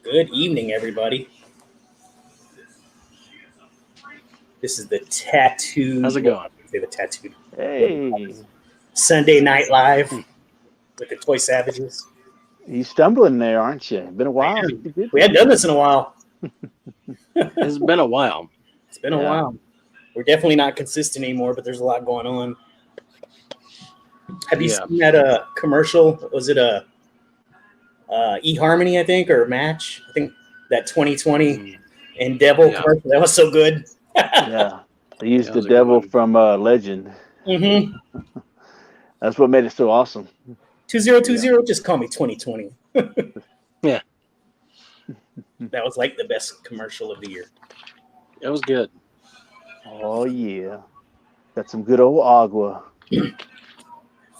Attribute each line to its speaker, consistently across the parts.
Speaker 1: Good evening, everybody. This is the Tattooed.
Speaker 2: How's it going?
Speaker 1: Say the Tattooed.
Speaker 3: Hey,
Speaker 1: Sunday Night Live with the Toy Savages.
Speaker 3: you stumbling there, aren't you? Been a
Speaker 1: I
Speaker 3: while
Speaker 1: am.
Speaker 3: since you did
Speaker 1: We hadn't
Speaker 3: that.
Speaker 1: done this in a while.
Speaker 2: It's been a while.
Speaker 1: It's been a
Speaker 3: Yeah.
Speaker 1: while. We're definitely not consistent anymore, but there's a lot going on. Have you
Speaker 2: Yeah.
Speaker 1: seen that commercial? Was it a eHarmony, I think, or Match? I think that 2020
Speaker 2: Mm.
Speaker 1: and Devil
Speaker 2: Yeah.
Speaker 1: commercial. That was so good.
Speaker 3: Yeah, they used
Speaker 2: That
Speaker 3: the
Speaker 2: was a good
Speaker 3: devil
Speaker 2: one.
Speaker 3: from Legend.
Speaker 1: Mm-hmm.
Speaker 3: That's what made it so awesome.
Speaker 1: 2020. Just call me 2020.
Speaker 2: Yeah.
Speaker 1: That was like the best commercial of the year.
Speaker 2: It was good.
Speaker 3: Oh yeah, got some good old agua.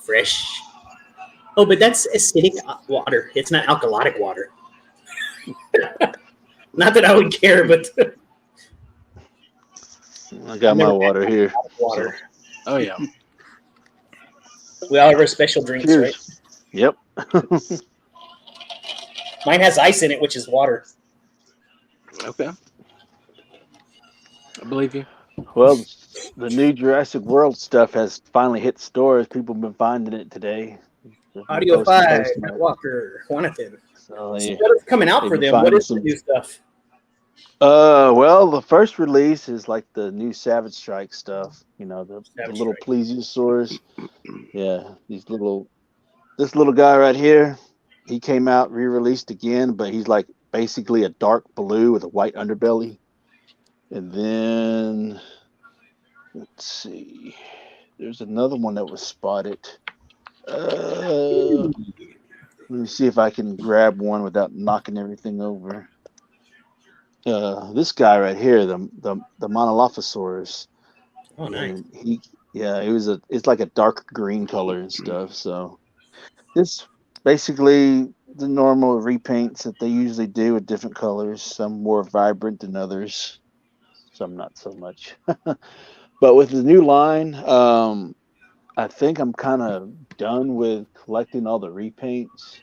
Speaker 1: Fresh. Oh, but that's acidic water. It's not alkalotic water. Not that I would care, but
Speaker 3: I got my water here.
Speaker 1: water.
Speaker 2: Oh yeah.
Speaker 1: We all have our special drinks,
Speaker 3: Cheers.
Speaker 1: right?
Speaker 3: Yep.
Speaker 1: Mine has ice in it, which is water.
Speaker 2: Okay. I believe you.
Speaker 3: Well, the new Jurassic World stuff has finally hit stores. People have been finding it today.
Speaker 1: Audio
Speaker 3: Posting
Speaker 1: 5,
Speaker 3: on it.
Speaker 1: Walker, Jonathan.
Speaker 3: So
Speaker 1: So what is coming out
Speaker 3: they've
Speaker 1: for
Speaker 3: been
Speaker 1: them? What
Speaker 3: finding
Speaker 1: is the new stuff?
Speaker 3: Well, the first release is like the new Savage Strike stuff. You know, the
Speaker 1: Savage
Speaker 3: little
Speaker 1: Strike.
Speaker 3: plesiosaurs. Yeah, this little guy right here. He came out re-released again, but he's like basically a dark blue with a white underbelly. And then let's see, there's another one that was spotted. Let me see if I can grab one without knocking everything over. This guy right here, the Monolophosaurus.
Speaker 1: Oh, nice.
Speaker 3: And it's like a dark green color and stuff. So it's basically the normal repaints that they usually do with different colors, some more vibrant than others, some not so much. But with the new line, I think I'm kind of done with collecting all the repaints.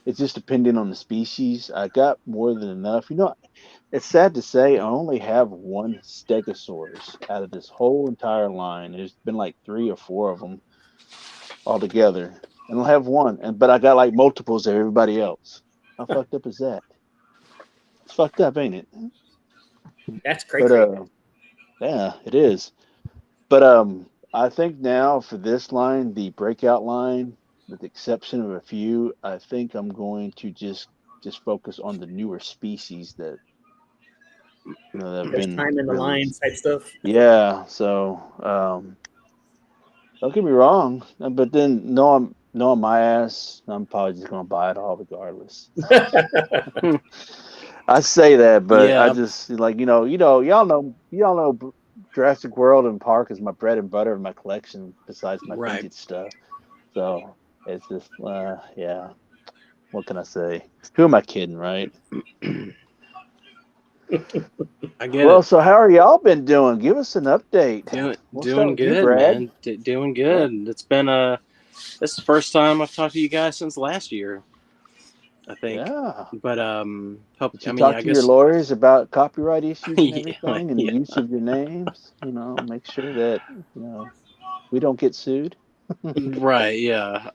Speaker 3: It's just depending on the species. I got more than enough. You know, it's sad to say I only have one Stegosaurus out of this whole entire line. There's been like 3 or 4 of them altogether, and I'll have one. But I got like multiples of everybody else. How fucked up is that? It's fucked up, ain't it?
Speaker 1: That's
Speaker 3: But
Speaker 1: crazy.
Speaker 3: yeah, it is. But I think now for this line, the breakout line, with the exception of a few, I think I'm going to just focus on the newer species that that have
Speaker 1: There's
Speaker 3: been
Speaker 1: time in the line
Speaker 3: released.
Speaker 1: type stuff.
Speaker 3: Yeah, so don't get me wrong, but then knowing my ass, I'm probably just gonna buy it all regardless. I say that, but I
Speaker 2: Yeah.
Speaker 3: just like y'all know Jurassic World and Park is my bread and butter of my collection besides my
Speaker 2: Right.
Speaker 3: vintage stuff. So it's just yeah. What can I say? Who am I kidding, right?
Speaker 2: I get
Speaker 3: Well,
Speaker 2: it.
Speaker 3: so how are y'all been doing? Give us an update. What's up
Speaker 2: Doing
Speaker 3: with you,
Speaker 2: good,
Speaker 3: Brad?
Speaker 2: man. Doing good. It's been this is the first time I've talked to you guys since last year, I think.
Speaker 3: Yeah.
Speaker 2: But
Speaker 3: Did you talk
Speaker 2: I
Speaker 3: to your
Speaker 2: guess
Speaker 3: lawyers about copyright issues and
Speaker 2: yeah,
Speaker 3: everything and the
Speaker 2: yeah.
Speaker 3: use of your names? Make sure that, we don't get sued.
Speaker 2: Right, yeah.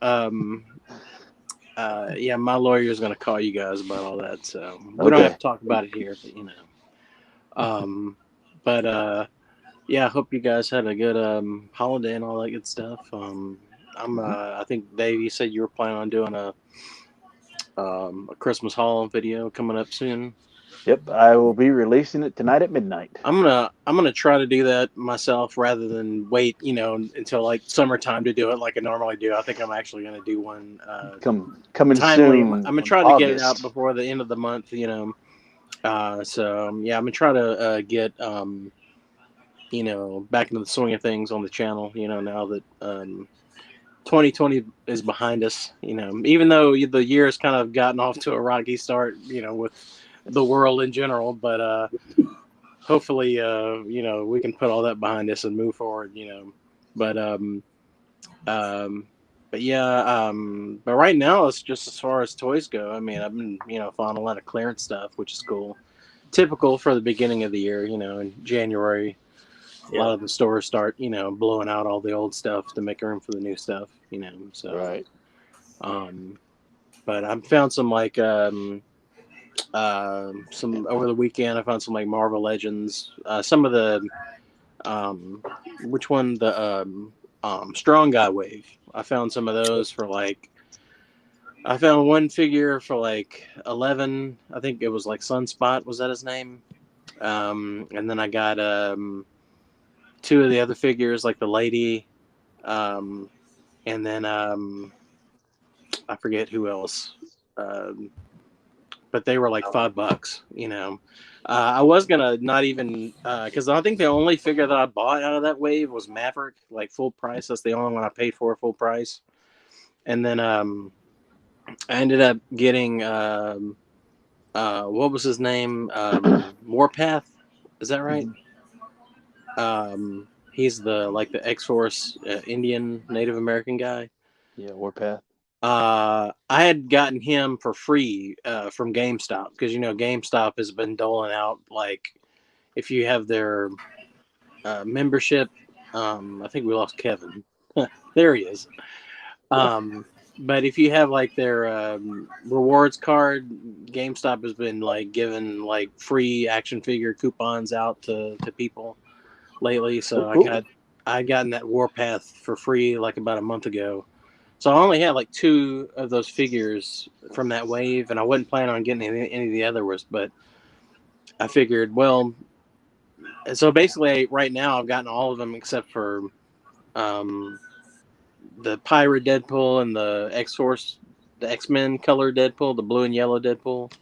Speaker 2: Yeah, my lawyer's gonna call you guys about all that, so we don't have
Speaker 3: Okay.
Speaker 2: to talk about it here, but but yeah, I hope you guys had a good holiday and all that good stuff. I think Dave, you said you were planning on doing a Christmas haul video coming up soon.
Speaker 3: Yep, I will be releasing it tonight at midnight.
Speaker 2: I'm gonna try to do that myself rather than wait, until like summertime to do it like I normally do. I think I'm actually gonna do one
Speaker 3: Coming
Speaker 2: timely. I'm
Speaker 3: soon
Speaker 2: gonna
Speaker 3: in
Speaker 2: try to get it out
Speaker 3: August.
Speaker 2: before the end of the month. So yeah, I'm gonna try to get back into the swing of things on the channel. Now that 2020 is behind us. Even though the year has kind of gotten off to a rocky start. With the world in general, but hopefully, we can put all that behind us and move forward. But but yeah, but right now it's just as far as toys go. I mean, I've been found a lot of clearance stuff, which is cool. Typical for the beginning of the year, in January, a lot
Speaker 1: Yeah.
Speaker 2: of the stores start blowing out all the old stuff to make room for the new stuff. So
Speaker 3: Right.
Speaker 2: um, but I've found some like some over the weekend. I found some like Marvel Legends. Some of the which one the Strong Guy Wave. I found some of those for like. I found one figure for like 11. I think it was like Sunspot. Was that his name? And then I got two of the other figures, like the lady, um, and then I forget who else. Um, but they were like $5. I was gonna not even because I think the only figure that I bought out of that wave was Maverick, like full price. That's the only one I paid for full price. And then I ended up getting what was his name? Warpath. Is that right? He's the X-Force Indian Native American guy.
Speaker 3: Yeah, Warpath.
Speaker 2: I had gotten him for free from GameStop because GameStop has been doling out like if you have their membership. I think we lost Kevin. There he is. But if you have like their rewards card, GameStop has been like giving like free action figure coupons out to people lately. So
Speaker 3: Cool.
Speaker 2: I gotten that Warpath for free like about a month ago. So I only had like two of those figures from that wave, and I wasn't planning on getting any of the other ones. But I figured, well, so basically right now I've gotten all of them except for um, the Pirate Deadpool and the X-Force, the X-Men color Deadpool, the blue and yellow Deadpool.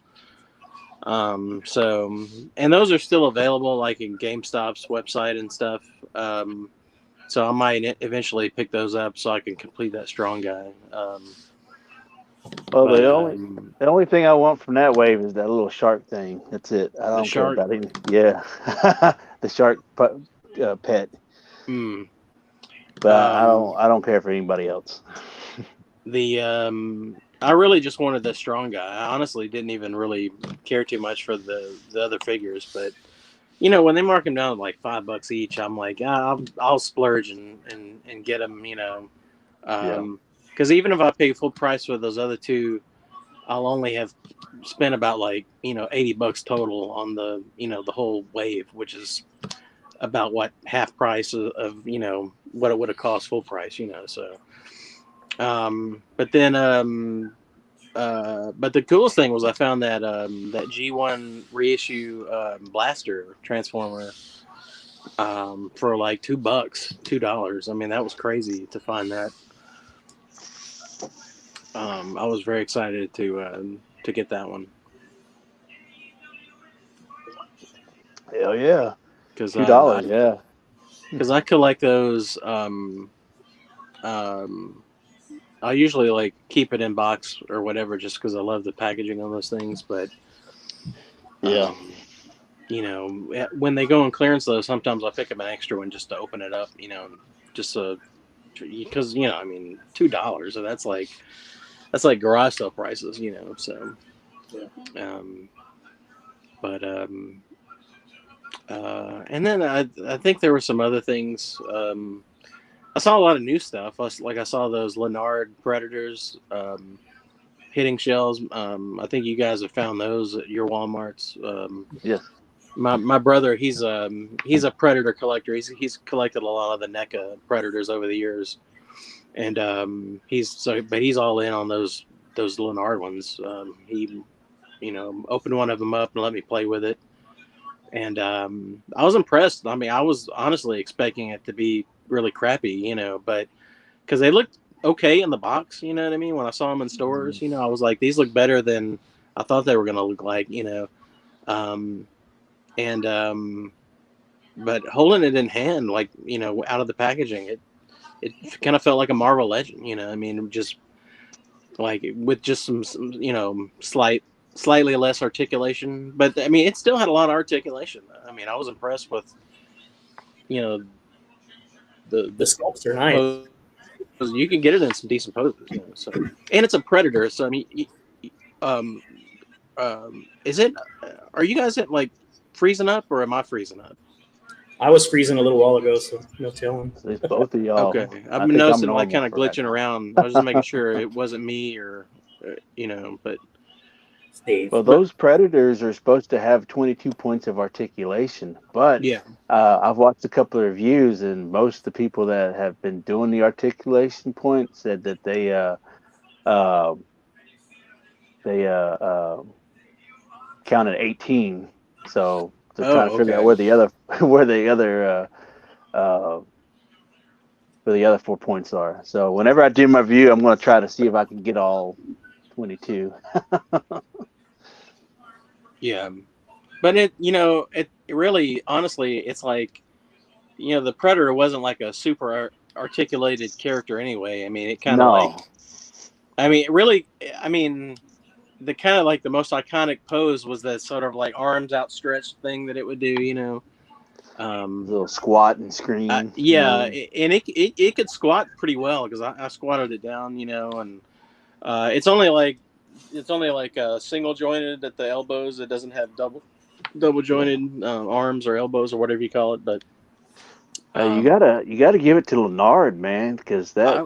Speaker 2: And those are still available like in GameStop's website and stuff. So I might eventually pick those up so I can complete that strong guy.
Speaker 3: Well,
Speaker 2: But
Speaker 3: the only thing I want from that wave is that little shark thing. That's it. I don't care
Speaker 2: shark?
Speaker 3: about it. Yeah, the shark pet.
Speaker 2: Mm,
Speaker 3: But
Speaker 2: um,
Speaker 3: I don't care for anybody else.
Speaker 2: I really just wanted the strong guy. I honestly didn't even really care too much for the other figures, but when they mark them down like $5 each, I'm like, I'll splurge and get them.
Speaker 3: Yeah.
Speaker 2: Because even if I pay full price for those other two, I'll only have spent about like $80 total on the whole wave, which is about what half price of what it would have cost full price. So. But then but the coolest thing was I found that G1 reissue blaster transformer for like $2. I mean, that was crazy to find that. I was very excited to get that one
Speaker 3: Hell yeah.
Speaker 2: because
Speaker 3: $2. Yeah.
Speaker 2: I collect those. I usually like keep it in box or whatever just because I love the packaging on those things, but
Speaker 3: Yeah.
Speaker 2: when they go on clearance though, sometimes I pick up an extra one just to open it up, just because I mean $2, so that's like garage sale prices, so um, but and then I think there were some other things. I saw a lot of new stuff. I saw those Leonard Predators hitting shells. I think you guys have found those at your WalMarts.
Speaker 3: Yes.
Speaker 2: My brother, he's a predator collector. He's collected a lot of the NECA predators over the years, and but he's all in on those Leonard ones. He opened one of them up and let me play with it, and I was impressed. I mean, I was honestly expecting it to be really crappy, but because they looked okay in the box, you know what I mean. When I saw them in stores, I was like, these look better than I thought they were going to look like, um, and but holding it in hand, like out of the packaging, it kind of felt like a Marvel Legend, I mean, just like with just some slightly less articulation, but I mean, it still had a lot of articulation. I mean, I was impressed with the
Speaker 1: The sculpts are nice.
Speaker 2: You can get it in some decent poses. You know, so, and it's a predator. So I mean, um, is it? Are you guys like freezing up, or am I freezing up?
Speaker 1: I was freezing a little while ago, so no telling.
Speaker 3: So it's both of y'all.
Speaker 2: Okay, I've
Speaker 3: I
Speaker 2: been
Speaker 3: think I'm
Speaker 2: noticing like
Speaker 3: normal
Speaker 2: kind of
Speaker 3: for right
Speaker 2: glitching
Speaker 3: now.
Speaker 2: around. I was just making sure it wasn't me or but
Speaker 1: It's Dave.
Speaker 3: Well, those predators are supposed to have 22 points of articulation, but
Speaker 2: yeah.
Speaker 3: I've watched a couple of reviews, and most of the people that have been doing the articulation point said that uh, they counted 18. So they're trying to
Speaker 2: Oh,
Speaker 3: figure out
Speaker 2: okay.
Speaker 3: where the other where the other where the other 4 points are. So whenever I do my review, I'm going to try to see if I can get all 22.
Speaker 2: Yeah, but it really, honestly, it's like, the Predator wasn't like a super articulated character anyway. I mean, it kind of like,
Speaker 3: No,
Speaker 2: I mean, it really, I mean, the kind of like the most iconic pose was that sort of like arms outstretched thing that it would do,
Speaker 3: little squat and scream.
Speaker 2: yeah, and it could squat pretty well because I squatted it down, and it's only like single jointed at the elbows. It doesn't have double jointed arms or elbows or whatever you call it. But
Speaker 3: You
Speaker 2: um,
Speaker 3: gotta give it to Leonard, man, because
Speaker 2: I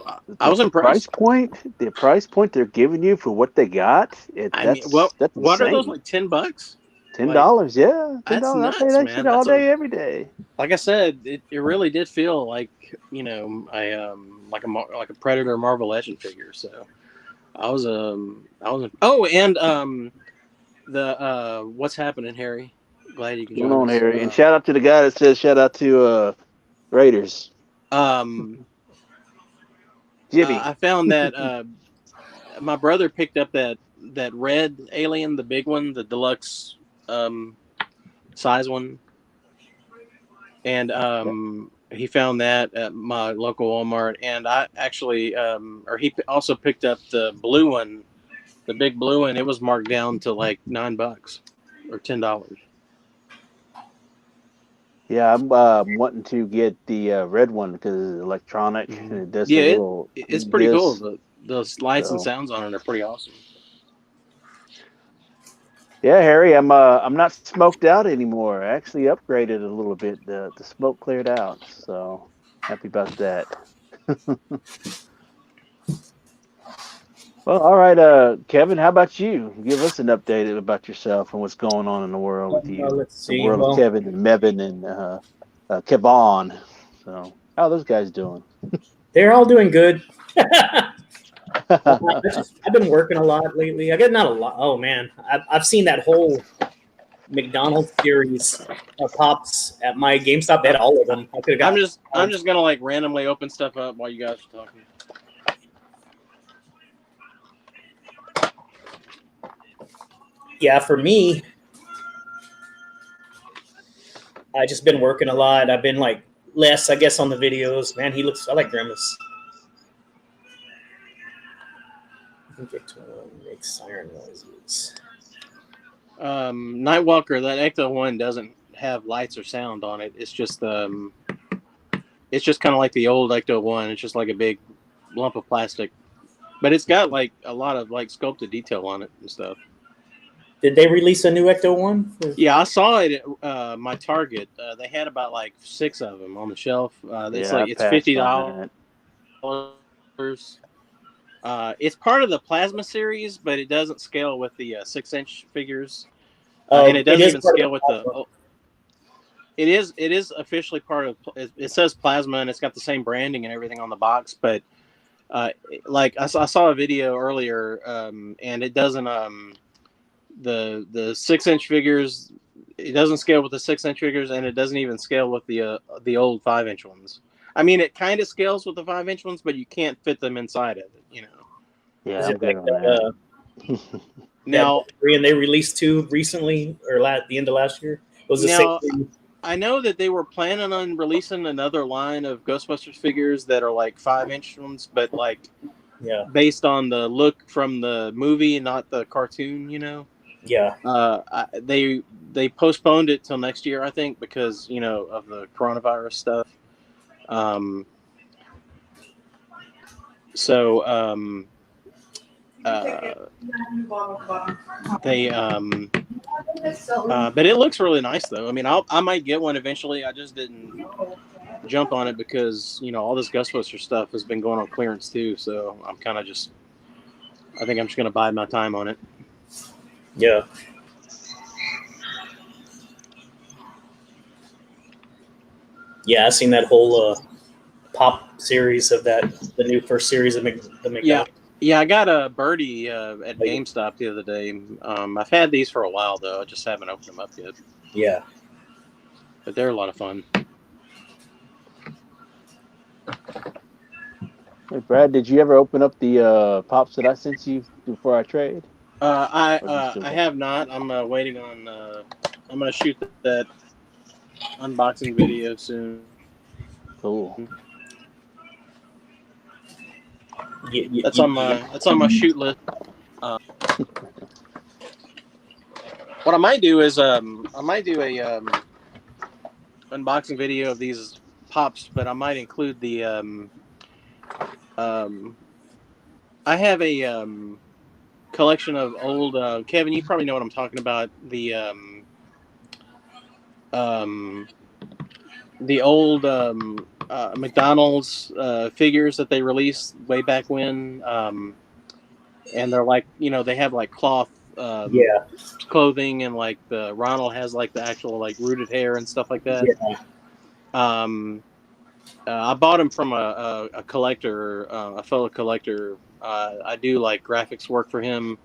Speaker 2: was
Speaker 3: the price
Speaker 2: impressed.
Speaker 3: point they're giving you for what they got,
Speaker 2: I mean, well,
Speaker 3: that's
Speaker 2: what are those,
Speaker 3: insane.
Speaker 2: like $10? Like,
Speaker 3: $10, yeah,
Speaker 2: that's
Speaker 3: $10. I'll pay
Speaker 2: nuts,
Speaker 3: that shit
Speaker 2: man.
Speaker 3: all day, every day.
Speaker 2: Like I said, it really did feel like like a Predator Marvel Legend figure. So oh, and the what's happening, Harry? Glad you can
Speaker 3: Going
Speaker 2: join
Speaker 3: on,
Speaker 2: us.
Speaker 3: Harry, and shout out to the guy that says shout out to Raiders,
Speaker 2: Um,
Speaker 3: Jimmy.
Speaker 2: I found that my brother picked up that red alien, the big one, the deluxe size one, and he found that at my local Walmart. And I actually, or he also picked up the blue one, the big blue one. It was marked down to like $9 or $10.
Speaker 3: Yeah, I'm wanting to get the red one because it's electronic and it does the
Speaker 2: Yeah,
Speaker 3: little
Speaker 2: it's
Speaker 3: heat
Speaker 2: pretty cool.
Speaker 3: disc.
Speaker 2: The lights and
Speaker 3: So
Speaker 2: sounds on it are pretty awesome.
Speaker 3: yeah, Harry, I'm not smoked out anymore. I actually upgraded a little bit. The smoke cleared out, so happy about that. Well, all right, Kevin, how about you? Give us an update about yourself and what's going on in the world with you.
Speaker 1: Let's
Speaker 3: The
Speaker 1: see.
Speaker 3: world of
Speaker 1: Well,
Speaker 3: Kevin and Mevin and Kevon. So, how are those guys doing?
Speaker 1: they're all doing good. I've been working a lot lately. I get not a lot. Oh man, I've seen that whole McDonald's series of pops at my GameStop. They had all of them. I could have got.
Speaker 2: I'm just gonna like randomly open stuff up while you guys are talking.
Speaker 1: Yeah, for me, I just been working a lot. I've been like less, I guess, on the videos. Man, he looks. I like Grimace. Makes siren noises.
Speaker 2: Nightwalker, that Ecto one doesn't have lights or sound on it. It's just kind of like the old Ecto one. It's just like a big lump of plastic, but it's got like a lot of like sculpted detail on it and stuff.
Speaker 1: Did they release a new Ecto one?
Speaker 2: Yeah, I saw it at my Target. They had about like 6 of them on the shelf. It's
Speaker 3: Yeah, I
Speaker 2: like it's
Speaker 3: passed
Speaker 2: $50.
Speaker 3: on
Speaker 2: It's part of the Plasma series, but it doesn't scale with the 6-inch figures, and
Speaker 1: Oh,
Speaker 2: it doesn't
Speaker 1: is
Speaker 2: even
Speaker 1: part
Speaker 2: scale
Speaker 1: of
Speaker 2: with
Speaker 1: the
Speaker 2: the. It is officially part of. It says Plasma, and it's got the same branding and everything on the box. But like I saw a video earlier, and it doesn't. The 6-inch figures, it doesn't scale with the 6-inch figures, and it doesn't even scale with the old 5-inch ones. I mean, it kind of scales with the 5-inch ones, but you can't fit them inside of it.
Speaker 3: Yeah,
Speaker 1: Is
Speaker 3: I'm
Speaker 1: it
Speaker 3: good
Speaker 1: like
Speaker 3: on that.
Speaker 2: Now,
Speaker 1: and they released 2 recently or the end of last year? Was the
Speaker 2: now
Speaker 1: same?
Speaker 2: I know that they were planning on releasing another line of Ghostbusters figures that are like 5-inch ones, but like
Speaker 1: Yeah,
Speaker 2: based on the look from the movie, not the cartoon.
Speaker 1: yeah.
Speaker 2: They postponed it till next year, I think, because of the coronavirus stuff. So they but it looks really nice though. I mean, I might get one eventually. I just didn't jump on it because all this Ghostbusters stuff has been going on clearance too. So I'm kind of just. I think I'm just gonna bide my time on it.
Speaker 1: Yeah. Yeah, I've seen that whole pop series of the new first series of the McDonald's.
Speaker 2: Yeah, I got a birdie at GameStop the other day. I've had these for a while though. I just haven't opened them up yet.
Speaker 1: Yeah,
Speaker 2: but they're a lot of fun.
Speaker 3: Hey, Brad, did you ever open up the pops that I sent you before I trade?
Speaker 2: I have not. I'm waiting on. I'm gonna shoot that unboxing video soon.
Speaker 3: Cool.
Speaker 2: That's on my shoot list. What I might do is I might do a unboxing video of these pops, but I might include the I have a collection of old Kevin, you probably know what I'm talking about, the old McDonald's figures that they released way back when, and they're like, they have like cloth clothing, and like the Ronald has like the actual like rooted hair and stuff like that. I bought them from a collector, a fellow collector. I do like graphics work for him,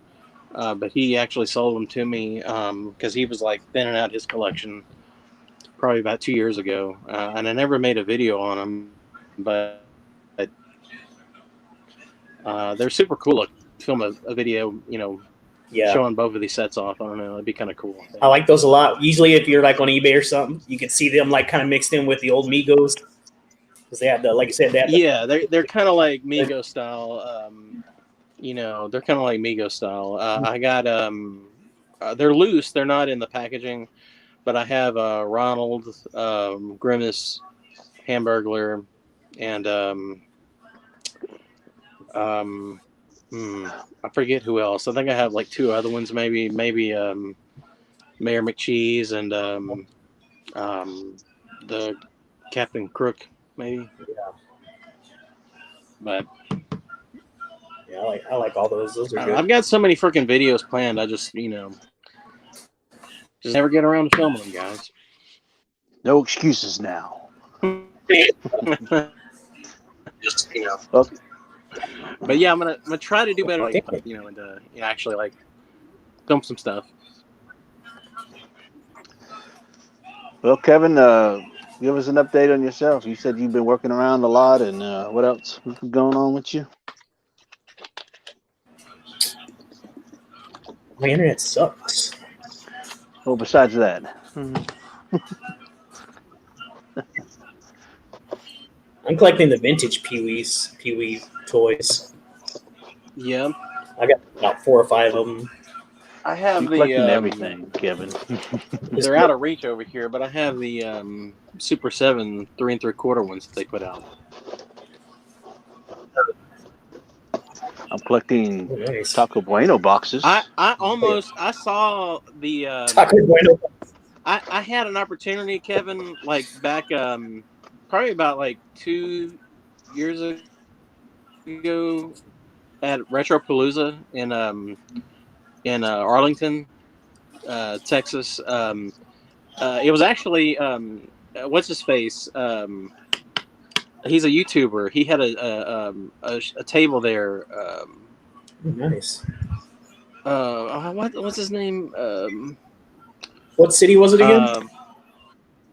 Speaker 2: but he actually sold them to me because he was like thinning out his collection probably about 2 years ago, and I never made a video on them, but they're super cool. To film a video, showing both of these sets off. I don't know, it'd be kind of cool.
Speaker 1: I like those a lot. Usually, if you're like on eBay or something, you can see them like kind of mixed in with the old Migos. Because they have like you said,
Speaker 2: they're kind of like Migos style. They're kind of like Migos style. I got they're loose. They're not in the packaging, but I have Ronald, Grimace, Hamburglar, and I forget who else. I think I have like two other ones, maybe Mayor McCheese and the Captain Crook, maybe. But
Speaker 1: yeah, I like all those. Those are good.
Speaker 2: I've got so many freaking videos planned. I just just never get around to filming them, guys.
Speaker 3: No excuses now.
Speaker 2: Just okay. But yeah, I'm gonna try to do better, and actually like film some stuff.
Speaker 3: Well, Kevin, give us an update on yourself. You said you've been working around a lot, and what else is going on with you?
Speaker 1: My internet sucks.
Speaker 3: Well, besides that.
Speaker 1: I'm collecting the vintage Pee-wee toys.
Speaker 2: Yeah.
Speaker 1: I got about 4 or 5 of them.
Speaker 2: I have
Speaker 3: collecting everything, Kevin.
Speaker 2: They're out of reach over here, but I have the Super 7 3 3/4 ones that they put out.
Speaker 3: I'm collecting Taco Bueno boxes.
Speaker 2: I saw the
Speaker 1: Taco Bueno.
Speaker 2: I had an opportunity, Kevin, like back probably about like 2 years ago at Retropalooza in Arlington, Texas. It was actually what's his face? He's a YouTuber. He had a table there.
Speaker 1: Nice.
Speaker 2: What's his name?
Speaker 1: What city was it again?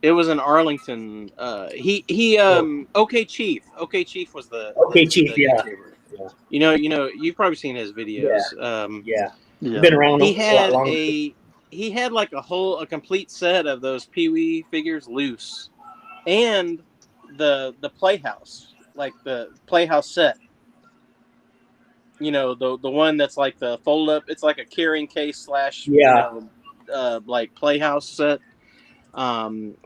Speaker 2: It was in Arlington. OK Chief. OK Chief was the
Speaker 1: Chief.
Speaker 2: Yeah. You've probably seen his videos.
Speaker 1: Yeah. Been around.
Speaker 2: He had like a complete set of those Pee-wee figures loose, and the Playhouse, like the Playhouse set. The one that's like the fold up. It's like a carrying case / like Playhouse set.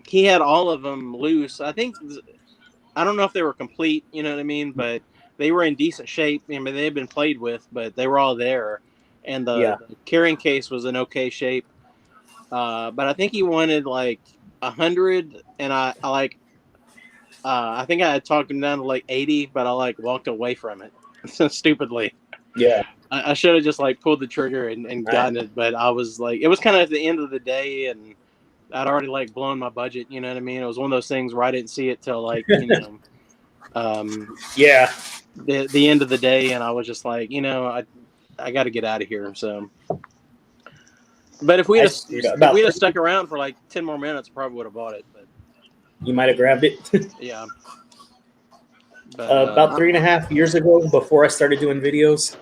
Speaker 2: He had all of them loose. I don't know if they were complete, you know what I mean, but they were in decent shape. I mean, they had been played with, but they were all there, and the carrying case was in okay shape. But I think he wanted like 100, and I think I had talked him down to like 80, but I like walked away from it stupidly.
Speaker 1: Yeah,
Speaker 2: I should have just like pulled the trigger and gotten it, but I was like, it was kind of at the end of the day, and I'd already like blown my budget. You know what I mean? It was one of those things where I didn't see it till like the end of the day, and I was just like, I got to get out of here. So, but if we had stuck around for like 10 more minutes, I probably would have bought it. But
Speaker 1: you might have grabbed it.
Speaker 2: Yeah. But,
Speaker 1: about 3.5 years ago, before I started doing videos,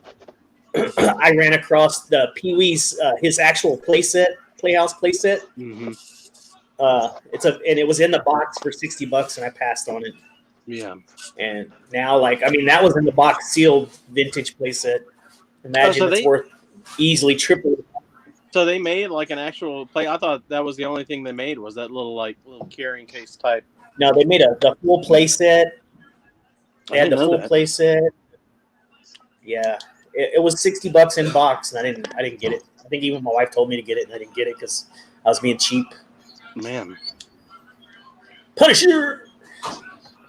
Speaker 1: I ran across the Pee-wee's his actual playhouse playset.
Speaker 2: Mm-hmm.
Speaker 1: And it was in the box for $60, and I passed on it.
Speaker 2: Yeah.
Speaker 1: And now, that was in the box sealed vintage playset. Imagine it's worth easily triple.
Speaker 2: So they made like an actual play. I thought that was the only thing they made was that little carrying case type.
Speaker 1: No, they made the full playset. They had the full playset. Yeah, it was $60 in box, and I didn't get it. I think even my wife told me to get it, and I didn't get it because I was being cheap.
Speaker 2: Man,
Speaker 1: Punisher.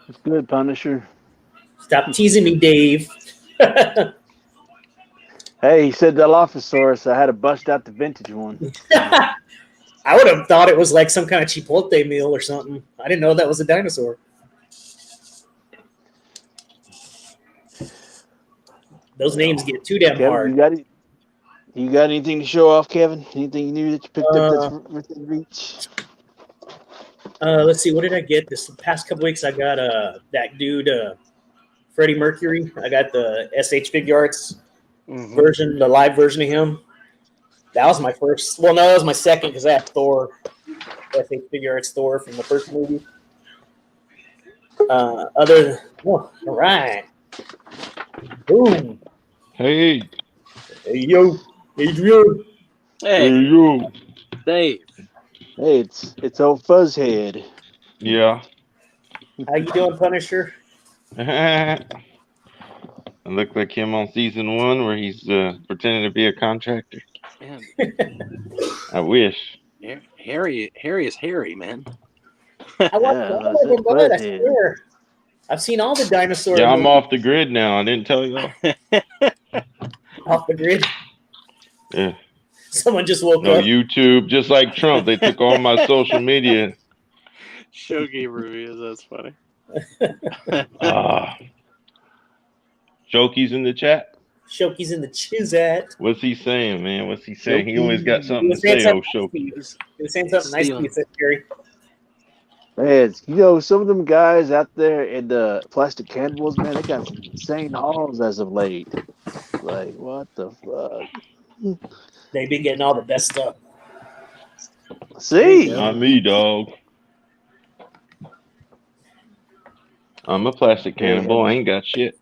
Speaker 3: It's good, Punisher.
Speaker 1: Stop teasing me, Dave.
Speaker 3: Hey, he said Dilophosaurus. I had to bust out the vintage one.
Speaker 1: I would have thought it was like some kind of Chipotle meal or something. I didn't know that was a dinosaur. Those names get too damn
Speaker 3: Kevin,
Speaker 1: hard.
Speaker 3: You got anything to show off, Kevin? Anything new that you picked up that's within reach?
Speaker 1: Let's see. What did I get this past couple weeks? I got that dude, Freddie Mercury. I got the SH Fig Arts version, the live version of him. That was my first. Well, no, that was my second because I have Thor, SH Fig Arts Thor from the first movie. All right. Boom.
Speaker 4: Hey.
Speaker 1: Hey, yo. Adrian.
Speaker 2: Hey,
Speaker 4: yo.
Speaker 2: Dave.
Speaker 3: Hey, it's old Fuzzhead.
Speaker 4: Yeah.
Speaker 1: How you doing, Punisher?
Speaker 4: I look like him on season 1 where he's pretending to be a contractor.
Speaker 2: Man.
Speaker 4: I wish.
Speaker 2: Harry is Harry, man.
Speaker 1: I watched all of them, bud. I swear. I've seen all the dinosaurs.
Speaker 4: Yeah, I'm off the grid now. I didn't tell you all.
Speaker 1: Off the grid?
Speaker 4: Yeah.
Speaker 1: Someone just woke
Speaker 4: No
Speaker 1: up.
Speaker 4: YouTube, just like Trump. They took all my social media.
Speaker 2: Shogi reviews. That's funny.
Speaker 4: Shoki's in the chat.
Speaker 1: Shoki's in the chizat.
Speaker 4: What's he saying, man? What's he saying? He always got
Speaker 1: He
Speaker 4: something to
Speaker 1: was saying
Speaker 4: say,
Speaker 1: something
Speaker 4: Shoki.
Speaker 1: nice. He was saying something nice to you, Gary.
Speaker 3: Man, some of them guys out there in the plastic cannibals, man, they got some insane hauls as of late. Like, what the fuck?
Speaker 1: They've been getting all the best stuff.
Speaker 3: See?
Speaker 4: Not me, dog. I'm a plastic cannibal. I ain't got shit.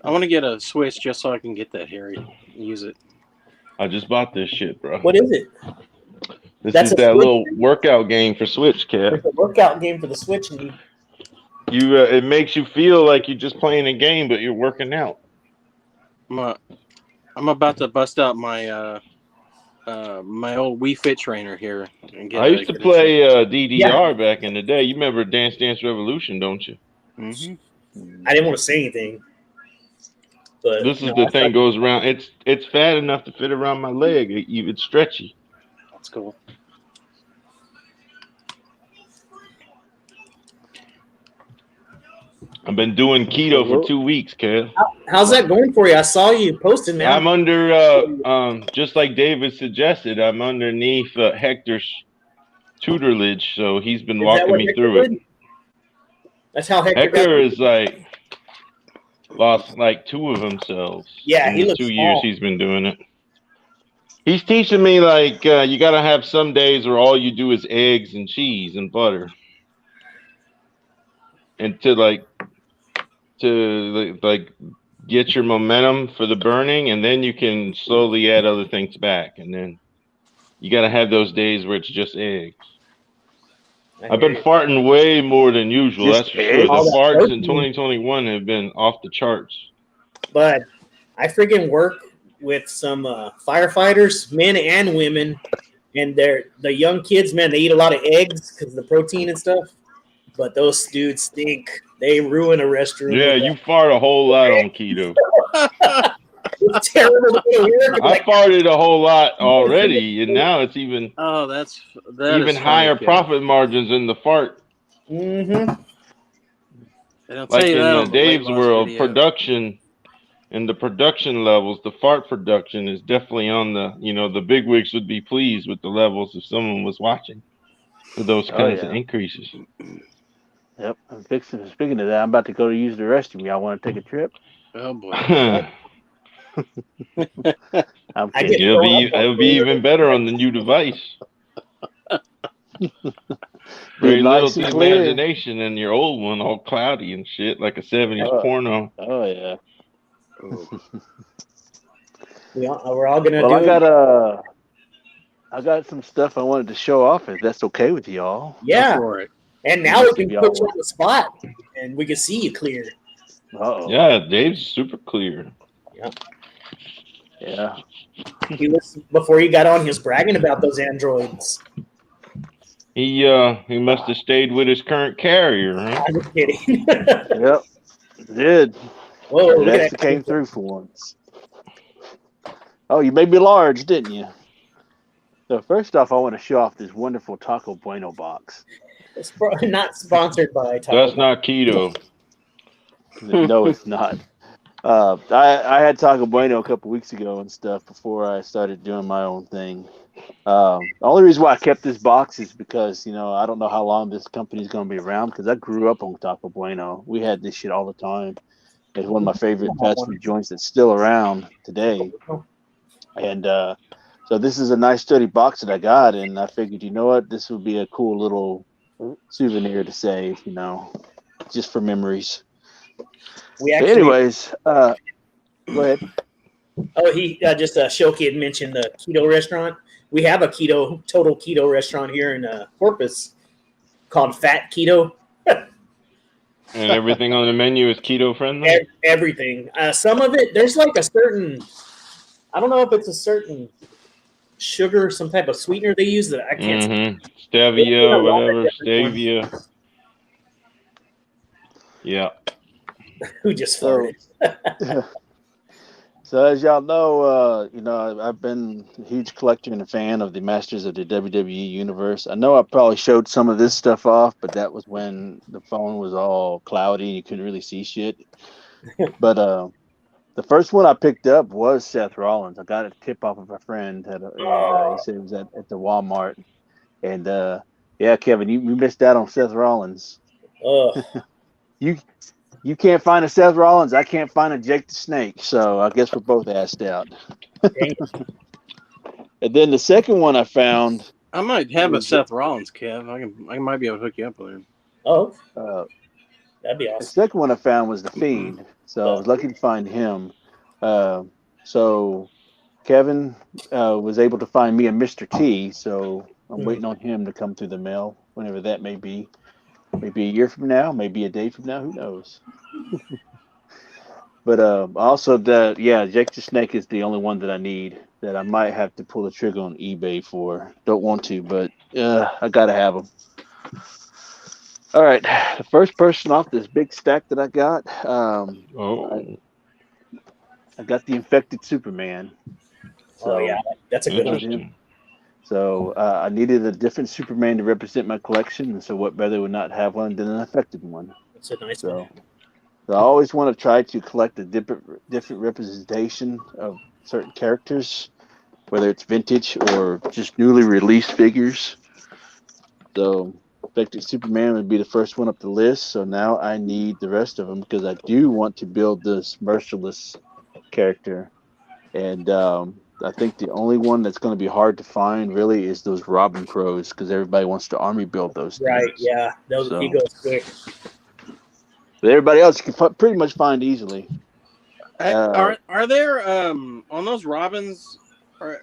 Speaker 2: I want to get a Switch just so I can get that Harry. Use it.
Speaker 4: I just bought this shit, bro.
Speaker 1: What is it?
Speaker 4: This is that little workout game for Switch, Kev.
Speaker 1: It's a workout game for the Switch. And
Speaker 4: it makes you feel like you're just playing a game, but you're working out.
Speaker 2: I'm about to bust out my my old Wii Fit trainer here. And
Speaker 4: I used to play DDR back in the day. You remember Dance Dance Revolution, don't you?
Speaker 2: Mm-hmm.
Speaker 1: I didn't want to say anything. But
Speaker 4: this is the thing goes around. It's fat enough to fit around my leg. It's stretchy.
Speaker 2: That's cool.
Speaker 4: I've been doing keto for 2 weeks, Kev.
Speaker 1: How's that going for you? I saw you posting, man.
Speaker 4: I'm under, just like David suggested, I'm underneath Hector's tutelage, so he's been walking me through it.
Speaker 1: That's how
Speaker 4: Hector is like lost like 2 of himself.
Speaker 1: Yeah,
Speaker 4: in the 2 years he's been doing it. He's teaching me like you got to have some days where all you do is eggs and cheese and butter, and to get your momentum for the burning, and then you can slowly add other things back, and then you got to have those days where it's just eggs. I've been farting way more than usual.
Speaker 3: Just
Speaker 4: That's for sure.
Speaker 1: all
Speaker 4: The
Speaker 1: that
Speaker 4: farts in
Speaker 1: protein.
Speaker 4: 2021 have been off the charts.
Speaker 1: But I freaking work with some firefighters, men and women, and the young kids. Man, they eat a lot of eggs because of the protein and stuff. But those dudes stink. They ruin a restroom.
Speaker 4: Yeah,
Speaker 1: With
Speaker 4: you fart a whole lot on keto.
Speaker 1: it's terrible to go to work.
Speaker 4: I
Speaker 1: Like,
Speaker 4: farted a whole lot already, and now it's even
Speaker 2: that
Speaker 4: even
Speaker 2: is
Speaker 4: higher
Speaker 2: funny, Kev.
Speaker 4: profit margins in the fart.
Speaker 1: mm-hmm.
Speaker 2: And I'll tell
Speaker 4: Like
Speaker 2: you
Speaker 4: in
Speaker 2: that on the weight
Speaker 4: Dave's
Speaker 2: loss
Speaker 4: world,
Speaker 2: video.
Speaker 4: production and the production levels, the fart production is definitely on the. The big wigs would be pleased with the levels if someone was watching for those kinds of increases.
Speaker 3: Yep. Speaking of that, I'm about to go to use the restroom. Y'all want to take a trip?
Speaker 2: Oh boy.
Speaker 3: I'm
Speaker 1: I
Speaker 3: kidding.
Speaker 1: get
Speaker 4: It'll be even better on the new device. Very little
Speaker 3: nice
Speaker 4: to
Speaker 3: and
Speaker 4: the
Speaker 3: clear.
Speaker 4: imagination, and your old one all cloudy and shit, like a 70s porno.
Speaker 3: Oh yeah.
Speaker 1: We're all gonna
Speaker 3: Well,
Speaker 1: do.
Speaker 3: I got some stuff I wanted to show off. If that's okay with y'all.
Speaker 1: Yeah,
Speaker 2: Go for it.
Speaker 1: and now we can put you on the spot, and we can see you clear.
Speaker 3: Uh-oh.
Speaker 4: Yeah, Dave's super clear.
Speaker 3: Yeah.
Speaker 1: He was before he got on. He was bragging about those androids.
Speaker 4: He must have stayed with his current carrier, huh?
Speaker 1: I'm just kidding.
Speaker 3: Yep. Did.
Speaker 1: Whoa,
Speaker 3: It
Speaker 1: look at
Speaker 3: actually
Speaker 1: that.
Speaker 3: came through for once. Oh, you made me large, didn't you? So first off, I want to show off this wonderful Taco Bueno box.
Speaker 1: It's not sponsored by Taco.
Speaker 4: That's not keto.
Speaker 3: No, it's not. I had Taco Bueno a couple weeks ago and stuff before I started doing my own thing. The only reason why I kept this box is because, I don't know how long this company is going to be around because I grew up on Taco Bueno. We had this shit all the time. It's one of my favorite fast food joints that's still around today. And so this is a nice sturdy box that I got, and I figured, you know what, this would be a cool little souvenir to save, just for memories. Anyways, go ahead.
Speaker 1: Oh, he just Shoki had mentioned the keto restaurant. We have a total keto restaurant here in Corpus called Fat Keto.
Speaker 4: And everything on the menu is keto friendly?
Speaker 1: Everything. Some of it, there's like a certain, I don't know if it's a certain sugar, some type of sweetener they use that I can't.
Speaker 4: Stevia, whatever, stevia. Yeah.
Speaker 1: Who just farted?
Speaker 3: So as y'all know, I've been a huge collector and a fan of the Masters of the WWE Universe. I know I probably showed some of this stuff off, but that was when the phone was all cloudy and you couldn't really see shit. But the first one I picked up was Seth Rollins. I got a tip off of a friend, and he said it was at the Walmart. And yeah, Kevin, you missed out on Seth Rollins. You can't find a Seth Rollins. I can't find a Jake the Snake. So I guess we're both assed out. And then the second one I found.
Speaker 2: I might have a Seth Rollins, Kev. I might be able to hook you up with him.
Speaker 1: Oh, that'd be awesome.
Speaker 3: The second one I found was The Fiend. So I was lucky to find him. So Kevin was able to find me a Mr. T. So I'm waiting on him to come through the mail, whenever that may be. Maybe a year from now, maybe a day from now, who knows? But also, Jake the Snake is the only one that I need that I might have to pull the trigger on eBay for. Don't want to, but I got to have them. All right. The first person off this big stack that I got, I got the Infected Superman. So,
Speaker 1: yeah, that's a good one.
Speaker 3: So I needed a different Superman to represent my collection, and so what better would not have one than an affected one?
Speaker 1: That's a nice one.
Speaker 3: So I always want to try to collect a different representation of certain characters, whether it's vintage or just newly released figures. So Affected Superman would be the first one up the list. So now I need the rest of them because I do want to build this Merciless character, and I think the only one that's going to be hard to find really is those Robin Crows because everybody wants to army build those things.
Speaker 1: Right, yeah. He goes quick.
Speaker 3: But everybody else you can pretty much find easily.
Speaker 2: Are there on those Robins? Are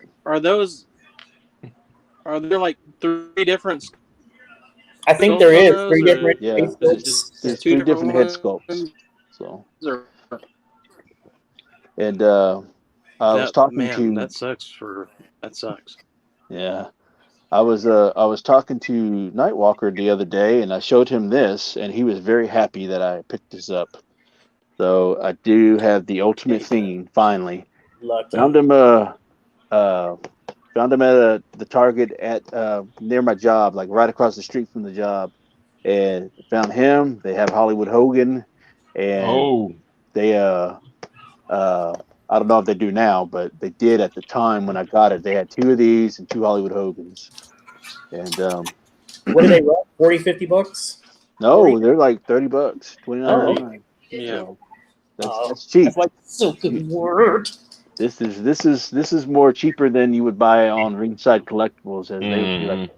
Speaker 2: there like 3 different
Speaker 1: I think
Speaker 2: sculpt
Speaker 1: there
Speaker 2: on
Speaker 1: is
Speaker 2: those,
Speaker 1: 3
Speaker 2: or
Speaker 1: different
Speaker 3: Yeah,
Speaker 1: face
Speaker 2: is it
Speaker 1: sculpts.
Speaker 3: there's
Speaker 2: just two
Speaker 3: 3 different head
Speaker 2: different
Speaker 3: sculpts.
Speaker 2: ones?
Speaker 3: So,
Speaker 2: Or
Speaker 3: and I was
Speaker 2: that
Speaker 3: talking
Speaker 2: man,
Speaker 3: to,
Speaker 2: that sucks.
Speaker 3: yeah, I was talking to Nightwalker the other day, and I showed him this, and he was very happy that I picked this up. So I do have the ultimate theme finally.
Speaker 1: Lucky.
Speaker 3: Found him uh found him at the Target at near my job, like right across the street from the job, and found him. They have Hollywood Hogan, and
Speaker 4: Oh,
Speaker 3: they I don't know if they do now, but they did at the time when I got it. They had 2 of these and 2 Hollywood Hogans, and
Speaker 1: What do they run? 40, $50?
Speaker 3: no,
Speaker 1: 40?
Speaker 3: they're like $30,
Speaker 1: Oh,
Speaker 3: 29.99.
Speaker 2: Yeah.
Speaker 3: So that's
Speaker 1: oh,
Speaker 3: that's cheap.
Speaker 1: that's like silken word.
Speaker 3: This is more cheaper than you would buy on Ringside Collectibles, as they would be like
Speaker 4: mm,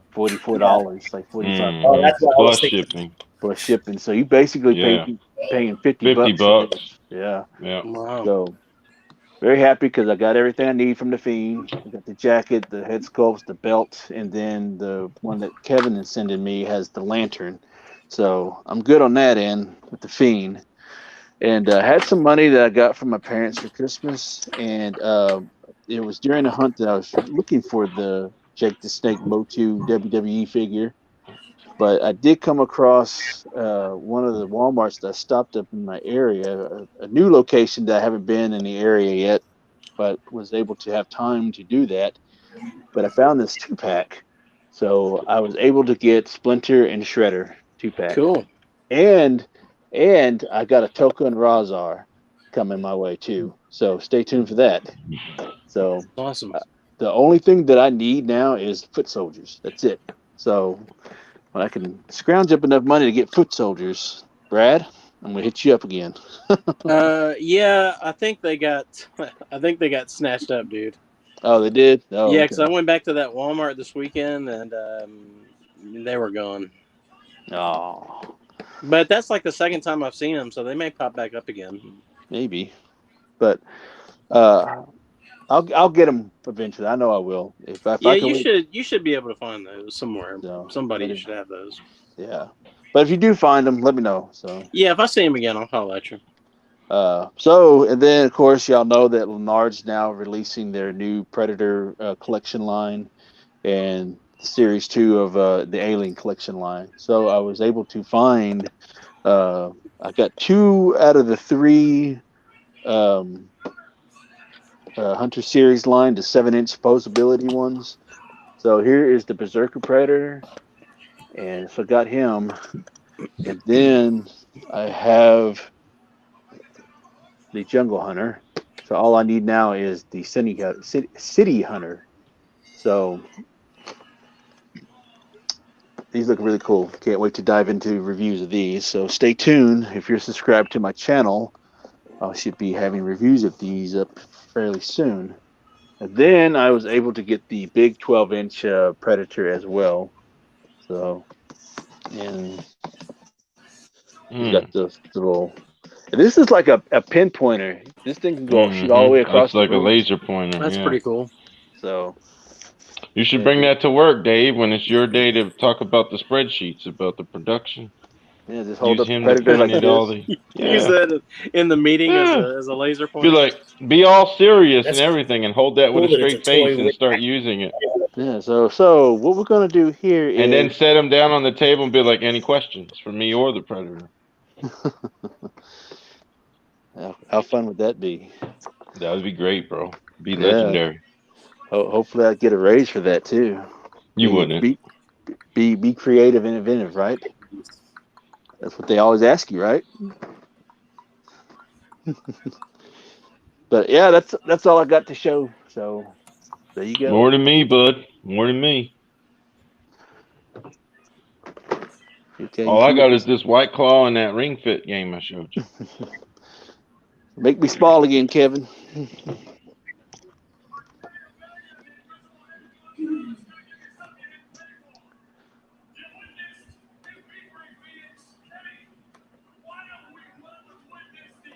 Speaker 1: Yeah.
Speaker 3: $44, like 45
Speaker 1: Oh,
Speaker 3: bucks
Speaker 1: that's what I was
Speaker 4: plus
Speaker 1: thinking.
Speaker 4: shipping.
Speaker 3: plus shipping. So you basically
Speaker 4: Yeah,
Speaker 3: paying 50
Speaker 4: 50
Speaker 3: bucks for
Speaker 4: bucks.
Speaker 3: this. Yeah.
Speaker 4: Yeah.
Speaker 2: Wow.
Speaker 3: So very happy because I got everything I need from the Fiend. I got the jacket, the head sculpts, the belt, and then the one that Kevin is sending me has the lantern. So I'm good on that end with the Fiend. And had some money that I got from my parents for Christmas, and it was during a hunt that I was looking for the Jake the Snake Motu WWE figure. But I did come across one of the WalMarts that I stopped up in my area, a new location that I haven't been in the area yet, but was able to have time to do that. But I found this 2-pack, so I was able to get Splinter and Shredder 2-pack,
Speaker 2: Cool.
Speaker 3: and I got a Toka and Razar coming my way too. So stay tuned for that. So
Speaker 2: Awesome.
Speaker 3: the only thing that I need now is foot soldiers. That's it. So when I can scrounge up enough money to get foot soldiers, Brad, I'm gonna hit you up again.
Speaker 2: Yeah, I think they got snatched up, dude.
Speaker 3: Oh, they did. Oh,
Speaker 2: Yeah,
Speaker 3: okay.
Speaker 2: because I went back to that Walmart this weekend and they were gone.
Speaker 3: Oh,
Speaker 2: But that's like the second time I've seen them, so they may pop back up again.
Speaker 3: maybe, but uh, I'll get them eventually. I know I will. If
Speaker 2: Yeah,
Speaker 3: I can wait.
Speaker 2: you should be able to find those somewhere.
Speaker 3: So, but
Speaker 2: Somebody
Speaker 3: if,
Speaker 2: should have those.
Speaker 3: yeah, but if you do find them, let me know. So.
Speaker 2: Yeah, if I see them again, I'll holler at you.
Speaker 3: And then of course y'all know that Lennard's now releasing their new Predator collection line and Series 2 of the Alien collection line. So I was able to find I got 2 out of the 3 um, Hunter Series line, the 7-inch posability ones. So here is the Berserker Predator, and so I got him, and then I have the Jungle Hunter. So all I need now is the City Hunter. So these look really cool. Can't wait to dive into reviews of these. So stay tuned. If you're subscribed to my channel, I should be having reviews of these up fairly soon. And then I was able to get the big 12-inch Predator as well. So, and he's got
Speaker 4: Mm,
Speaker 3: this little. This is like a pinpointer. This thing can go shoot all the way across
Speaker 4: That's
Speaker 3: the
Speaker 4: like a
Speaker 3: room.
Speaker 4: laser pointer.
Speaker 2: That's
Speaker 4: Yeah.
Speaker 2: pretty cool.
Speaker 3: So,
Speaker 4: You should
Speaker 3: and
Speaker 4: bring that to work, Dave, when it's your day to talk about the spreadsheets, about the production.
Speaker 3: yeah, just hold
Speaker 4: Use
Speaker 3: up the
Speaker 4: him to
Speaker 3: Predator
Speaker 4: point
Speaker 3: like
Speaker 4: at all
Speaker 3: this.
Speaker 4: the.
Speaker 2: Use
Speaker 4: Yeah.
Speaker 2: that in the meeting as
Speaker 4: Yeah.
Speaker 2: a laser
Speaker 4: Be
Speaker 2: pointer.
Speaker 4: like, be all serious and
Speaker 1: That's
Speaker 4: everything, and hold that with
Speaker 1: cool
Speaker 4: a
Speaker 1: that it's a
Speaker 4: straight face
Speaker 1: toy
Speaker 4: and
Speaker 1: with.
Speaker 4: start using it.
Speaker 3: Yeah. So what we're gonna do here
Speaker 4: And then
Speaker 3: is,
Speaker 4: set him down on the table and be like, any questions for me or the predator?
Speaker 3: how fun would that be?
Speaker 4: That would be great, bro. Be
Speaker 3: Yeah.
Speaker 4: legendary.
Speaker 3: Hopefully, I get a raise for that too.
Speaker 4: You
Speaker 3: Be
Speaker 4: wouldn't.
Speaker 3: be be creative and inventive, right? That's what they always ask you, right? But yeah, that's all I got to show. So there you
Speaker 4: More
Speaker 3: go.
Speaker 4: than me, bud. More than me.
Speaker 3: Okay, you
Speaker 4: All I
Speaker 3: see
Speaker 4: got
Speaker 3: it.
Speaker 4: is this White Claw and that Ring Fit game I showed you.
Speaker 3: Make me small again, Kevin.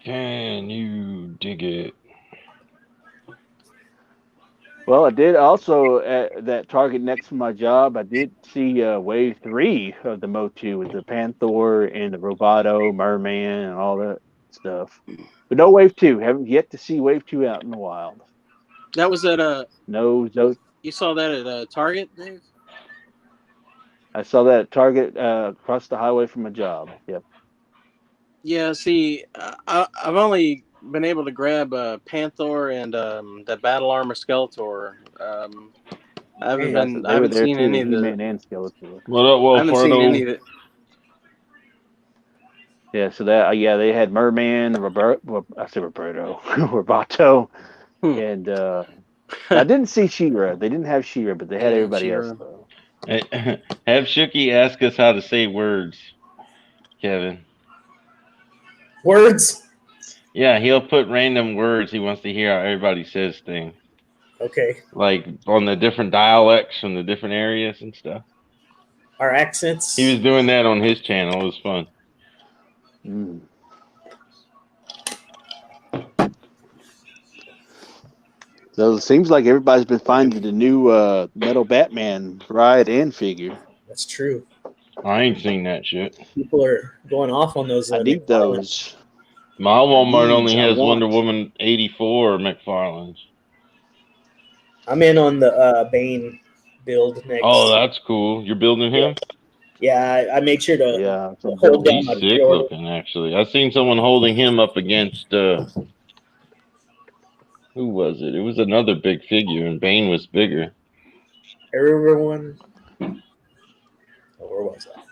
Speaker 4: Can you dig it?
Speaker 3: Well, I did also at that Target next to my job. I did see Wave 3 of the Motu with the Panther and the Roboto, Merman, and all that stuff. But no Wave 2. Haven't yet to see Wave 2 out in the wild.
Speaker 2: That was at
Speaker 3: No.
Speaker 2: You saw that at Target, Dave?
Speaker 3: I saw that at Target across the highway from my job. Yep.
Speaker 2: Yeah. See, I've only been able to grab Panther and that Battle Armor Skeletor. I haven't
Speaker 3: Yeah,
Speaker 2: been.
Speaker 3: so
Speaker 2: I
Speaker 3: they were
Speaker 2: haven't
Speaker 3: there
Speaker 2: seen
Speaker 3: too,
Speaker 2: any of the.
Speaker 3: He-Man and Skeletor.
Speaker 4: What up,
Speaker 2: I haven't seen any
Speaker 4: Wolfardo?
Speaker 2: of it.
Speaker 3: Yeah, so that they had Merman, Roberto, Roboto, and I didn't see She-Ra. They didn't have She-Ra, but they had everybody else though.
Speaker 4: Hey, have Shooky ask us how to say words, Kevin.
Speaker 1: Words.
Speaker 4: Yeah, he'll put random words. He wants to hear how everybody says things,
Speaker 1: Okay.
Speaker 4: like on the different dialects from the different areas and stuff.
Speaker 1: Our accents.
Speaker 4: He was doing that on his channel. It was fun.
Speaker 3: Mm. So it seems like everybody's been finding the new Metal Batman ride and figure.
Speaker 1: That's true.
Speaker 4: I ain't seen that shit.
Speaker 1: People are going off on those.
Speaker 3: I need those.
Speaker 4: My Walmart only
Speaker 3: I
Speaker 4: has
Speaker 3: want.
Speaker 4: Wonder Woman 84 McFarlane's.
Speaker 1: I'm in on the Bane build next.
Speaker 4: Oh, that's cool. You're building him?
Speaker 1: Yeah, I made sure to
Speaker 3: Yeah, so I'm
Speaker 1: hold down
Speaker 4: He's
Speaker 1: my
Speaker 4: sick
Speaker 1: pre-order.
Speaker 4: looking, actually. I seen someone holding him up against who was it? It was another big figure, and Bane was bigger.
Speaker 1: Everyone. Oh, where was that?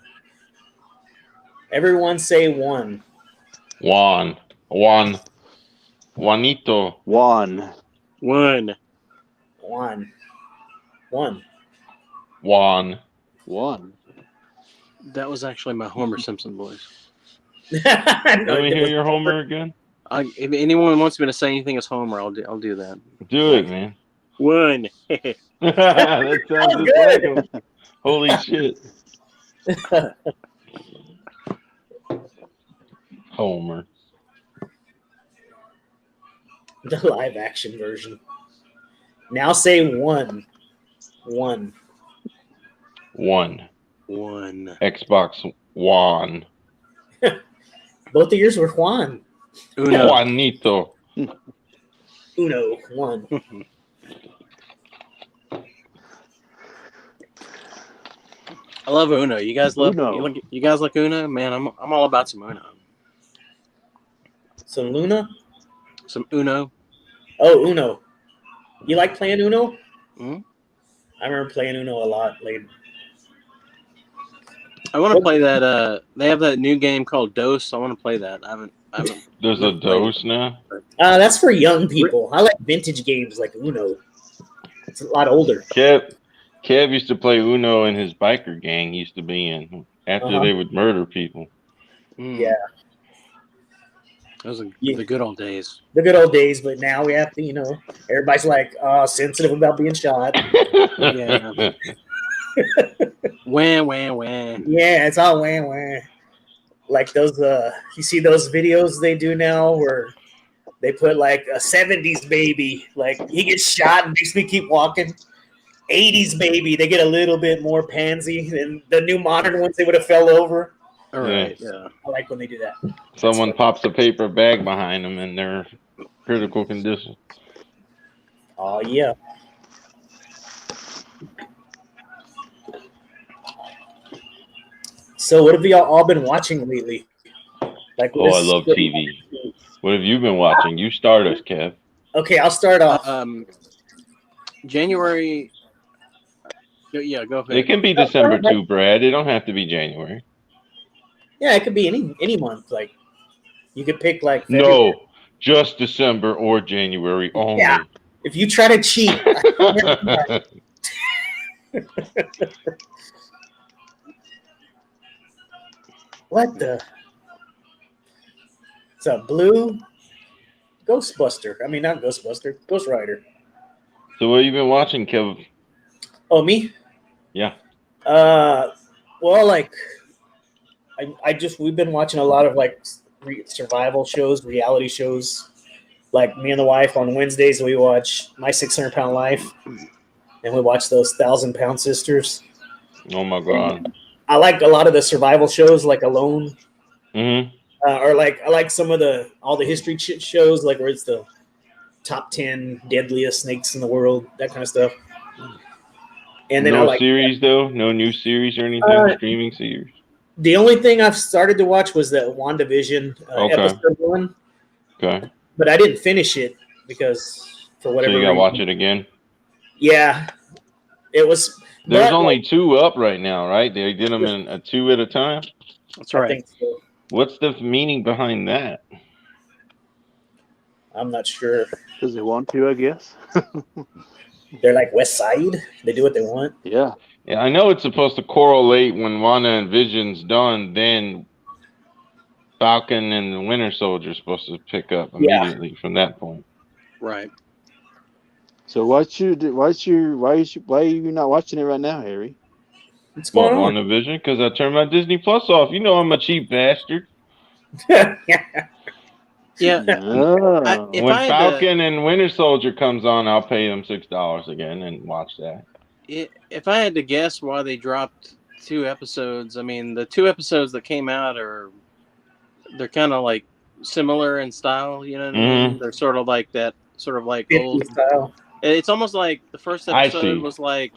Speaker 1: Everyone say one.
Speaker 4: Juanito.
Speaker 3: One.
Speaker 1: One.
Speaker 4: Juan.
Speaker 2: That was actually my Homer Simpson voice.
Speaker 4: Let me hear your Homer again.
Speaker 2: If anyone wants me to say anything as Homer, I'll do that.
Speaker 4: Do it, man.
Speaker 2: One.
Speaker 4: That sounds just like him. Holy shit. Homer.
Speaker 1: The live action version. Now say one. One.
Speaker 4: Xbox One.
Speaker 1: Both of yours were Juan.
Speaker 2: Uno.
Speaker 4: Juanito.
Speaker 1: Uno. One.
Speaker 2: I love Uno. You guys love
Speaker 3: Uno.
Speaker 2: You guys like Uno? Man, I'm all about some Uno.
Speaker 1: Some Luna?
Speaker 2: Some Uno.
Speaker 1: Oh, Uno. You like playing Uno?
Speaker 2: Mm-hmm.
Speaker 1: I remember playing Uno a lot. Like,
Speaker 2: I want to play that. They have that new game called Dose. I want to play that. I haven't.
Speaker 4: There's a Dose now?
Speaker 1: that's for young people. I like vintage games like Uno. It's a lot older.
Speaker 4: Kev used to play Uno in his biker gang he used to be in after they would murder people.
Speaker 1: Yeah.
Speaker 2: Those are the good old days.
Speaker 1: The good old days, but now we have to, everybody's like, sensitive about being shot.
Speaker 2: Yeah. Wham.
Speaker 1: Yeah, it's all wham. Like those, you see those videos they do now where they put like a 70s baby, like he gets shot and makes me keep walking. 80s baby, they get a little bit more pansy than the new modern ones they would have fell over.
Speaker 2: All right, yeah.
Speaker 1: I like when they do that.
Speaker 4: Someone pops a paper bag behind them and they're critical condition.
Speaker 1: Oh, yeah. So what have y'all all been watching lately? Like,
Speaker 4: I love TV. What have you been watching? You start us, Kev.
Speaker 1: Okay, I'll start off.
Speaker 2: January. Yeah, go ahead.
Speaker 4: It can be December too, Brad. It don't have to be January.
Speaker 1: Yeah, it could be any month. Like, you could pick like
Speaker 4: February. No, just December or January only.
Speaker 1: Yeah, if you try to cheat. What the? It's a blue Ghostbuster. I mean, not Ghostbuster, Ghost Rider.
Speaker 4: So what have you been watching, Kev?
Speaker 1: Oh, me?
Speaker 4: Yeah.
Speaker 1: Well, like, we've been watching a lot of like survival shows, reality shows. Like me and the wife on Wednesdays, we watch My 600-Pound Life, and we watch those 1,000-Pound Sisters.
Speaker 4: Oh my god.
Speaker 1: I like a lot of the survival shows, like Alone,
Speaker 4: Mm-hmm.
Speaker 1: or like I like some of all the history shows, like where it's the top 10 deadliest snakes in the world, that kind of stuff. And then I
Speaker 4: No
Speaker 1: like
Speaker 4: series though? No new series or anything? Streaming series?
Speaker 1: the only thing I've started to watch was the WandaVision
Speaker 4: Okay.
Speaker 1: episode 1,
Speaker 4: Okay.
Speaker 1: but I didn't finish it because for
Speaker 4: So
Speaker 1: whatever
Speaker 4: you gotta
Speaker 1: reason.
Speaker 4: watch it again?
Speaker 1: Yeah, it was.
Speaker 4: There's
Speaker 1: but,
Speaker 4: only 2 up right now, right? They did them in a 2 at a time.
Speaker 2: That's
Speaker 1: I
Speaker 2: right.
Speaker 1: think so.
Speaker 4: What's the meaning behind that?
Speaker 1: I'm not sure.
Speaker 3: Because they want to, I guess.
Speaker 1: They're like West Side. They do what they want.
Speaker 3: Yeah.
Speaker 4: Yeah, I know it's supposed to correlate when Wanda and Vision's done, then Falcon and the Winter Soldier are supposed to pick up immediately from that point.
Speaker 2: Right.
Speaker 3: So why are you not watching it right now, Harry?
Speaker 1: What's
Speaker 4: What,
Speaker 1: going on?
Speaker 4: WandaVision? Because I turned my Disney Plus off. You know I'm a cheap bastard.
Speaker 2: Yeah.
Speaker 3: Oh.
Speaker 2: If
Speaker 4: When
Speaker 2: I had
Speaker 4: Falcon and Winter Soldier comes on, I'll pay them $6 again and watch that.
Speaker 2: if I had to guess why they dropped 2 episodes, I mean, the 2 episodes that came out they're kind of like similar in style. You know what I mean? They're sort of like that, sort of like
Speaker 1: 50
Speaker 2: old
Speaker 1: style.
Speaker 2: It's almost like the first
Speaker 4: I
Speaker 2: episode
Speaker 4: see.
Speaker 2: was like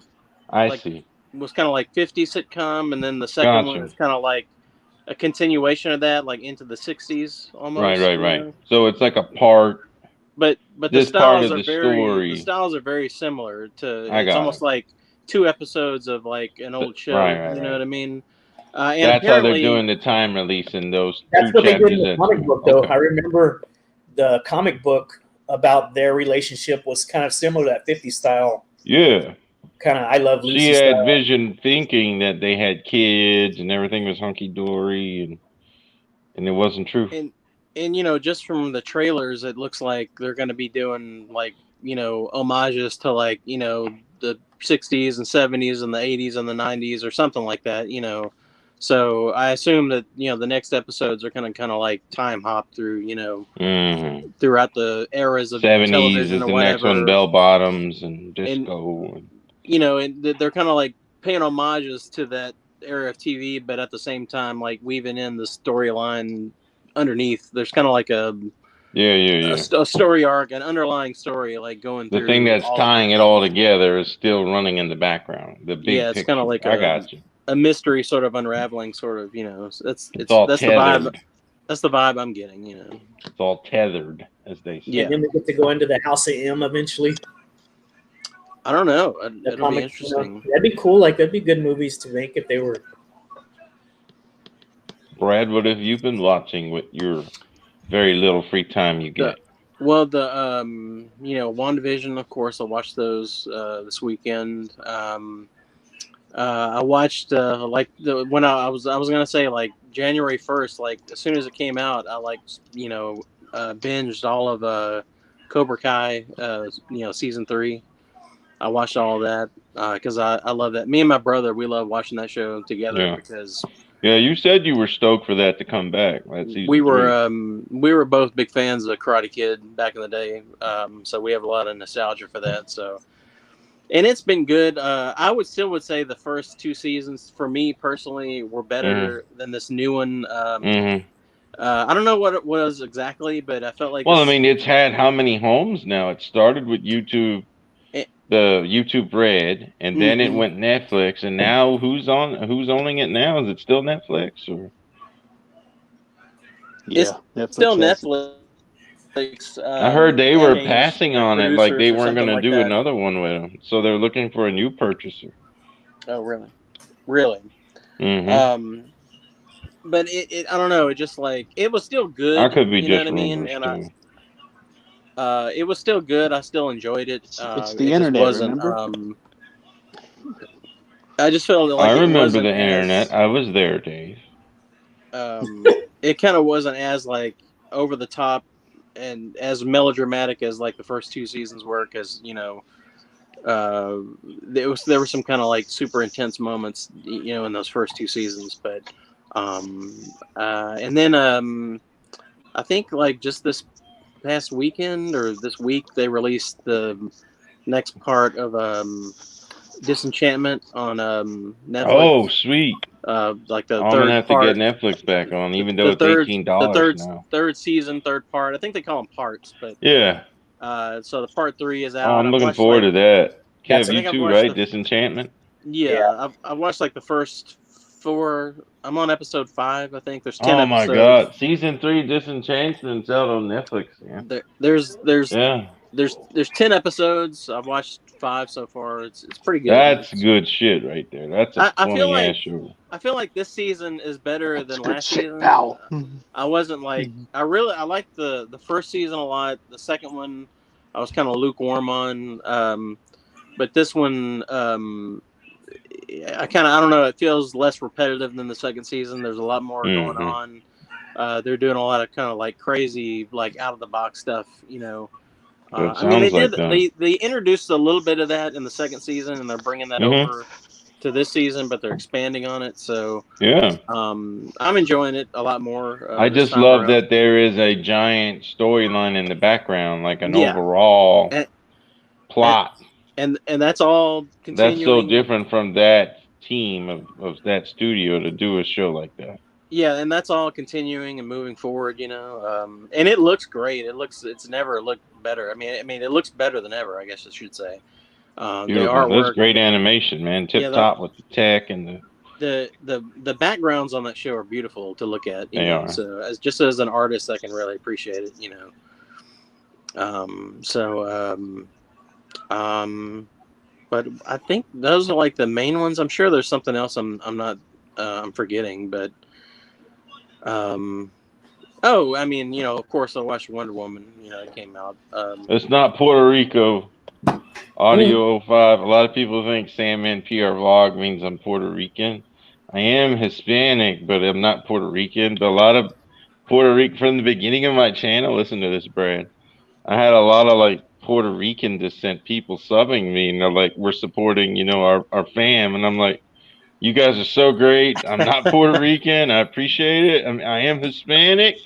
Speaker 4: I see.
Speaker 2: was kind of like 50 sitcom, and then the second one
Speaker 4: Gotcha.
Speaker 2: is kind of like a continuation of that, like into the 60s almost.
Speaker 4: Right.
Speaker 2: you know?
Speaker 4: So it's like a part.
Speaker 2: But the
Speaker 4: This part
Speaker 2: styles
Speaker 4: of
Speaker 2: are
Speaker 4: the
Speaker 2: very
Speaker 4: story.
Speaker 2: the styles are very similar to.
Speaker 4: I
Speaker 2: It's
Speaker 4: got
Speaker 2: almost
Speaker 4: it.
Speaker 2: like 2 episodes of like an old show.
Speaker 4: Right,
Speaker 2: you know
Speaker 4: right.
Speaker 2: what I mean? And
Speaker 4: That's how they're
Speaker 2: apparently,
Speaker 4: doing the time release in those
Speaker 1: That's
Speaker 4: 2
Speaker 1: what they did in
Speaker 4: chapters.
Speaker 1: the
Speaker 4: at
Speaker 1: comic
Speaker 4: time.
Speaker 1: book, though.
Speaker 4: Okay.
Speaker 1: I remember the comic book about their relationship was kind of similar to that 50 style.
Speaker 4: Yeah.
Speaker 1: Kind of I Love Lucy
Speaker 4: She had
Speaker 1: style.
Speaker 4: Vision thinking that they had kids and everything was hunky dory, and it wasn't true.
Speaker 2: and you know, just from the trailers, it looks like they're going to be doing like, you know, homages to like, you know, the 60s and 70s and the 80s and the 90s or something like that, you know. So I assume that, you know, the next episodes are going to kind of like time hop through, you know, throughout the eras of
Speaker 4: 70s
Speaker 2: television
Speaker 4: is
Speaker 2: or
Speaker 4: the
Speaker 2: whatever.
Speaker 4: next one, bell bottoms and disco.
Speaker 2: You know, and they're kind of like paying homages to that era of TV, but at the same time, like weaving in the storyline underneath. There's kind of like a story arc, an underlying story, like going through.
Speaker 4: The thing that's tying it all together is still running in the background. The big
Speaker 2: it's kind of like
Speaker 4: I got you.
Speaker 2: A mystery sort of unraveling, sort of, you know. It's
Speaker 4: all
Speaker 2: that's
Speaker 4: tethered.
Speaker 2: the vibe. That's the vibe I'm getting, you know.
Speaker 4: It's all tethered, as they say.
Speaker 2: Yeah.
Speaker 1: And then we get to go into the House of M eventually.
Speaker 2: I don't know. It'll be
Speaker 1: comic,
Speaker 2: interesting.
Speaker 1: You know, that'd be cool. Like that'd be good movies to make if they were.
Speaker 4: Brad, what have you been watching with your very little free time you get?
Speaker 2: Well, the you know, WandaVision, of course, I watched those this weekend. I watched like when I was gonna say like January 1st, like as soon as it came out, I like, you know, binged all of Cobra Kai, you know, season 3. I watched all of that because I love that. Me and my brother, we love watching that show together because.
Speaker 4: Yeah, you said you were stoked for that to come back.
Speaker 2: We were both big fans of Karate Kid back in the day, so we have a lot of nostalgia for that. So, and it's been good. I would say the first 2 seasons for me personally were better than this new one. I don't know what it was exactly, but I felt like.
Speaker 4: Well, I mean, it's had how many homes now? It started with YouTube. The YouTube Red, and then it went Netflix, and now who's owning it now? Is it still Netflix or?
Speaker 2: Yeah, it's still Netflix.
Speaker 4: I heard they were passing on it, like they weren't going to do another one with them, so they're looking for a new purchaser.
Speaker 2: Oh, really? Really? But it I don't know. It just like it was still good.
Speaker 4: I could be
Speaker 2: you
Speaker 4: just
Speaker 2: know what I mean?
Speaker 4: And
Speaker 2: it was still good. I still enjoyed it.
Speaker 3: It's the internet, remember?
Speaker 2: I just felt like
Speaker 4: I remember the internet. I was there, Dave.
Speaker 2: It kind of wasn't as like over the top and as melodramatic as like the first 2 seasons were, because you know, there were some kind of like super intense moments, you know, in those first 2 seasons, but and then I think like just this past weekend or this week they released the next part of Disenchantment on Netflix.
Speaker 4: Oh, sweet!
Speaker 2: Like the
Speaker 4: I'm
Speaker 2: third
Speaker 4: gonna have
Speaker 2: part.
Speaker 4: to get Netflix back on, even though
Speaker 2: the
Speaker 4: it's
Speaker 2: third,
Speaker 4: $18 now.
Speaker 2: third season, third part. I think they call them parts, but
Speaker 4: Yeah.
Speaker 2: so the part 3 is out.
Speaker 4: Oh, I'm
Speaker 2: I've
Speaker 4: looking
Speaker 2: watched,
Speaker 4: forward to that.
Speaker 1: That's-
Speaker 4: Kev,
Speaker 1: I
Speaker 4: you
Speaker 2: think I've
Speaker 4: too,
Speaker 2: watched
Speaker 4: right? Disenchantment.
Speaker 2: Yeah, I've watched like the first 4. I'm on episode 5. I think there's 10
Speaker 4: Oh
Speaker 2: episodes.
Speaker 4: my God, season 3 Disenchantment's out on Netflix. Yeah.
Speaker 2: There's 10 episodes. I've watched 5 so far. It's pretty good.
Speaker 4: That's good shit right there. That's a
Speaker 2: I feel
Speaker 4: funny
Speaker 2: like
Speaker 4: ass show.
Speaker 2: I feel like this season is better than last season.
Speaker 3: Pal.
Speaker 2: I wasn't like I liked the first season a lot. The second one I was kind of lukewarm on. But this one I don't know, it feels less repetitive than the second season. There's a lot more going on. They're doing a lot of kind of like crazy, like out of the box stuff, I mean, they introduced a little bit of that in the second season, and they're bringing that over to this season, but they're expanding on it. So
Speaker 4: yeah,
Speaker 2: I'm enjoying it a lot more.
Speaker 4: I just love that there is a giant storyline in the background, like an overall plot,
Speaker 2: and that's all continuing.
Speaker 4: That's so different from that team of that studio to do a show like that.
Speaker 2: Yeah, and that's all continuing and moving forward, and it looks great. It's never looked better. I mean, it looks better than ever, I guess I should say.
Speaker 4: Beautiful. That's great animation, man. Tip top with the tech and
Speaker 2: the backgrounds on that show are beautiful to look at.
Speaker 4: They are.
Speaker 2: So as an artist, I can really appreciate it. But I think those are like the main ones. I'm sure there's something else I'm forgetting, but. I mean, of course I watched Wonder Woman, it came out.
Speaker 4: It's not Puerto Rico. Audio 05. A lot of people think Sandman PR vlog means I'm Puerto Rican. I am Hispanic, but I'm not Puerto Rican. But a lot of Puerto Rican, from the beginning of my channel, listen to this, Brad. I had a lot of like Puerto Rican descent people subbing me, and they're like, we're supporting, our fam. And I'm like, you guys are so great. I'm not Puerto Rican. I appreciate it. I am Hispanic.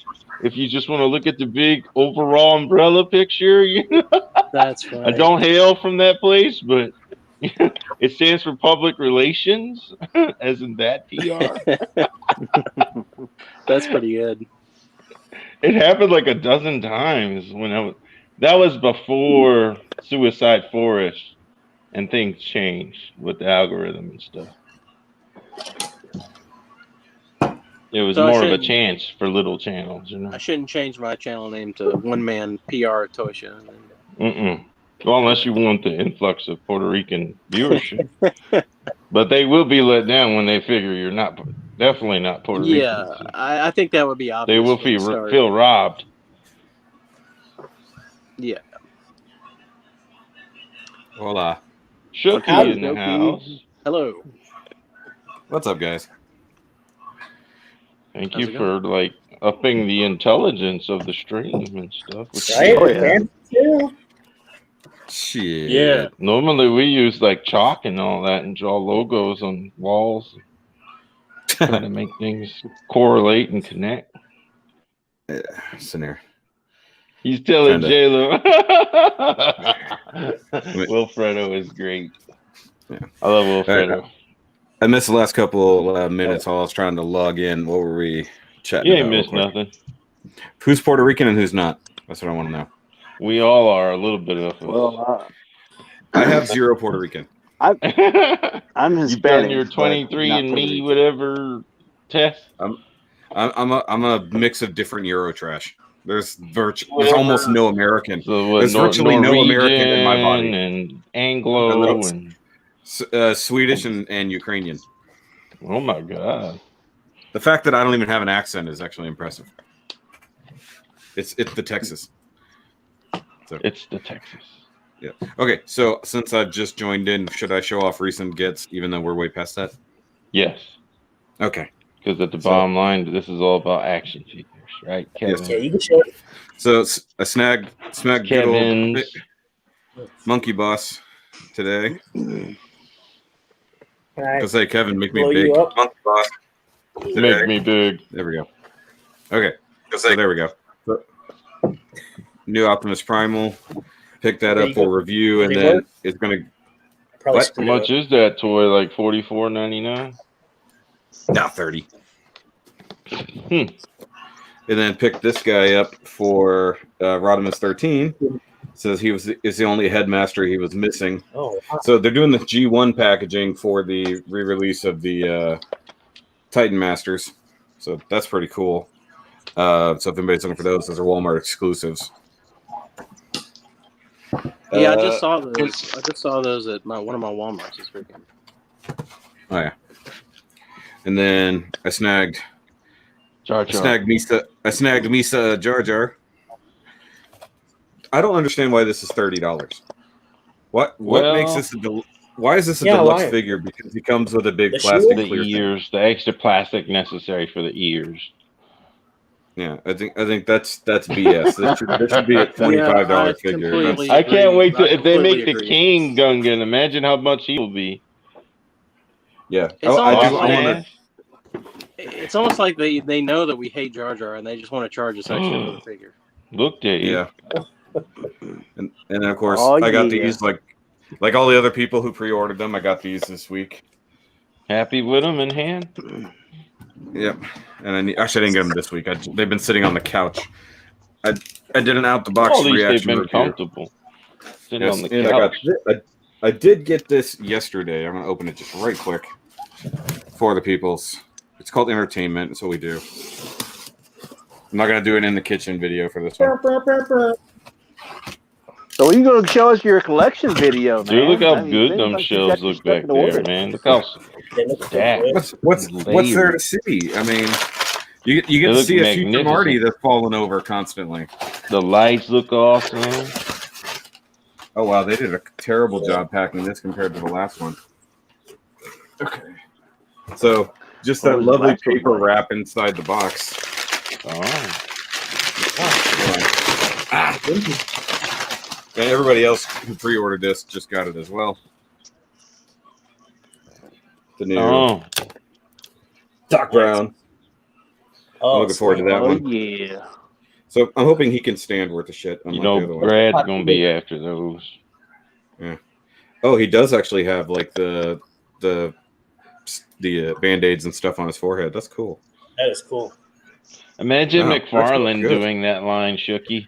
Speaker 4: If you just want to look at the big overall umbrella picture,
Speaker 2: That's right.
Speaker 4: I don't hail from that place, but it stands for public relations, as in that PR.
Speaker 2: That's pretty good.
Speaker 4: It happened like a dozen times that was before Suicide Forest, and things changed with the algorithm and stuff. It was more of a chance for little channels,
Speaker 2: I shouldn't change my channel name to One Man PR Tosha.
Speaker 4: Well, unless you want the influx of Puerto Rican viewership. But they will be let down when they figure you're definitely not Puerto Rican.
Speaker 2: Yeah, so. I think that would be obvious.
Speaker 4: They will feel robbed.
Speaker 2: Yeah.
Speaker 5: Hola.
Speaker 4: Shooky in the house.
Speaker 2: Hello.
Speaker 5: What's up, guys?
Speaker 4: Thank you for upping the intelligence of the stream and stuff.
Speaker 1: Right? Yeah.
Speaker 5: Shit.
Speaker 2: Yeah.
Speaker 4: Normally we use chalk and all that and draw logos on walls, try to make things correlate and connect.
Speaker 5: Yeah, Scenario.
Speaker 4: He's telling J-Lo. Wilfredo is great.
Speaker 5: Yeah.
Speaker 4: I love Wilfredo.
Speaker 5: Right. I missed the last couple minutes while I was trying to log in. What were we chatting about?
Speaker 4: You ain't missed nothing.
Speaker 5: Who's Puerto Rican and who's not? That's what I want to know.
Speaker 4: We all are a little bit of us.
Speaker 3: Well,
Speaker 5: I have 0 Puerto Rican.
Speaker 3: I'm Hispanic.
Speaker 4: You've done your 23andMe whatever test.
Speaker 5: I'm a mix of different Eurotrash. There's almost no American.
Speaker 4: So
Speaker 5: there's virtually no American in my body.
Speaker 4: And Anglo and
Speaker 5: Swedish and Ukrainian.
Speaker 4: Oh my God!
Speaker 5: The fact that I don't even have an accent is actually impressive. It's the Texas. So.
Speaker 4: It's the Texas.
Speaker 5: Yeah. Okay. So since I've just joined in, should I show off recent gets, even though we're way past that?
Speaker 4: Yes.
Speaker 5: Okay.
Speaker 4: Because at the bottom line, this is all about action figures, right, Kevin?
Speaker 1: Yes. Yeah, you can show it.
Speaker 5: So I snagged
Speaker 4: Kevin's
Speaker 5: Monkey Boss today.
Speaker 1: Right.
Speaker 5: Go say, Kevin, make me big. Monkey Boss. Today.
Speaker 4: Make me big.
Speaker 5: There we go. Okay. So there we go. new Optimus Primal. Picked that
Speaker 1: There
Speaker 5: up
Speaker 1: you
Speaker 5: for
Speaker 1: go.
Speaker 5: review, and
Speaker 1: They
Speaker 5: then
Speaker 1: work?
Speaker 5: it's gonna.
Speaker 1: Probably
Speaker 5: What?
Speaker 4: How
Speaker 1: screwed it
Speaker 4: much
Speaker 1: up.
Speaker 4: is that toy? Like $44.99.
Speaker 5: Now 30.
Speaker 4: Hmm.
Speaker 5: And then picked this guy up for Rodimus 13. Says is the only headmaster he was missing.
Speaker 1: Oh, wow.
Speaker 5: So they're doing the G1 packaging for the re-release of the Titan Masters. So that's pretty cool. So if anybody's looking for those are Walmart exclusives.
Speaker 2: Yeah, I just saw those. I just saw those at one of my WalMarts this weekend.
Speaker 5: Oh yeah. And then I snagged
Speaker 4: Jar Jar.
Speaker 5: Misa Jar Jar. I don't understand why this is $30. What makes this why is this a deluxe figure? Because he comes with a big
Speaker 1: The
Speaker 5: plastic
Speaker 1: shield?
Speaker 5: clear
Speaker 4: The
Speaker 5: thing.
Speaker 4: ears, the extra plastic necessary for the ears.
Speaker 5: Yeah, I think that's BS. This should be a $25
Speaker 2: Yeah, I
Speaker 5: figure.
Speaker 2: completely
Speaker 4: I can't wait
Speaker 2: I
Speaker 4: if they make
Speaker 2: completely
Speaker 4: the
Speaker 2: agree.
Speaker 4: King Gungan. Imagine how much he will be.
Speaker 5: Yeah,
Speaker 2: It's almost
Speaker 5: I want
Speaker 2: like
Speaker 5: to.
Speaker 2: it's almost like they know that we hate Jar Jar and they just want to charge us extra for the figure.
Speaker 4: Look, Dave.
Speaker 5: Yeah, and then of course
Speaker 3: Oh,
Speaker 5: I got
Speaker 3: yeah.
Speaker 5: these like all the other people who pre-ordered them. I got these this week.
Speaker 4: Happy with them in hand.
Speaker 5: Yep, and actually I didn't get them this week. They've been sitting on the couch. I did an out the box
Speaker 4: All these they've
Speaker 5: reaction
Speaker 4: been
Speaker 5: review.
Speaker 4: comfortable sitting
Speaker 5: Yes,
Speaker 4: on the
Speaker 5: and
Speaker 4: couch.
Speaker 5: I did get this yesterday. I'm gonna open it just right quick for the peoples. It's called Entertainment. That's what we do. I'm not gonna do it in the kitchen video for this one.
Speaker 3: So you gonna show us your collection video, man?
Speaker 4: Dude, look how
Speaker 3: I mean,
Speaker 4: good
Speaker 3: seems
Speaker 4: them
Speaker 3: like you
Speaker 4: shelves
Speaker 3: got your
Speaker 4: look
Speaker 3: stuff
Speaker 4: back
Speaker 3: in
Speaker 4: there,
Speaker 3: order.
Speaker 4: man. Look how
Speaker 1: They look so
Speaker 4: stacked.
Speaker 1: good.
Speaker 5: What's there to see? I mean, you get
Speaker 4: They
Speaker 5: to
Speaker 4: look
Speaker 5: see a future
Speaker 4: magnificent.
Speaker 5: Marty that's falling over constantly.
Speaker 4: The lights look awesome.
Speaker 5: Oh wow, they did a terrible job packing this compared to the last one. Okay, so just
Speaker 3: What
Speaker 5: that
Speaker 3: was
Speaker 5: lovely
Speaker 3: last one
Speaker 5: paper
Speaker 3: like?
Speaker 5: wrap inside the box.
Speaker 4: Oh.
Speaker 5: And everybody else who pre-ordered this just got it as well. The new Doc Brown.
Speaker 1: Oh,
Speaker 5: I'm looking forward to that
Speaker 3: Oh
Speaker 5: one.
Speaker 3: yeah.
Speaker 5: So I'm hoping he can stand worth the shit.
Speaker 4: You
Speaker 5: Unlike the other
Speaker 4: know,
Speaker 5: one.
Speaker 4: Brad's gonna be after those.
Speaker 5: Yeah. Oh, he does actually have like the band-aids and stuff on his forehead. That's cool.
Speaker 1: That is cool.
Speaker 4: Imagine
Speaker 5: Wow, that's
Speaker 4: McFarlane
Speaker 5: good.
Speaker 4: doing that line, Shooky.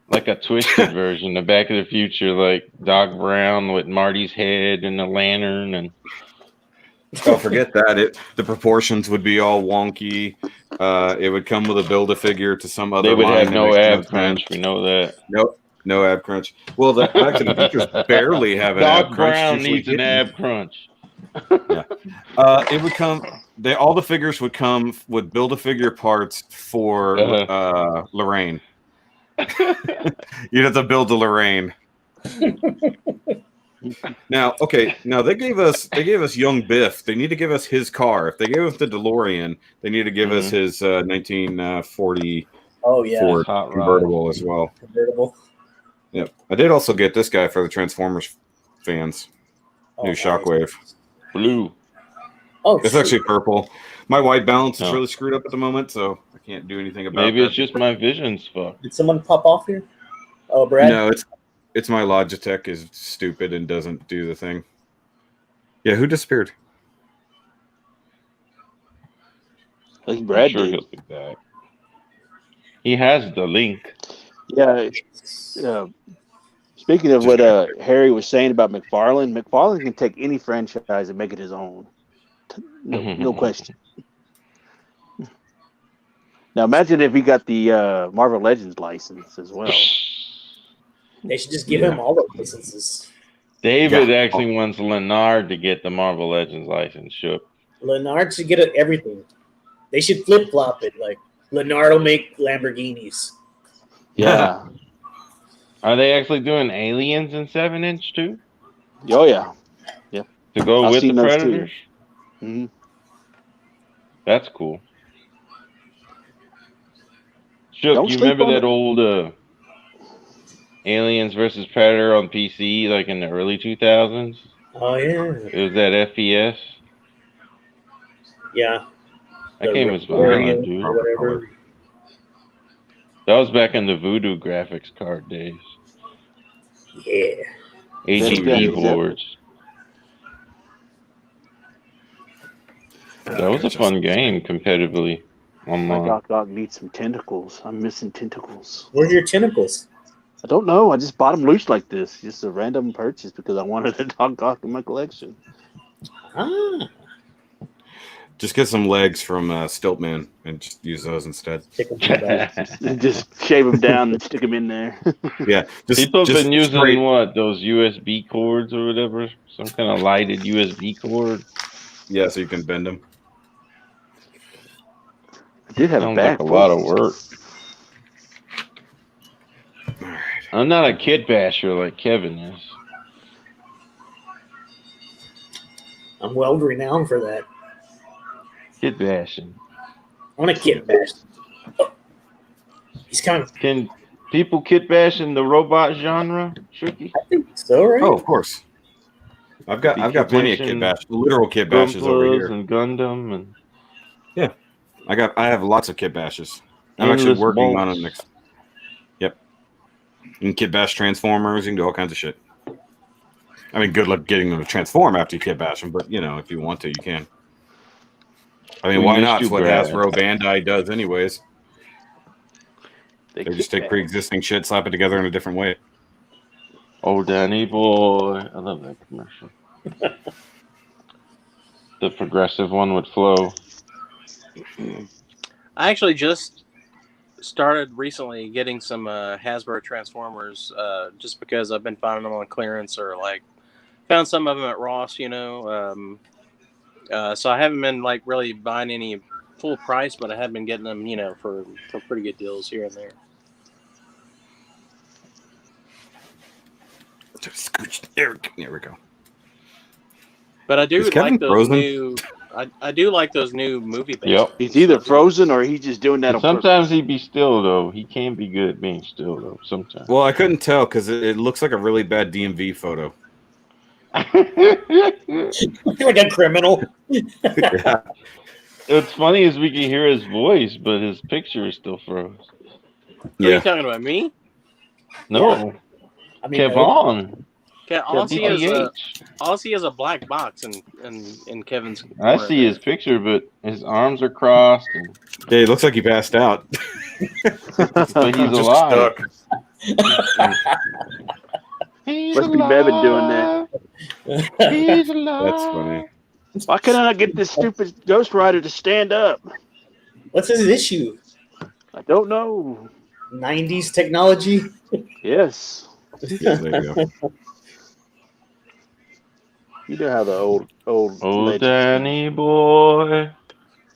Speaker 4: Like a twisted version of Back to the Future, like Doc Brown with Marty's head and the lantern, and
Speaker 5: Oh, forget that. The proportions would be all wonky. It would come with a Build-A-Figure to some other
Speaker 4: they would
Speaker 5: line
Speaker 4: have
Speaker 5: that
Speaker 4: no
Speaker 5: makes
Speaker 4: ab
Speaker 5: sense.
Speaker 4: crunch. We know that.
Speaker 5: No ab crunch. Well, the Back to the Futures barely have an ab
Speaker 4: Doc
Speaker 5: crunch.
Speaker 4: Brown
Speaker 5: Usually
Speaker 4: needs an
Speaker 5: hidden.
Speaker 4: ab crunch.
Speaker 5: Yeah. It would come. All the figures would come with Build-A-Figure parts for Lorraine. You'd have to build a Lorraine. Now they gave us young Biff. They need to give us his car. If they gave us the DeLorean, they need to give us his 1940
Speaker 1: Oh yeah,
Speaker 5: Ford
Speaker 4: Hot rod.
Speaker 5: convertible as well.
Speaker 1: convertible.
Speaker 5: Yep, I did also get this guy for the Transformers fans.
Speaker 1: Oh,
Speaker 5: New
Speaker 1: nice.
Speaker 5: Shockwave.
Speaker 4: Blue.
Speaker 1: Oh,
Speaker 5: It's
Speaker 1: shoot.
Speaker 5: actually purple. My white balance is
Speaker 4: Oh.
Speaker 5: really screwed up at the moment, so I can't do anything about
Speaker 4: Maybe
Speaker 5: that.
Speaker 4: it's just my vision's fucked.
Speaker 1: Did someone pop off here? Oh, Brad.
Speaker 5: No, it's my Logitech is stupid and doesn't do the thing. Yeah, who disappeared?
Speaker 3: Like
Speaker 4: I'm
Speaker 3: Brad
Speaker 4: sure
Speaker 3: did.
Speaker 4: he'll be back. He has the link.
Speaker 3: Yeah. Speaking of what Harry was saying about McFarlane can take any franchise and make it his own. No question. Now imagine if he got the Marvel Legends license as well.
Speaker 1: They should just give him all the licenses.
Speaker 4: David actually wants Leonard to get the Marvel Legends license. Shook.
Speaker 1: Leonard should get everything. They should flip flop it. Like Leonard will make Lamborghinis.
Speaker 3: Yeah.
Speaker 4: Are they actually doing aliens in 7-inch too?
Speaker 3: Oh yeah.
Speaker 4: To go
Speaker 3: I've
Speaker 4: with the
Speaker 3: seen those too.
Speaker 4: Predators?
Speaker 3: Mm-hmm.
Speaker 4: That's cool. Shook,
Speaker 3: Don't
Speaker 4: you
Speaker 3: sleep
Speaker 4: remember
Speaker 3: on
Speaker 4: that
Speaker 3: it.
Speaker 4: old Aliens versus Predator on PC, like in the early 2000s?
Speaker 1: Oh yeah,
Speaker 4: It was that FPS.
Speaker 1: yeah.
Speaker 4: That game was
Speaker 1: Variant
Speaker 4: violent, dude.
Speaker 1: or whatever.
Speaker 4: That was back in the Voodoo graphics card days.
Speaker 1: Yeah.
Speaker 4: AGB
Speaker 3: Best
Speaker 4: boards. That was a fun game competitively
Speaker 3: My
Speaker 4: online.
Speaker 3: Doc Ock needs some tentacles. I'm missing tentacles.
Speaker 1: Where's your tentacles?
Speaker 3: I don't know. I just bought them loose like this. Just a random purchase because I wanted a Doc Ock in my collection.
Speaker 1: Ah.
Speaker 5: Just get some legs from Stiltman and just use those instead.
Speaker 1: Stick 'em in the bag.
Speaker 3: Just shave them down and stick them in there.
Speaker 5: Yeah,
Speaker 4: People have
Speaker 5: just
Speaker 4: been using
Speaker 5: straight.
Speaker 4: what, those USB cords or whatever? Some kind of lighted USB cord.
Speaker 5: Yeah, so you can bend them.
Speaker 3: I did have
Speaker 4: Sounds
Speaker 3: a bag
Speaker 4: like a
Speaker 3: full.
Speaker 4: lot of work.
Speaker 5: All right.
Speaker 4: I'm not a kid basher like Kevin is.
Speaker 1: I'm well renowned for that.
Speaker 4: Kid bashing.
Speaker 1: I want a kid bash. Oh. He's kind of.
Speaker 4: Can people kid bash in the robot genre, Tricky?
Speaker 1: I think so, right?
Speaker 5: Oh, of course. I've got plenty of kid bash, literal kid bashes over
Speaker 4: Grumplers
Speaker 5: here.
Speaker 4: and Gundam and
Speaker 5: I have lots of kid bashes. I'm
Speaker 4: Endless
Speaker 5: actually working on
Speaker 4: bolts.
Speaker 5: them next. Yep. You can kid bash Transformers. You can do all kinds of shit. I mean, good luck getting them to transform after you kid bash them, but if you want to, you can. I mean,
Speaker 4: We
Speaker 5: why
Speaker 4: used
Speaker 5: not?
Speaker 4: to,
Speaker 5: It's what
Speaker 4: Brad.
Speaker 5: Hasbro Bandai does, anyways. They just take
Speaker 3: kick
Speaker 5: pre-existing shit, slap it together in a different way.
Speaker 4: Oh, Danny boy. I love that commercial. The progressive one with Flo.
Speaker 2: I actually just started recently getting some Hasbro Transformers just because I've been finding them on clearance or like found some of them at Ross, so I haven't been like really buying any full price, but I have been getting them, for pretty good deals here and there.
Speaker 5: There we go.
Speaker 2: But I do
Speaker 5: Is Kevin
Speaker 2: like those
Speaker 5: frozen?
Speaker 2: new. I do like those new movie based.
Speaker 4: Yep.
Speaker 3: He's either frozen or he's just doing that on
Speaker 4: Sometimes
Speaker 3: purpose.
Speaker 4: he be still, though. He can be good at being still, though, sometimes.
Speaker 5: Well, I couldn't tell because it looks like a really bad DMV photo.
Speaker 1: Like a criminal.
Speaker 5: Yeah.
Speaker 4: What's funny is we can hear his voice, but his picture is still froze.
Speaker 2: Are you talking about me?
Speaker 4: No.
Speaker 1: I mean,
Speaker 4: Kevon.
Speaker 2: All I see is
Speaker 4: DPH.
Speaker 2: a black box in Kevin's.
Speaker 4: I
Speaker 2: corner
Speaker 4: see
Speaker 2: there.
Speaker 4: his picture, but his arms are crossed. And,
Speaker 5: Yeah, it looks like he passed out.
Speaker 4: but he's
Speaker 5: Just
Speaker 4: alive.
Speaker 5: stuck.
Speaker 4: He's
Speaker 3: Must be Bevan doing that.
Speaker 4: He's alive.
Speaker 5: That's funny.
Speaker 3: Why can't I get this stupid Ghost Rider to stand up?
Speaker 1: What's his issue?
Speaker 3: I don't know.
Speaker 1: 90s technology?
Speaker 3: Yes.
Speaker 5: Yeah, there you go.
Speaker 3: You know how the old
Speaker 4: Oh,
Speaker 3: legends-
Speaker 4: Danny boy.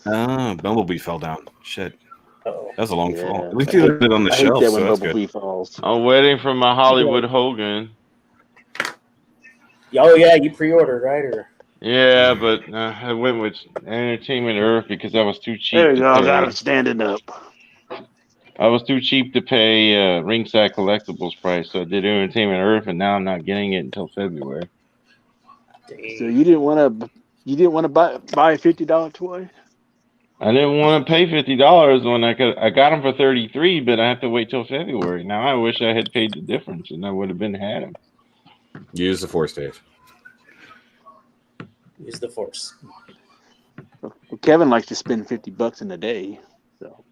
Speaker 5: Bumblebee fell down. Shit.
Speaker 1: Uh-oh.
Speaker 5: That was a long
Speaker 3: Yeah.
Speaker 5: fall. At least he left it on the
Speaker 3: I hate
Speaker 5: shelf,
Speaker 3: that
Speaker 5: so
Speaker 3: when
Speaker 5: that's good.
Speaker 3: Bumblebee falls.
Speaker 4: I'm waiting for my Hollywood Hogan.
Speaker 1: Oh, yeah, you pre-ordered, right? Or
Speaker 4: Yeah, but I went with Entertainment Earth because I was too cheap.
Speaker 3: There you
Speaker 4: to
Speaker 3: go. I
Speaker 4: pay.
Speaker 3: got him standing up.
Speaker 4: I was too cheap to pay ringside collectibles price, so I did Entertainment Earth, and now I'm not getting it until February.
Speaker 1: dang.
Speaker 3: So you didn't want to buy a $50 toy?
Speaker 4: I didn't want to pay $50 when I got them for $33, but I have to wait till February. Now I wish I had paid the difference, and I would have had them.
Speaker 5: Use the Force, Dave.
Speaker 1: Use the Force.
Speaker 3: Well, Kevin likes to spend $50 in a day. So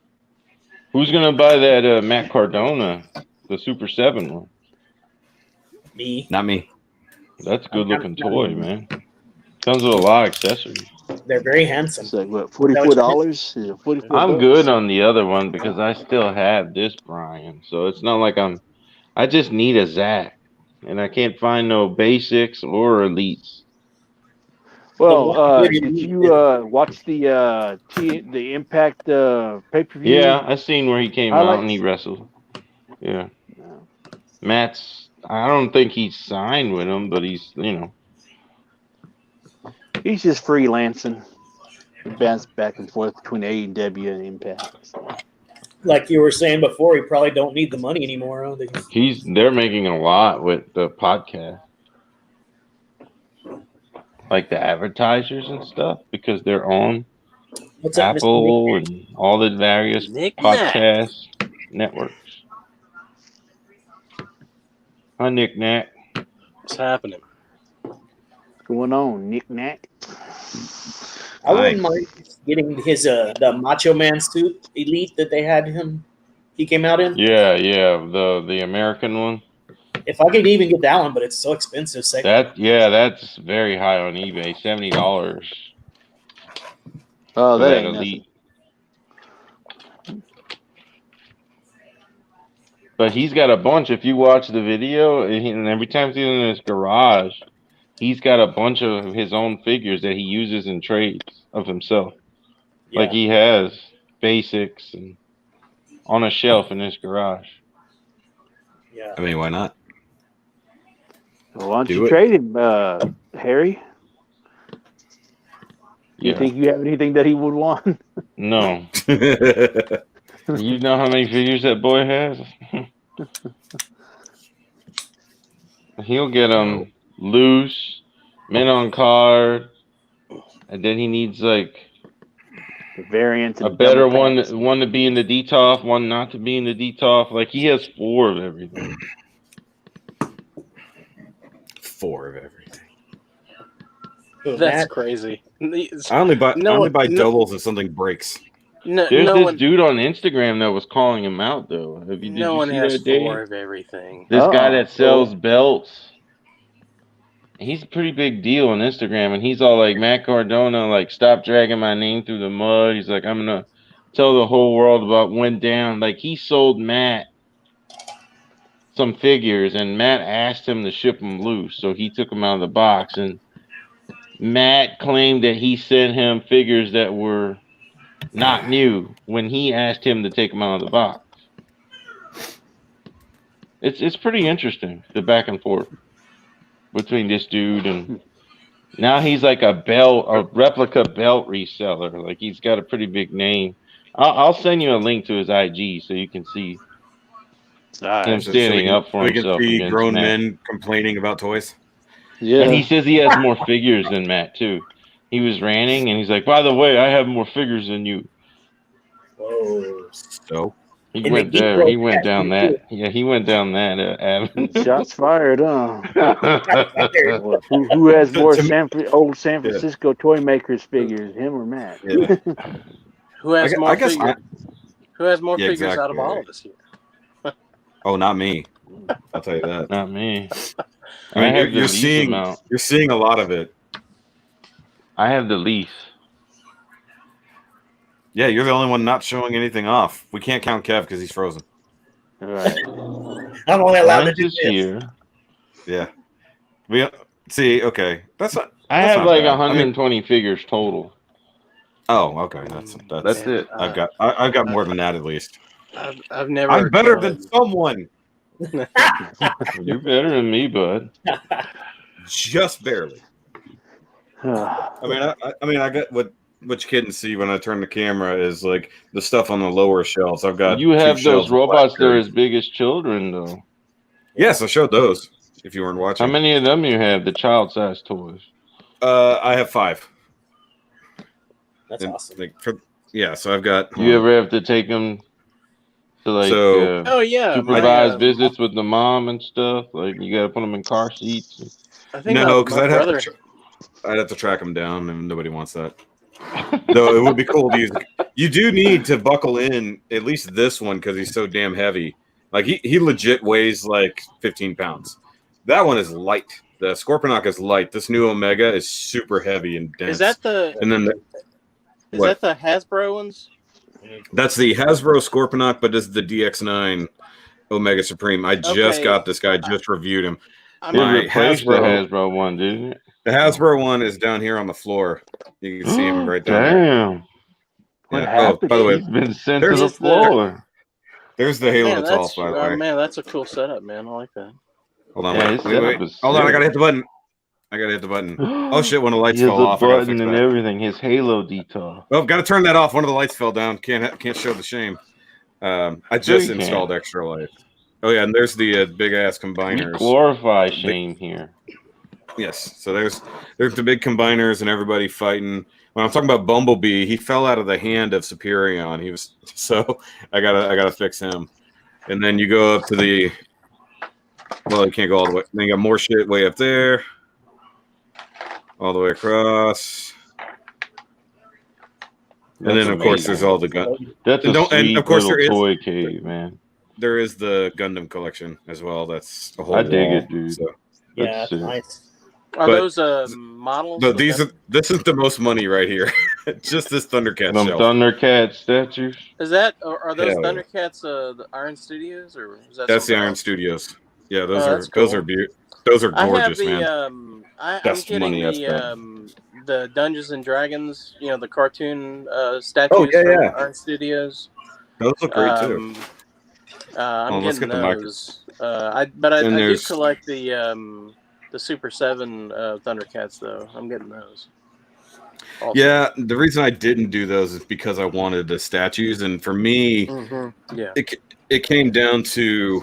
Speaker 4: Who's gonna buy that Matt Cardona, the Super 7 one?
Speaker 1: Me.
Speaker 5: Not me.
Speaker 4: That's a good looking toy, man. Comes with a lot of accessories.
Speaker 1: They're very handsome.
Speaker 3: it's like what, $44? Yeah, $44.
Speaker 4: I'm good on the other one because I still have this Brian, so it's not like I just need a Zach, and I can't find no basics or elites.
Speaker 3: Well, did you watch the Impact pay-per-view?
Speaker 4: Yeah, I seen where he came out and he
Speaker 3: Highlights?
Speaker 4: wrestled. Yeah,
Speaker 3: No.
Speaker 4: Matt's. I don't think he's signed with him, but he's
Speaker 3: He's just freelancing. Bounce back and forth between AEW and Impact. So.
Speaker 1: Like you were saying before, he probably don't need the money anymore. Huh?
Speaker 4: they're making a lot with the podcast. Like the advertisers and stuff, because they're on
Speaker 1: What's up, Mr.
Speaker 4: Apple and all the various
Speaker 2: Nick
Speaker 4: podcasts. networks. Hi, Nick Nack.
Speaker 2: What's happening?
Speaker 3: What's going on, Nick Nack?
Speaker 1: I wouldn't mind getting his the Macho Man suit Elite that they had him. He came out in.
Speaker 4: Yeah, the American one.
Speaker 1: If I could even get that one, but it's so expensive.
Speaker 4: That's very high on eBay. $70
Speaker 3: Oh,
Speaker 4: for
Speaker 3: that
Speaker 4: that
Speaker 3: ain't
Speaker 4: Elite.
Speaker 3: nothing.
Speaker 4: But he's got a bunch. If you watch the video, and every time he's in his garage, he's got a bunch of his own figures that he uses in trades of himself.
Speaker 1: Yeah.
Speaker 4: Like he has basics and on a shelf in his garage.
Speaker 1: Yeah.
Speaker 5: I mean, why not?
Speaker 3: Well, why don't
Speaker 5: Do
Speaker 3: you
Speaker 5: it.
Speaker 3: trade him, Harry? Do you think you have anything that he would want?
Speaker 4: No. You know how many figures that boy has? He'll get them loose, mint on card, and then he needs like
Speaker 3: The variant
Speaker 4: a better one to be in the DTOF, one not to be in the DTOF. Like he has 4 of everything.
Speaker 5: 4 of everything.
Speaker 2: That's crazy.
Speaker 5: I only buy doubles if something breaks.
Speaker 2: No,
Speaker 4: There's
Speaker 2: no
Speaker 4: this
Speaker 2: one,
Speaker 4: dude on Instagram that was calling him out though. Did
Speaker 2: no
Speaker 4: you
Speaker 2: one
Speaker 4: see
Speaker 2: has
Speaker 4: that, Dave?
Speaker 2: 4 of everything.
Speaker 4: This guy that sells
Speaker 3: Cool.
Speaker 4: belts. He's a pretty big deal on Instagram, and he's all like, Matt Cardona, like, stop dragging my name through the mud. He's like, I'm gonna tell the whole world about what went down. Like, he sold Matt some figures, and Matt asked him to ship them loose, so he took them out of the box. And Matt claimed that he sent him figures that were not new when he asked him to take them out of the box. It's pretty interesting, the back and forth between this dude and now he's like a replica belt reseller. Like he's got a pretty big name. I'll send you a link to his IG so you can see him standing up for himself.
Speaker 5: We can see
Speaker 4: against
Speaker 5: grown
Speaker 4: Matt.
Speaker 5: men complaining about toys.
Speaker 3: Yeah.
Speaker 4: And he says he has more figures than Matt too. He was ranting and he's like, by the way, I have more figures than you.
Speaker 1: Whoa.
Speaker 5: So
Speaker 4: He went there. He went down that. Yeah, he went down that avenue.
Speaker 3: Shots fired, huh? Well, who has more old San Francisco toy makers figures, him or Matt?
Speaker 5: Yeah.
Speaker 2: Who has more figures? Who has more
Speaker 5: Yeah,
Speaker 2: figures out of
Speaker 5: exactly.
Speaker 2: all of us here?
Speaker 5: Oh, not me. I'll tell you that.
Speaker 4: Not me.
Speaker 5: I mean,
Speaker 4: have the
Speaker 5: you're
Speaker 4: least
Speaker 5: seeing
Speaker 4: amount.
Speaker 5: you're seeing a lot of it.
Speaker 4: I have the least.
Speaker 5: Yeah, you're the only one not showing anything off. We can't count Kev because he's frozen.
Speaker 3: All right.
Speaker 1: I'm only allowed to do
Speaker 4: Mine's
Speaker 1: this.
Speaker 4: here.
Speaker 5: Yeah. We see. Okay, that's not.
Speaker 4: I
Speaker 5: that's
Speaker 4: have
Speaker 5: not
Speaker 4: like
Speaker 5: bad.
Speaker 4: 120 figures total.
Speaker 5: Oh, okay. That's
Speaker 4: it.
Speaker 5: I've got more than that at least.
Speaker 2: I've never.
Speaker 5: I'm better than someone.
Speaker 4: You're better than me, bud.
Speaker 5: Just barely. I mean, I got what you couldn't see when I turn the camera is like the stuff on the lower shelves. I've got.
Speaker 4: You have those robots that are
Speaker 5: as
Speaker 4: as big as children, though.
Speaker 5: Yes, I showed those. If you weren't watching,
Speaker 4: How many of them you have? The child-sized toys.
Speaker 5: I have 5.
Speaker 1: That's awesome.
Speaker 5: So I've got.
Speaker 4: Do you ever have to take them to like
Speaker 2: oh yeah,
Speaker 4: supervised visits with the mom and stuff? Like you got to put them in car seats.
Speaker 2: I think
Speaker 5: no, because
Speaker 2: I'd
Speaker 5: have to track them down, and nobody wants that. Though it would be cool to use. You do need to buckle in at least this one because he's so damn heavy. Like he legit weighs like 15 pounds. That one is light. The Scorponok is light. This new Omega is super heavy and dense.
Speaker 2: Is that the?
Speaker 5: And then
Speaker 2: that the Hasbro ones?
Speaker 5: That's the Hasbro Scorponok, but this is the DX9 Omega Supreme. I just got this guy. Just reviewed him.
Speaker 4: My Hasbro one, didn't it?
Speaker 5: The Hasbro one is down here on the floor. You can see him right down
Speaker 4: Damn.
Speaker 5: there. Yeah. Oh, by the way,
Speaker 4: he's been sent to the floor.
Speaker 5: There's the Halo Tall, by the way.
Speaker 2: Man, that's a cool setup, man. I like that.
Speaker 5: Hold on, wait. Hold on, I gotta hit the button. Oh shit! One of the lights fell off.
Speaker 4: Button and everything. His Halo detail.
Speaker 5: Oh, gotta turn that off. One of the lights fell down. Can't show the shame. I just installed Extra Life. Oh yeah, and there's the big ass combiners.
Speaker 4: We glorify shame here.
Speaker 5: Yes, so there's the big combiners and everybody fighting. When I'm talking about Bumblebee, he fell out of the hand of Superion. He was I gotta fix him. And then you go up to the. Well, you can't go all the way. Then you got more shit way up there. All the way across. And then, of course, there's all the guns.
Speaker 4: That's a sweet
Speaker 5: of course,
Speaker 4: little toy cave, man.
Speaker 5: There is the Gundam collection as well. That's a whole
Speaker 4: I dig
Speaker 5: wall,
Speaker 4: it, dude.
Speaker 5: So.
Speaker 1: Yeah, that's nice.
Speaker 2: Are
Speaker 5: But-
Speaker 2: those models?
Speaker 5: No, this is the most money right here. Just this Thundercat
Speaker 4: Them
Speaker 5: shelf.
Speaker 4: Thundercat statues.
Speaker 2: Is that are those
Speaker 5: Hell yeah.
Speaker 2: Thundercats the Iron Studios or is that
Speaker 5: That's the
Speaker 2: something
Speaker 5: Iron
Speaker 2: else?
Speaker 5: Studios. Yeah, those
Speaker 2: that's
Speaker 5: are
Speaker 2: cool.
Speaker 5: those are
Speaker 2: I have
Speaker 5: gorgeous,
Speaker 2: the
Speaker 5: man.
Speaker 2: I'm
Speaker 5: Best
Speaker 2: getting
Speaker 5: money I've
Speaker 2: the Dungeons and Dragons, the cartoon statues
Speaker 5: Oh, yeah,
Speaker 2: from
Speaker 5: yeah.
Speaker 2: Iron Studios.
Speaker 5: Those look great too.
Speaker 2: I'm
Speaker 5: let's
Speaker 2: getting
Speaker 5: get the mic.
Speaker 2: those. I do
Speaker 5: there's-
Speaker 2: collect the Super 7 Thundercats though. I'm getting those. Also.
Speaker 5: Yeah, the reason I didn't do those is because I wanted the statues, and for me,
Speaker 2: Yeah.
Speaker 5: it came down to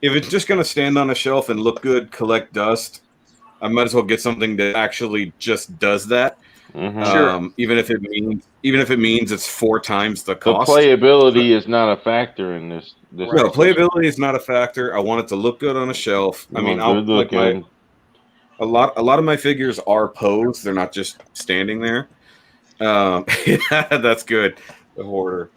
Speaker 5: if it's just going to stand on a shelf and look good, collect dust, I might as well get something that actually just does that.
Speaker 4: Mm-hmm.
Speaker 2: Sure.
Speaker 5: Even if it means it's 4 times the
Speaker 4: The
Speaker 5: cost.
Speaker 4: playability is not a factor in this.
Speaker 5: No, playability is not a factor. I want it to look good on a shelf. I mean,
Speaker 4: good looking.
Speaker 5: A lot of my figures are posed. They're not just standing there. Yeah, that's good. The Hoarder.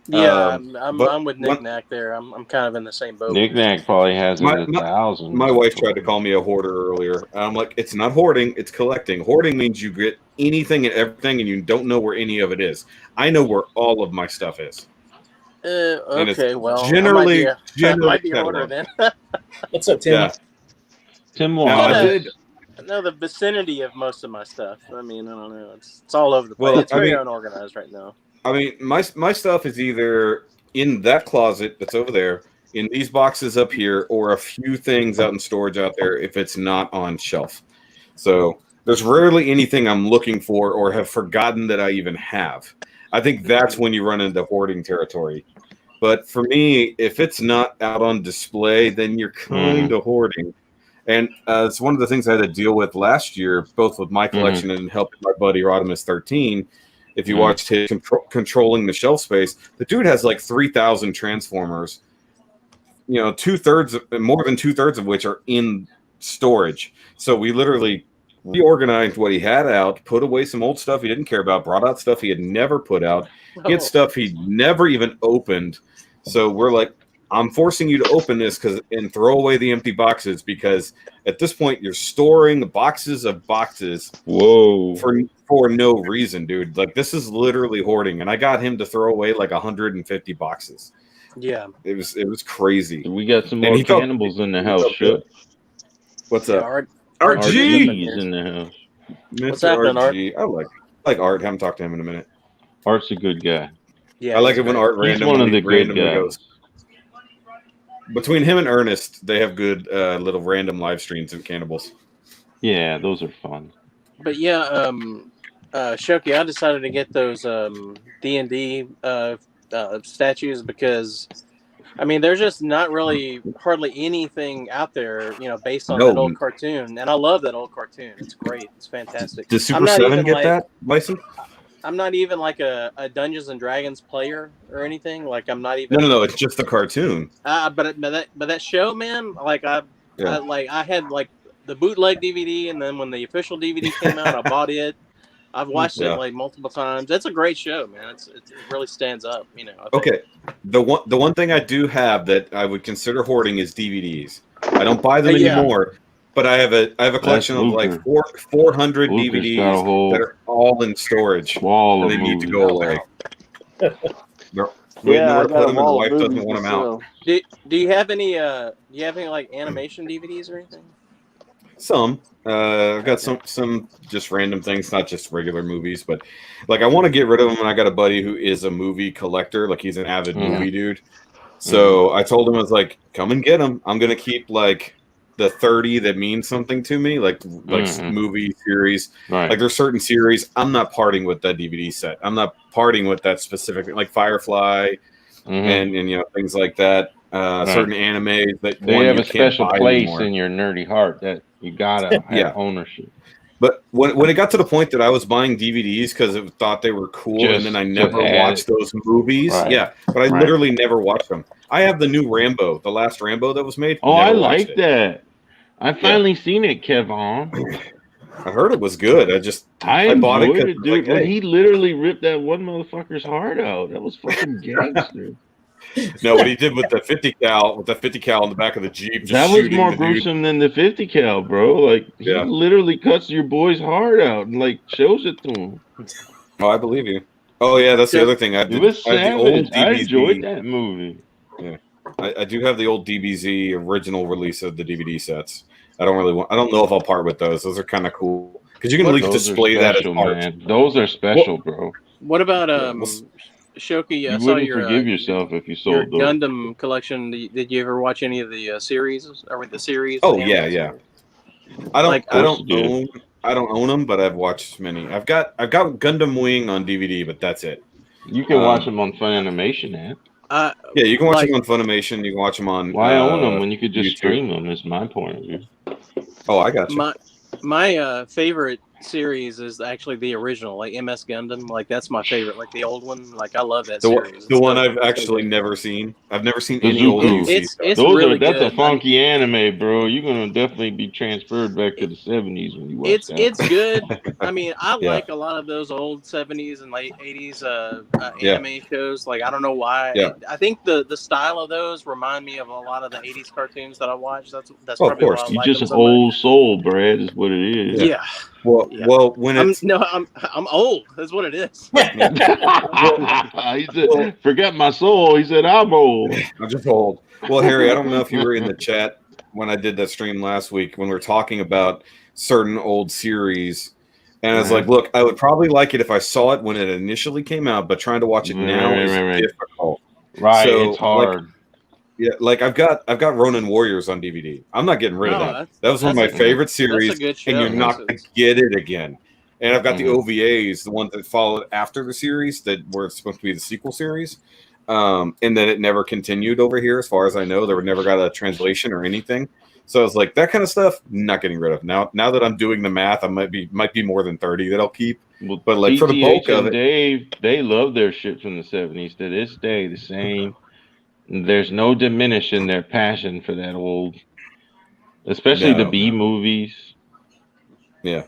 Speaker 2: Yeah, I'm
Speaker 5: but
Speaker 2: with Knick-Knack there. I'm kind of in the same boat.
Speaker 4: Knick-Knack probably has it at 1,000.
Speaker 5: My wife tried to call me a hoarder earlier. I'm like, it's not hoarding, it's collecting. Hoarding means you get anything and everything and you don't know where any of it is. I know where all of my stuff is.
Speaker 2: Okay, well,
Speaker 5: generally
Speaker 2: I might be a hoarder then.
Speaker 1: What's up, Tim?
Speaker 5: Yeah.
Speaker 4: Tim
Speaker 5: Now,
Speaker 4: Wall.
Speaker 2: I know the vicinity of most of my stuff. I mean, I don't know. It's all over the place.
Speaker 5: Well,
Speaker 2: It's very unorganized right now.
Speaker 5: I mean, my stuff is either in that closet that's over there, in these boxes up here, or a few things out in storage out there if it's not on shelf. So there's rarely anything I'm looking for or have forgotten that I even have. I think that's when you run into hoarding territory. But for me, if it's not out on display, then you're kind of hoarding. And it's one of the things I had to deal with last year, both with my collection and helping my buddy Rodimus 13. If you watched his controlling the shelf space, the dude has like 3,000 Transformers. You know, more than 2/3 of which are in storage. So we literally reorganized what he had out, put away some old stuff he didn't care about, brought out stuff he had never put out, he had stuff he'd never even opened. So we're like, I'm forcing you to open this and throw away the empty boxes because at this point you're storing boxes of boxes.
Speaker 4: Whoa.
Speaker 5: For no reason, dude. Like this is literally hoarding, and I got him to throw away like 150 boxes.
Speaker 2: Yeah,
Speaker 5: it was crazy.
Speaker 4: We got some more cannibals in the house. Shut.
Speaker 5: What's up?
Speaker 4: RG's in the house.
Speaker 2: What's happening, Art?
Speaker 5: I like Art. Haven't talked to him in a minute.
Speaker 4: Art's a good guy.
Speaker 2: Yeah,
Speaker 5: I like it when Art
Speaker 4: He's one of the good guys.
Speaker 5: goes. Between him and Ernest, they have good little random live streams of cannibals.
Speaker 4: Yeah, those are fun.
Speaker 2: But yeah, Shoki, I decided to get those D&D statues because, I mean, there's just not really hardly anything out there, based on that old cartoon. And I love that old cartoon. It's great. It's fantastic.
Speaker 5: Does Super 7 get that license?
Speaker 2: I'm not even like a Dungeons and Dragons player or anything. Like I'm not even.
Speaker 5: No. It's just a cartoon.
Speaker 2: But that show, man. Like I had like the bootleg DVD, and then when the official DVD came out, I bought it. I've watched it like multiple times. It's a great show, man. It really stands up. Okay.
Speaker 5: The one thing I do have that I would consider hoarding is DVDs. I don't buy them anymore. But I have a collection of like 400 DVDs that are all in storage, and they need to go away.
Speaker 3: I got them all.
Speaker 5: My wife doesn't want them out.
Speaker 2: Do you have any? Do you have any like animation DVDs or anything?
Speaker 5: Some. I've got some just random things, not just regular movies, but like I want to get rid of them. And I got a buddy who is a movie collector, like he's an avid movie dude. So I told him, I was like, come and get them. I'm gonna keep like the 30 that means something to me, like movie series.
Speaker 4: Right.
Speaker 5: Like there's certain series I'm not parting with that DVD set. I'm not parting with that specific, like Firefly and things like that. Certain animes that
Speaker 4: they have a special place in your nerdy heart that you gotta have ownership.
Speaker 5: But when it got to the point that I was buying DVDs because I thought they were cool, and then I never watched those movies.
Speaker 6: Right.
Speaker 5: Yeah, but I
Speaker 6: Right.
Speaker 5: literally never watched them. I have the new Rambo, the last Rambo that was made.
Speaker 6: Oh,
Speaker 5: never
Speaker 6: I
Speaker 5: watched
Speaker 6: like that. I finally seen it, Kevon.
Speaker 5: I heard it was good.
Speaker 6: I
Speaker 5: bought it
Speaker 6: enjoyed
Speaker 5: 'cause
Speaker 6: it, dude.
Speaker 5: like,
Speaker 6: When
Speaker 5: hey.
Speaker 6: he literally ripped that one motherfucker's heart out, that was fucking gangster.
Speaker 5: No, what he did with the 50 cal in the back of the Jeep, just
Speaker 6: That was
Speaker 5: shooting
Speaker 6: more
Speaker 5: the dude.
Speaker 6: gruesome than the 50 cal, bro. Like he
Speaker 5: Yeah.
Speaker 6: literally cuts your boy's heart out and like shows it to him.
Speaker 5: Oh, I believe you. Oh yeah, that's the other thing. I
Speaker 6: It was
Speaker 5: have the old
Speaker 6: savage. I
Speaker 5: DBZ.
Speaker 6: enjoyed that movie.
Speaker 5: Yeah, I do have the old DBZ original release of the DVD sets. I don't know if I'll part with those. Those are kind of cool because you can at least
Speaker 6: Those
Speaker 5: display
Speaker 6: are
Speaker 5: that as
Speaker 6: special,
Speaker 5: art.
Speaker 6: man. Those are special, bro.
Speaker 2: What about Shoki? I
Speaker 6: You
Speaker 2: saw
Speaker 6: wouldn't
Speaker 2: your
Speaker 6: forgive yourself if you
Speaker 2: your
Speaker 6: sold those.
Speaker 2: Gundam collection. Did you ever watch any of the series or the series?
Speaker 5: Oh
Speaker 2: the
Speaker 5: yeah,
Speaker 2: animated
Speaker 5: yeah.
Speaker 2: series?
Speaker 5: I don't own them, but I've watched many. I've got Gundam Wing on DVD, but that's it.
Speaker 6: You can watch them on Fun Animation app.
Speaker 5: Yeah, you can watch them on Funimation. You can watch them on.
Speaker 6: Why own them when you could just
Speaker 5: YouTube.
Speaker 6: stream them? Is my point of view.
Speaker 5: Oh, I got you.
Speaker 2: My favorite series is actually the original, like MS Gundam. Like that's my favorite, like the old one. Like I love that series.
Speaker 5: The one I've actually never seen. I've never seen any
Speaker 6: Zuko.
Speaker 5: old UC stuff.
Speaker 2: It's really
Speaker 6: that's
Speaker 2: good.
Speaker 6: a funky anime, bro. You're gonna definitely be transferred back to the 70s when you watch that.
Speaker 2: It's good. I mean, I
Speaker 5: Yeah.
Speaker 2: like a lot of those old 70s and late 80s anime shows. Like I don't know why.
Speaker 5: Yeah.
Speaker 2: I think the style of those remind me of a lot of the 80s cartoons that I watch. That's
Speaker 5: Oh,
Speaker 2: probably
Speaker 5: of course.
Speaker 2: why I
Speaker 6: You
Speaker 2: like
Speaker 6: just
Speaker 2: them
Speaker 6: an
Speaker 2: so much.
Speaker 6: old soul, Brad, is what it is.
Speaker 2: Yeah.
Speaker 5: Well, when it's
Speaker 2: I'm old. That's what it is.
Speaker 6: He said, forget my soul. He said, I'm old.
Speaker 5: I'm just old. Well, Harry, I don't know if you were in the chat when I did that stream last week when we were talking about certain old series. And I was like, look, I would probably like it if I saw it when it initially came out, but trying to watch it now is difficult.
Speaker 6: Right,
Speaker 5: So,
Speaker 6: it's hard.
Speaker 5: Like I've got Ronin Warriors on DVD. I'm not getting rid of that. That was one of my favorite series,
Speaker 2: that's a good show.
Speaker 5: and you're not going to get it again. And I've got the OVAs, the ones that followed after the series that were supposed to be the sequel series, and then it never continued over here, as far as I know. They never got a translation or anything. So I was like, that kind of stuff, not getting rid of. Now that I'm doing the math, I might be more than 30 that I'll keep. But like for the bulk of it,
Speaker 6: Dave, they love their shit from the 70s to this day, the same. There's no diminishing their passion for that old, especially the B movies.
Speaker 5: Yeah.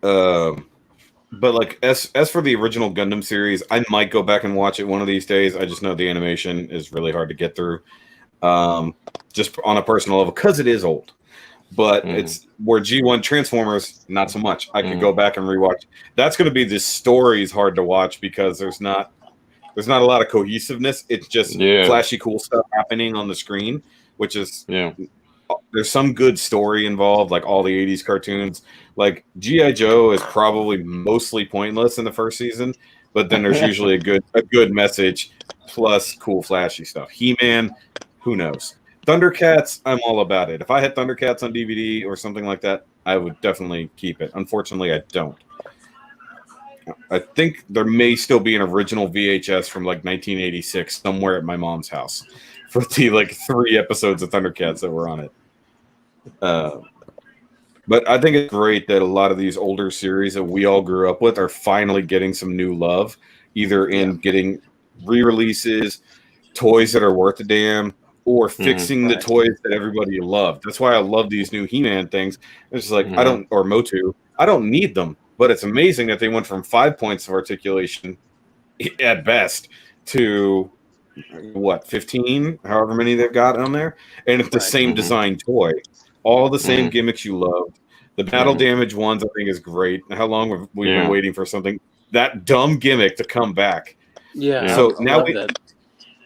Speaker 5: But like as for the original Gundam series, I might go back and watch it one of these days. I just know the animation is really hard to get through, just on a personal level because it is old. But it's where G1 Transformers, not so much. I could go back and rewatch. That's going to be the story's hard to watch because there's not a lot of cohesiveness. It's just flashy, cool stuff happening on the screen, which is there's some good story involved, like all the 80s cartoons. Like G.I. Joe is probably mostly pointless in the first season, but then there's usually a good message plus cool flashy stuff. He-Man, who knows? Thundercats, I'm all about it. If I had Thundercats on DVD or something like that, I would definitely keep it. Unfortunately, I don't. I think there may still be an original VHS from like 1986 somewhere at my mom's house for the like 3 episodes of Thundercats that were on it. But I think it's great that a lot of these older series that we all grew up with are finally getting some new love, either in getting re-releases, toys that are worth a damn, or fixing the toys that everybody loved. That's why I love these new He-Man things. It's just like or Motu. I don't need them, but it's amazing that they went from 5 points of articulation at best to 15, however many they've got on there, and it's the same design toy, all the same gimmicks you loved. The battle damage ones I think is great. How long have we been waiting for something that dumb gimmick to come back?
Speaker 2: Yeah.
Speaker 5: So now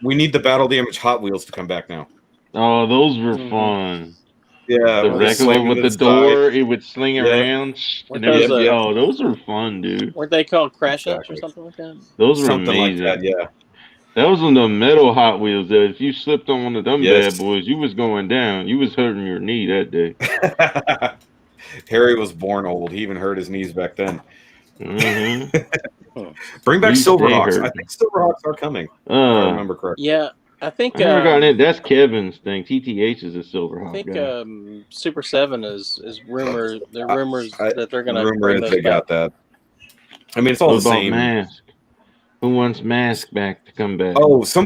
Speaker 5: we need the battle damage Hot Wheels to come back now.
Speaker 6: Oh, those were fun.
Speaker 5: Yeah,
Speaker 6: the regular with the door, it would sling around. And oh, those were fun, dude.
Speaker 2: Weren't they called Crash Ups or something like that?
Speaker 6: Those were
Speaker 5: something
Speaker 6: amazing.
Speaker 5: Like that, yeah.
Speaker 6: That was on the metal Hot Wheels. That if you slipped on one of them bad boys, you was going down. You was hurting your knee that day.
Speaker 5: Harry was born old. He even hurt his knees back then.
Speaker 6: Mm-hmm.
Speaker 5: Bring back Silverhawks. I think Silverhawks are coming. If I remember correctly.
Speaker 2: Yeah, I think
Speaker 6: I never gotten it. That's Kevin's thing. TTH is a Silverhawk
Speaker 2: I think
Speaker 6: guy.
Speaker 2: Super 7 is rumor. There are rumors that they're
Speaker 5: The
Speaker 2: gonna
Speaker 5: rumor
Speaker 2: bring
Speaker 5: is
Speaker 2: those
Speaker 5: they
Speaker 2: back.
Speaker 5: got that. I mean, it's all
Speaker 6: What
Speaker 5: the
Speaker 6: about
Speaker 5: same.
Speaker 6: Mask? Who wants Mask back to come back?
Speaker 5: Oh, some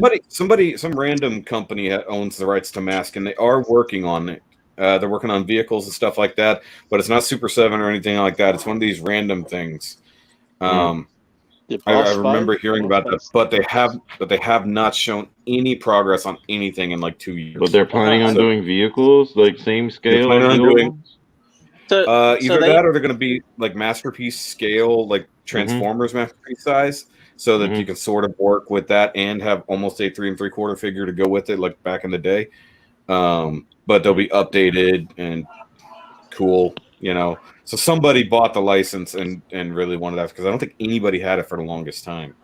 Speaker 5: random company owns the rights to Mask, and they are working on it. They're working on vehicles and stuff like that, but it's not Super 7 or anything like that. It's one of these random things. I remember hearing about that, but they have not shown any progress on anything in like 2 years.
Speaker 6: But they're planning on doing vehicles like same scale as the old ones?
Speaker 5: Either that or they're going to be like masterpiece scale, like Transformers masterpiece size, so that you can sort of work with that and have almost a 3 3/4 figure to go with it, like back in the day. But they'll be updated and cool, you know. So somebody bought the license and really wanted that, because I don't think anybody had it for the longest time.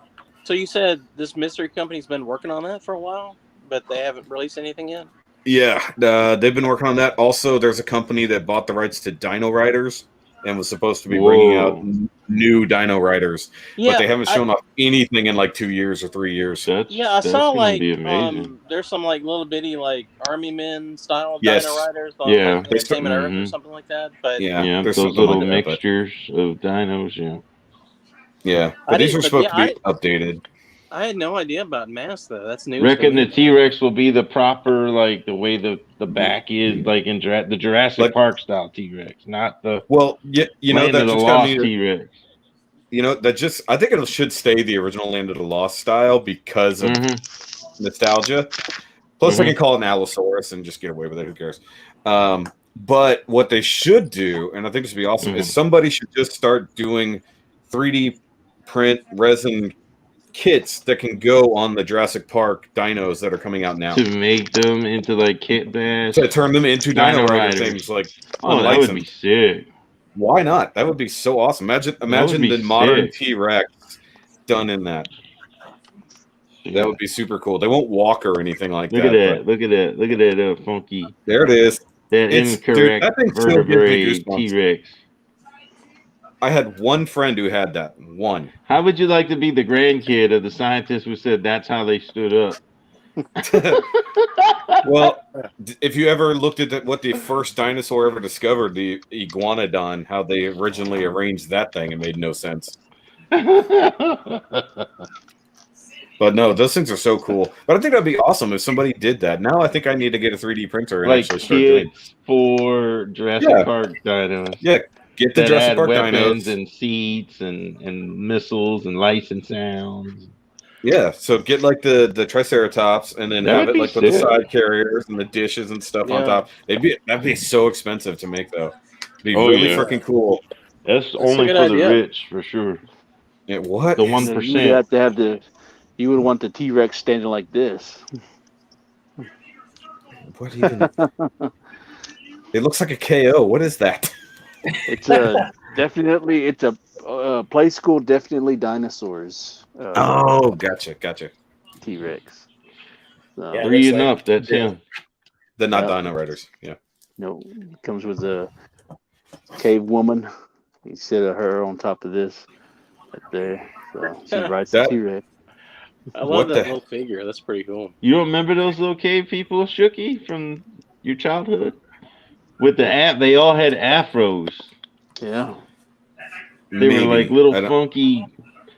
Speaker 2: So you said this mystery company's been working on that for a while, but they haven't released anything yet?
Speaker 5: Yeah, they've been working on that. Also, there's a company that bought the rights to Dino Riders and was supposed to be bringing out new Dino Riders, but they haven't shown off anything in like 2 years or 3 years.
Speaker 2: I saw like there's some like little bitty like Army Men style Dino Riders on like Entertainment Earth or something like that. But
Speaker 6: there's those little like mixtures of dinos.
Speaker 5: Yeah, but these are supposed to be updated.
Speaker 2: I had no idea about Mask though. That's new.
Speaker 6: Reckon the T-Rex will be the proper, like the way the back is, like in the Jurassic Park style T-Rex, not the
Speaker 5: you know, that
Speaker 6: the
Speaker 5: just
Speaker 6: Lost T-Rex.
Speaker 5: You know, I think it should stay the original Land of the Lost style because of nostalgia. Plus, they can call it an Allosaurus and just get away with it. Who cares? But what they should do, and I think this would be awesome, is somebody should just start doing 3D print resin kits that can go on the Jurassic Park dinos that are coming out now.
Speaker 6: To make them into like kit bash.
Speaker 5: To turn them into Dino Rider things like
Speaker 6: that would be sick.
Speaker 5: Why not? That would be so awesome. Imagine the modern T-Rex done in that. That would be super cool. They won't walk or anything like that.
Speaker 6: Look at that funky.
Speaker 5: There it is.
Speaker 6: That incorrect vertebrae T-Rex.
Speaker 5: I had one friend who had that. One.
Speaker 6: How would you like to be the grandkid of the scientist who said that's how they stood up?
Speaker 5: Well, if you ever looked at what the first dinosaur ever discovered, the iguanodon, how they originally arranged that thing, it made no sense. But no, those things are so cool. But I think that'd be awesome if somebody did that. Now I think I need to get a 3D printer and
Speaker 6: like
Speaker 5: actually start doing
Speaker 6: for Jurassic Park dinos.
Speaker 5: Yeah, get the Jurassic Park
Speaker 6: weapons
Speaker 5: dinos
Speaker 6: and seats and missiles and lights and sounds.
Speaker 5: Yeah, so get like the Triceratops and then have it like with the side carriers and the dishes and stuff on top. That'd be so expensive to make though. It'd be really freaking cool.
Speaker 6: That's only for the rich for sure.
Speaker 5: Yeah, what?
Speaker 6: The 1%.
Speaker 3: You have to have you would want the T-Rex standing like this.
Speaker 5: What even? It looks like a KO. What is that?
Speaker 3: It's definitely play school. Definitely dinosaurs.
Speaker 5: Gotcha.
Speaker 3: T-Rex. So,
Speaker 6: Three enough. That's him.
Speaker 5: They're not Dino Riders. Yeah.
Speaker 3: No, comes with a cave woman. You sit her on top of this right there. So she rides the T-Rex.
Speaker 2: I love that little figure. That's pretty cool.
Speaker 6: You don't remember those little cave people, Shooky, from your childhood? With the they all had afros.
Speaker 3: Yeah.
Speaker 6: They were like little funky.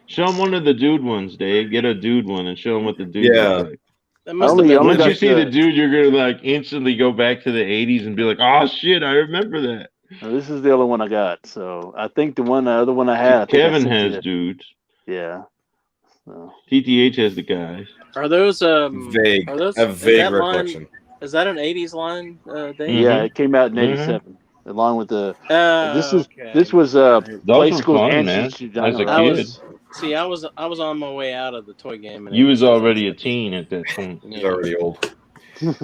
Speaker 6: Show them one of the dude ones, Dave. Get a dude one and show them what the dude looks like. Once you see the dude, you're gonna like instantly go back to the 80s and be like, "Oh shit, I remember that."
Speaker 3: Well, this is the only one I got. So I think the other one I had.
Speaker 6: Kevin has dudes.
Speaker 3: Yeah. So.
Speaker 6: TTH has the guys.
Speaker 2: Are those
Speaker 5: vague?
Speaker 2: Are those
Speaker 5: a vague recollection.
Speaker 2: Is that an 80s line, Dave?
Speaker 3: Yeah, it came out in '87, along with the. This was
Speaker 6: play school fun, man. As a kid.
Speaker 2: See, I was on my way out of the toy game.
Speaker 6: You was already a teen at that point.
Speaker 5: He was already old.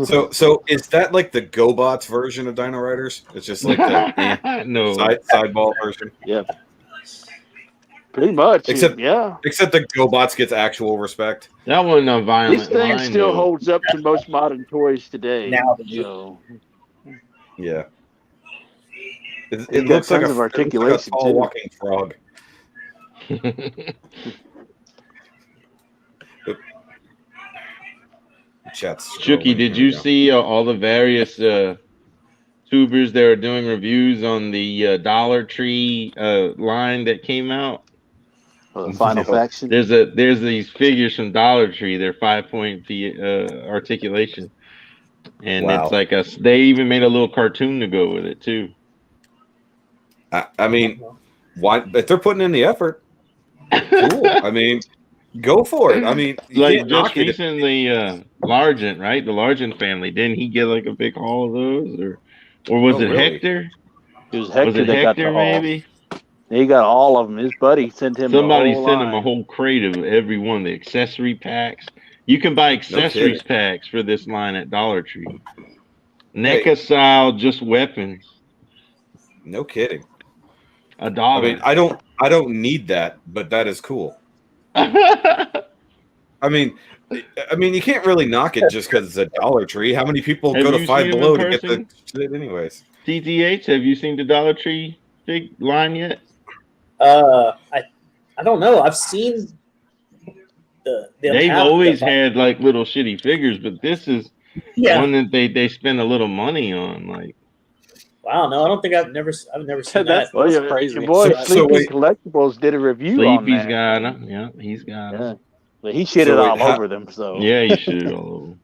Speaker 5: So is that like the GoBots version of Dino Riders? It's just like the sideball version.
Speaker 3: Yeah. Pretty much.
Speaker 5: Except the GoBots gets actual respect.
Speaker 6: That wasn't a violent.
Speaker 3: This thing still holds up to most modern toys today.
Speaker 1: Now,
Speaker 5: yeah. It looks like
Speaker 3: articulation,
Speaker 5: tall walking frog. Chat's
Speaker 6: Chucky, did you see all the various tubers that are doing reviews on the Dollar Tree line that came out?
Speaker 3: The final faction.
Speaker 6: There's these figures from Dollar Tree. They're 5-point articulation, and it's like they even made a little cartoon to go with it too.
Speaker 5: I mean, why? If they're putting in the effort, cool. I mean, go for it. I mean, you
Speaker 6: like
Speaker 5: can't
Speaker 6: just
Speaker 5: knock it.
Speaker 6: recently, Largent, right? The Largent family. Didn't he get like a big haul of those, or was it
Speaker 5: really?
Speaker 6: Hector?
Speaker 3: It was Hector that got the haul.
Speaker 6: Maybe
Speaker 3: he got all of them. His buddy sent him.
Speaker 6: Somebody sent him a whole crate of every one of the accessory packs. You can buy accessories packs for this line at Dollar Tree. NECA style, just weapons.
Speaker 5: No kidding.
Speaker 6: $1.
Speaker 5: I mean, I don't need that, but that is cool. I mean, you can't really knock it just because it's a Dollar Tree. How many people go to Five Below to get the shit anyways?
Speaker 6: TTH, have you seen the Dollar Tree big line yet?
Speaker 1: I don't know. I've seen
Speaker 6: they've always had like little shitty figures, but this is one that they spend a little money on. Like,
Speaker 1: wow, no, I don't think I've never seen that.
Speaker 2: That's crazy.
Speaker 3: Your boy Sleepy Collectibles did a review on that.
Speaker 6: Sleepy's got them. Yeah, he's got them.
Speaker 3: But he shitted all over them. So
Speaker 6: yeah, he shitted all over them.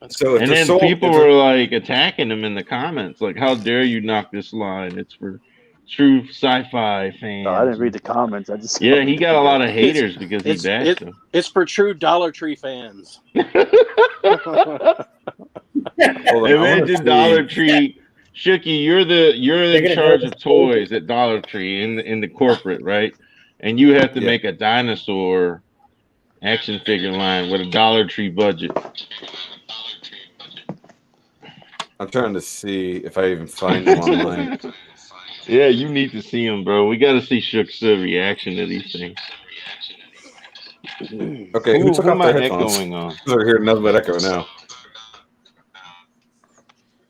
Speaker 5: So
Speaker 6: and then people were like attacking him in the comments, like, "How dare you knock this line? It's for true sci-fi fans."
Speaker 3: No, I didn't read the comments. I just
Speaker 6: he got a lot of haters because he bashed them.
Speaker 2: It's for true Dollar Tree fans.
Speaker 6: Imagine Dollar Tree, Shooky, you're in charge of toys at Dollar Tree in the corporate, right? And you have to make a dinosaur action figure line with a Dollar Tree budget.
Speaker 5: I'm trying to see if I even find them online.
Speaker 6: Yeah, you need to see them, bro. We got to see Shook's reaction to these things.
Speaker 5: Okay, who took off their headphones? We're hearing nothing but echo now.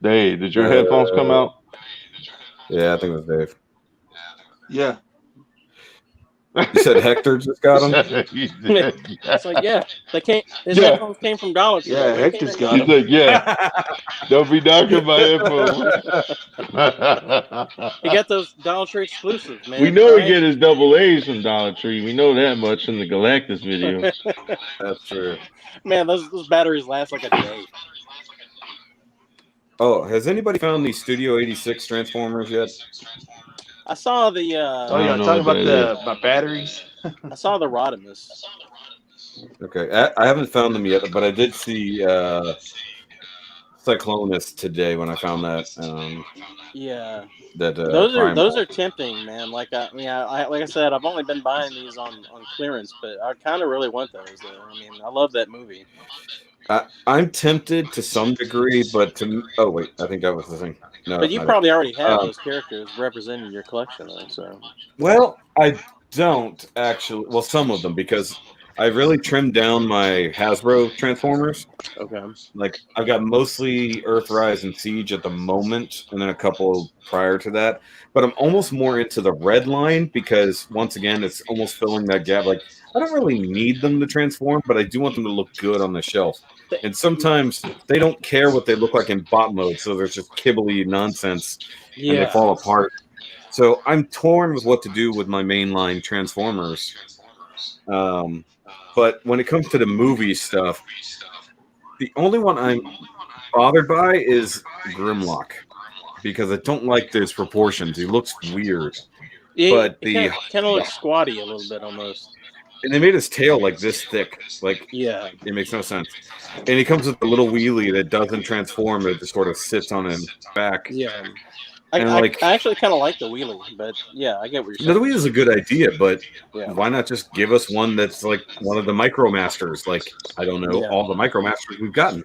Speaker 6: Dave, did your headphones come out?
Speaker 5: Yeah, I think it was Dave.
Speaker 3: Yeah.
Speaker 5: You said Hector just got them?
Speaker 2: It's like, his headphones came from Dollar Tree.
Speaker 3: Yeah, Hector's got them.
Speaker 6: He's like, don't be knocking my headphones.
Speaker 2: He got those Dollar Tree exclusives, man.
Speaker 6: We know he get his double A's from Dollar Tree. We know that much from the Galactus video.
Speaker 5: That's true.
Speaker 2: Man, those batteries last like a day.
Speaker 5: Oh, has anybody found the Studio 86 Transformers yet?
Speaker 2: I saw the.
Speaker 3: Talking about my batteries.
Speaker 2: I saw the Rodimus.
Speaker 5: Okay, I haven't found them yet, but I did see Cyclonus today when I found that.
Speaker 2: Yeah.
Speaker 5: That
Speaker 2: those are tempting, man. Like I said, I've only been buying these on clearance, but I kind of really want those. Though. I mean, I love that movie.
Speaker 5: I'm tempted to some degree, but oh wait, I think that was the thing. No,
Speaker 2: but you probably already have those characters representing your collection, though. So,
Speaker 5: well, I don't actually. Well, some of them, because I really trimmed down my Hasbro Transformers.
Speaker 2: Okay.
Speaker 5: Like I've got mostly Earthrise and Siege at the moment, and then a couple prior to that. But I'm almost more into the red line because once again, it's almost filling that gap. Like I don't really need them to transform, but I do want them to look good on the shelf. And sometimes they don't care what they look like in bot mode, so there's just kibbly nonsense, and they fall apart. So I'm torn with what to do with my mainline Transformers. But when it comes to the movie stuff, the only one I'm bothered by is Grimlock, because I don't like those proportions. He looks weird. But
Speaker 2: it kind of looks squatty a little bit almost.
Speaker 5: And they made his tail like this thick. Like, it makes no sense. And he comes with a little wheelie that doesn't transform. It just sort of sits on his back.
Speaker 2: Yeah. I actually kind of like the wheelie, but yeah, I get what you're saying.
Speaker 5: The wheelie is a good idea, but why not just give us one that's like one of the Micromasters? Like, I don't know, all the Micromasters we've gotten.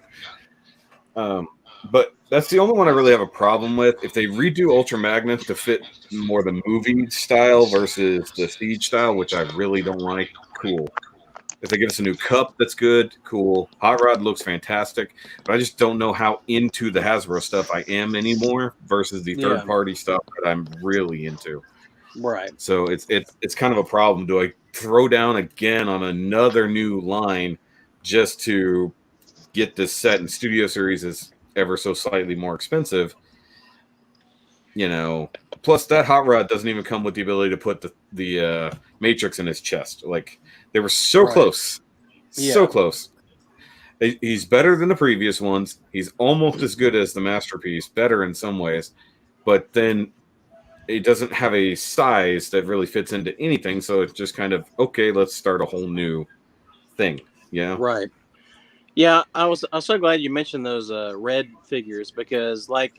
Speaker 5: But that's the only one I really have a problem with. If they redo Ultra Magnus to fit more the movie style versus the Siege style, which I really don't like, cool. If they give us a new cup, that's good, cool. Hot Rod looks fantastic, but I just don't know how into the Hasbro stuff I am anymore versus the third-party stuff that I'm really into.
Speaker 2: Right.
Speaker 5: So it's kind of a problem. Do I throw down again on another new line just to get this set, and Studio Series is ever so slightly more expensive. You know, plus that hot rod doesn't even come with the ability to put the Matrix in his chest. Like they were so close, so close. He's better than the previous ones. He's almost as good as the Masterpiece, better in some ways, but then it doesn't have a size that really fits into anything. So it's just kind of okay. Let's start a whole new thing. Yeah,
Speaker 2: right. Yeah, I was so glad you mentioned those red figures because, like,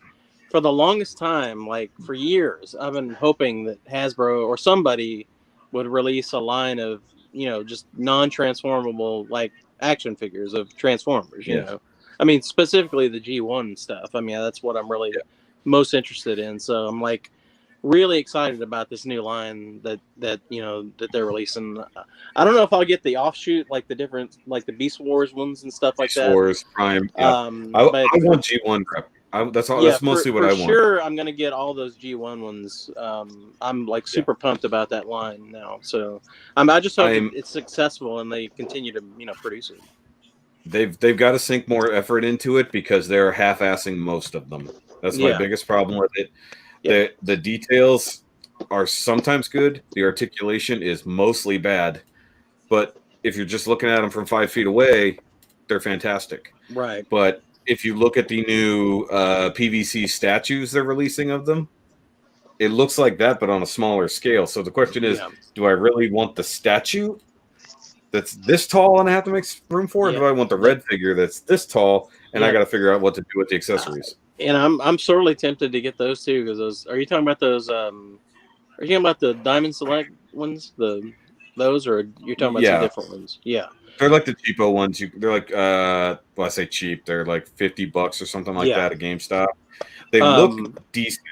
Speaker 2: for the longest time, like for years, I've been hoping that Hasbro or somebody would release a line of just non-transformable like action figures of Transformers. You know, I mean specifically the G1 stuff. I mean that's what I'm really most interested in. So I'm like really excited about this new line that they're releasing. I don't know if I'll get the offshoot like the different like the Beast Wars ones and stuff like
Speaker 5: Beast
Speaker 2: that.
Speaker 5: Wars Prime. Yeah.
Speaker 2: But
Speaker 5: I want G1 prep. That's all. That's mostly what I want.
Speaker 2: For sure, I'm gonna get all those G1 ones. I'm like super pumped about that line now. So I just hope it's successful and they continue to produce it.
Speaker 5: They've got to sink more effort into it because they're half-assing most of them. That's my biggest problem with it. The details are sometimes good. The articulation is mostly bad. But if you're just looking at them from 5 feet away, they're fantastic.
Speaker 2: Right.
Speaker 5: But if you look at the new PVC statues they're releasing of them, it looks like that, but on a smaller scale. So the question is, do I really want the statue that's this tall and I have to make room for it? Or do I want the red figure that's this tall and I got to figure out what to do with the accessories?
Speaker 2: And I'm sorely tempted to get those too because those. Are you talking about those? Are you talking about the Diamond Select ones? Those, or you're talking about some different ones? Yeah,
Speaker 5: they're like the cheapo ones. They're like well, I say cheap. They're like $50 or something like that at GameStop. They look decent,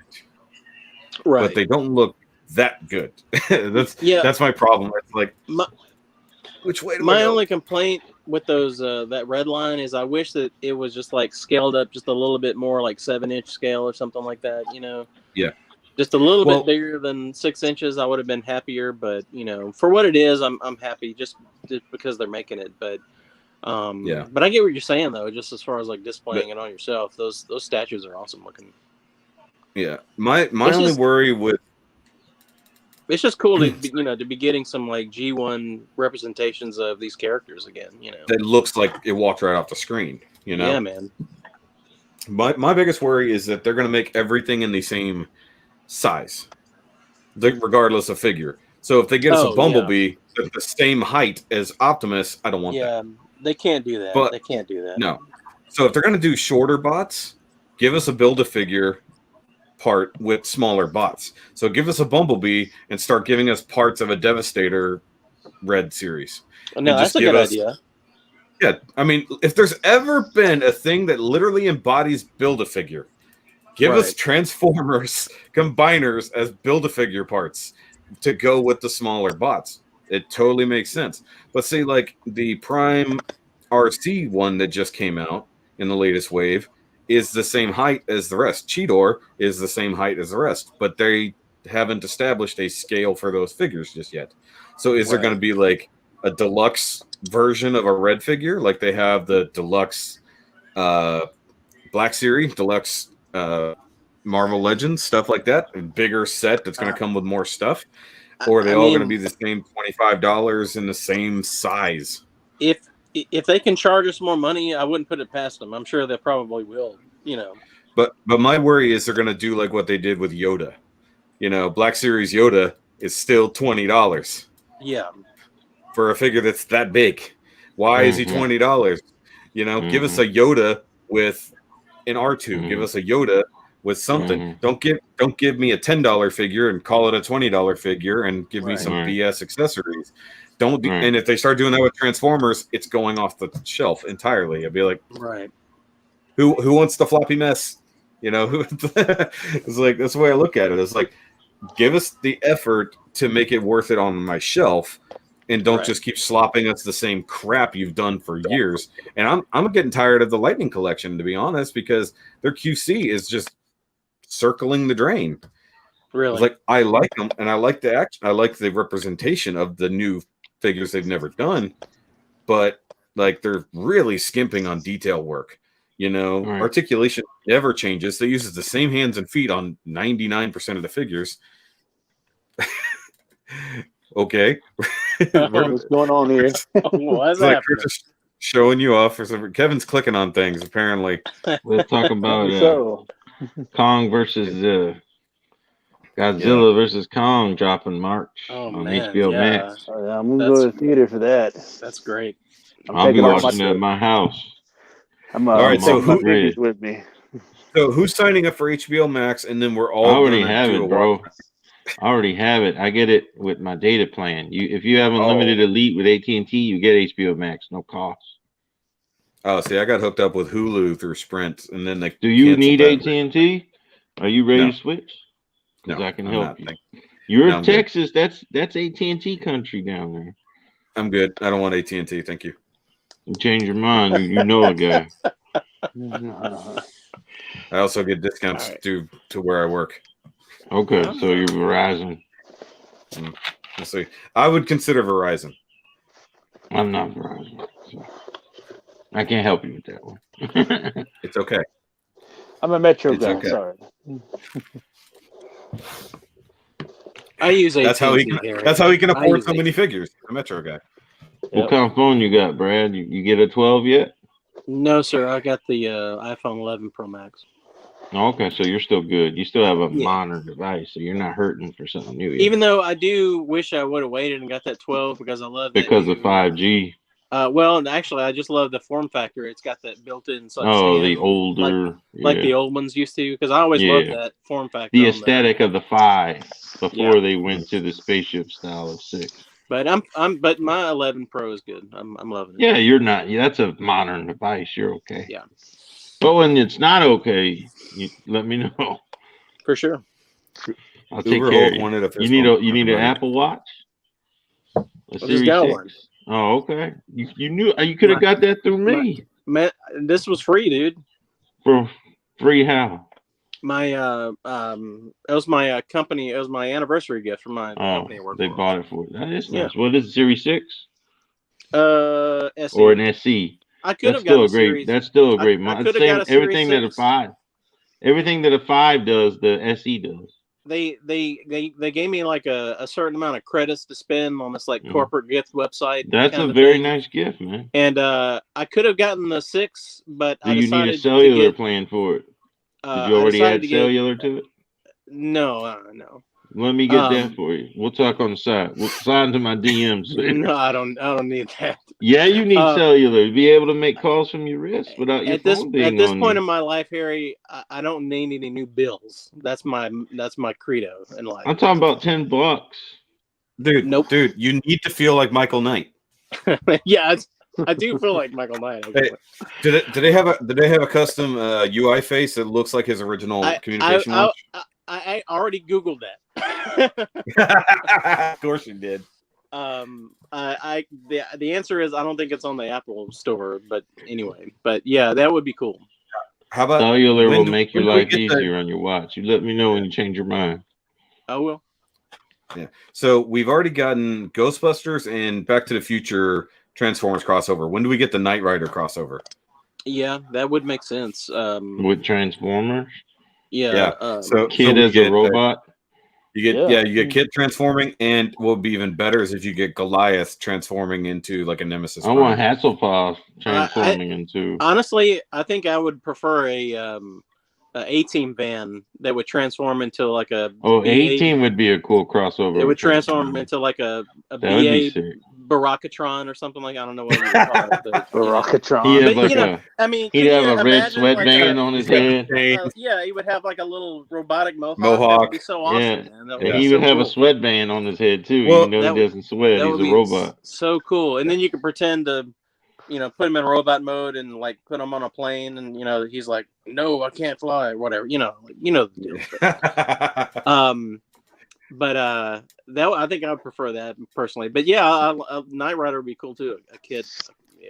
Speaker 5: right? But they don't look that good. That's my problem. It's like which way do
Speaker 2: my
Speaker 5: I go?
Speaker 2: only complaint with those that red line is I wish that it was just like scaled up just a little bit more, like 7-inch scale or something like that.
Speaker 5: Yeah.
Speaker 2: Just a little bit bigger than 6 inches, I would have been happier. But for what it is, I'm happy just because they're making it. But but I get what you're saying though. Just as far as like displaying it on yourself, those statues are awesome looking.
Speaker 5: Yeah, my only worry with
Speaker 2: it's just cool to be getting some like G1 representations of these characters again.
Speaker 5: That looks like it walked right off the screen.
Speaker 2: Yeah, man.
Speaker 5: My biggest worry is that they're going to make everything in the same size, regardless of figure. So if they get us a Bumblebee at the same height as Optimus, I don't want that.
Speaker 2: Yeah, they can't do that. They can't do that.
Speaker 5: No. So if they're going to do shorter bots, give us a Build-A-Figure part with smaller bots. So give us a Bumblebee and start giving us parts of a Devastator Red series.
Speaker 2: No, that's a good idea.
Speaker 5: Yeah, I mean, if there's ever been a thing that literally embodies Build-A-Figure, give us Transformers combiners as Build-A-Figure parts to go with the smaller bots. It totally makes sense. But say like the Prime RC one that just came out in the latest wave is the same height as the rest. Cheetor is the same height as the rest, but they haven't established a scale for those figures just yet. So is there going to be like a deluxe version of a red figure? Like they have the deluxe Black Series, deluxe Marvel Legends, stuff like that. A bigger set that's going to come with more stuff? Or are they all going to be the same $25 in the same size?
Speaker 2: If they can charge us more money, I wouldn't put it past them. I'm sure they probably will,
Speaker 5: But my worry is they're going to do like what they did with Yoda. Black Series Yoda is still $20.
Speaker 2: Yeah.
Speaker 5: For a figure that's that big. Why is he $20? Give us a Yoda with an R2. Give us a Yoda with something. Don't give me a $10 figure and call it a $20 figure and give me some BS accessories. Don't do, and if they start doing that with Transformers, it's going off the shelf entirely. I'd be like, who wants the floppy mess? It's like that's the way I look at it. It's like, give us the effort to make it worth it on my shelf, and don't just keep slopping us the same crap you've done for years. And I'm getting tired of the Lightning Collection, to be honest, because their QC is just circling the drain.
Speaker 2: Really,
Speaker 5: it's like I like them, and I like the action. I like the representation of the new figures they've never done, but like they're really skimping on detail work. You know,
Speaker 2: Right.
Speaker 5: Articulation never changes. They use the same hands and feet on 99% of the figures. Okay.
Speaker 3: What's going on here?
Speaker 2: What's
Speaker 5: like
Speaker 2: happening?
Speaker 5: we're just showing you off for some. Kevin's clicking on things apparently.
Speaker 6: Let's talk about
Speaker 3: So,
Speaker 6: Kong versus Godzilla versus Kong dropping March on HBO Max.
Speaker 3: I'm gonna go to the theater for that.
Speaker 2: That's great.
Speaker 6: I'll be watching it at my house.
Speaker 3: I'm
Speaker 5: all right. So
Speaker 3: my
Speaker 5: who
Speaker 3: baby's with me?
Speaker 5: So who's signing up for HBO Max, and then we're all.
Speaker 6: I already
Speaker 5: gonna
Speaker 6: have
Speaker 5: do
Speaker 6: it,
Speaker 5: a
Speaker 6: bro.
Speaker 5: watch.
Speaker 6: I already have it. I get it with my data plan. If you have unlimited elite with AT&T, you get HBO Max, no cost.
Speaker 5: Oh, see, I got hooked up with Hulu through Sprint, and then they.
Speaker 6: Do you need AT&T? Are you ready to switch? Because
Speaker 5: No,
Speaker 6: I can
Speaker 5: I'm
Speaker 6: help
Speaker 5: not.
Speaker 6: you. You're in
Speaker 5: I'm
Speaker 6: Texas. That's AT&T country down there.
Speaker 5: I'm good. I don't want AT&T. Thank you.
Speaker 6: You change your mind. You know a guy.
Speaker 5: I also get discounts due to where I work.
Speaker 6: Okay, so you're Verizon.
Speaker 5: Let's see. I would consider Verizon.
Speaker 6: I'm not Verizon. So I can't help you with that one.
Speaker 5: It's okay.
Speaker 3: I'm a Metro
Speaker 5: It's
Speaker 3: guy.
Speaker 5: okay.
Speaker 3: Sorry.
Speaker 2: I use AT&T.
Speaker 5: That's how he can afford so many figures. A Metro guy.
Speaker 6: What kind of phone you got, Brad? You get a 12 yet?
Speaker 2: No, sir. I got the iPhone 11 Pro Max.
Speaker 6: Okay, so you're still good. You still have a modern device, so you're not hurting for something new yet.
Speaker 2: Even though I do wish I would have waited and got that 12 because I love that
Speaker 6: because of 5G.
Speaker 2: Well, actually, I just love the form factor. It's got that built-in.
Speaker 6: The older,
Speaker 2: like the old ones used to. Because I always loved that form factor.
Speaker 6: The aesthetic of the 5 before they went to the spaceship style of 6.
Speaker 2: But but my 11 Pro is good. I'm loving it.
Speaker 6: Yeah, you're not. That's a modern device. You're okay.
Speaker 2: Yeah.
Speaker 6: But when it's not okay, you let me know.
Speaker 2: For sure.
Speaker 6: I'll take care of you. You need an Apple Watch? A Series 6? Oh, okay. You knew you could have got that through me.
Speaker 2: Man, this was free, dude.
Speaker 6: For free how?
Speaker 2: My it was my company. It was my anniversary gift from my company. I work
Speaker 6: they
Speaker 2: for.
Speaker 6: bought it for you. That is nice. What is it, Series 6?
Speaker 2: SE.
Speaker 6: Or an SE.
Speaker 2: I could have got a series.
Speaker 6: That's still a great model. Everything that a 5 does, the SE does.
Speaker 2: They gave me like a certain amount of credits to spend on this like corporate gift website.
Speaker 6: That's a very nice gift, man.
Speaker 2: And I could have gotten the 6, but
Speaker 6: I decided you need a cellular plan for it? Did you already add cellular to it?
Speaker 2: No.
Speaker 6: Let me get that for you. We'll talk on the side. We'll slide into my DMs.
Speaker 2: No, I don't need that.
Speaker 6: Yeah, you need cellular to be able to make calls from your wrist without your phone being on you.
Speaker 2: At this point in my life, Harry, I don't need any new bills. That's my credo in life.
Speaker 6: I'm talking about $10.
Speaker 5: Dude,
Speaker 2: nope.
Speaker 5: Dude, you need to feel like Michael Knight.
Speaker 2: Yeah, I do feel like Michael Knight.
Speaker 5: Hey, did they have a custom UI face that looks like his original communication watch?
Speaker 2: I already Googled that.
Speaker 5: Of course you did.
Speaker 2: The answer is I don't think it's on the Apple store, but anyway. But yeah, that would be cool.
Speaker 5: How about
Speaker 6: cellular will make your life easier on your watch. You let me know when you change your mind.
Speaker 2: I will.
Speaker 5: Yeah. So we've already gotten Ghostbusters and Back to the Future Transformers crossover. When do we get the Knight Rider crossover?
Speaker 2: Yeah, that would make sense.
Speaker 6: With Transformers?
Speaker 2: Yeah.
Speaker 6: So Kid as a robot?
Speaker 5: You get Kid transforming, and what would be even better is if you get Goliath transforming into like a Nemesis.
Speaker 6: I want Hasselhoff transforming into.
Speaker 2: Honestly, I think I would prefer a A-Team van that would transform into like a.
Speaker 6: Oh, A-Team would be a cool crossover.
Speaker 2: It would transform into like a BA Barakatron or something like I don't know what you would call it.
Speaker 3: Barakatron.
Speaker 6: He'd have a red sweatband on his head.
Speaker 2: Yeah, he would have like a little robotic mohawk.
Speaker 5: That would
Speaker 2: be so awesome, man.
Speaker 6: He would have a sweatband on his head too. Well, he doesn't sweat. He's a robot.
Speaker 2: So cool. And then you could pretend to, put him in robot mode and like put him on a plane, and he's like, "No, I can't fly," or whatever. The deal. But I think I would prefer that personally. But yeah, a Knight Rider would be cool too. A kid.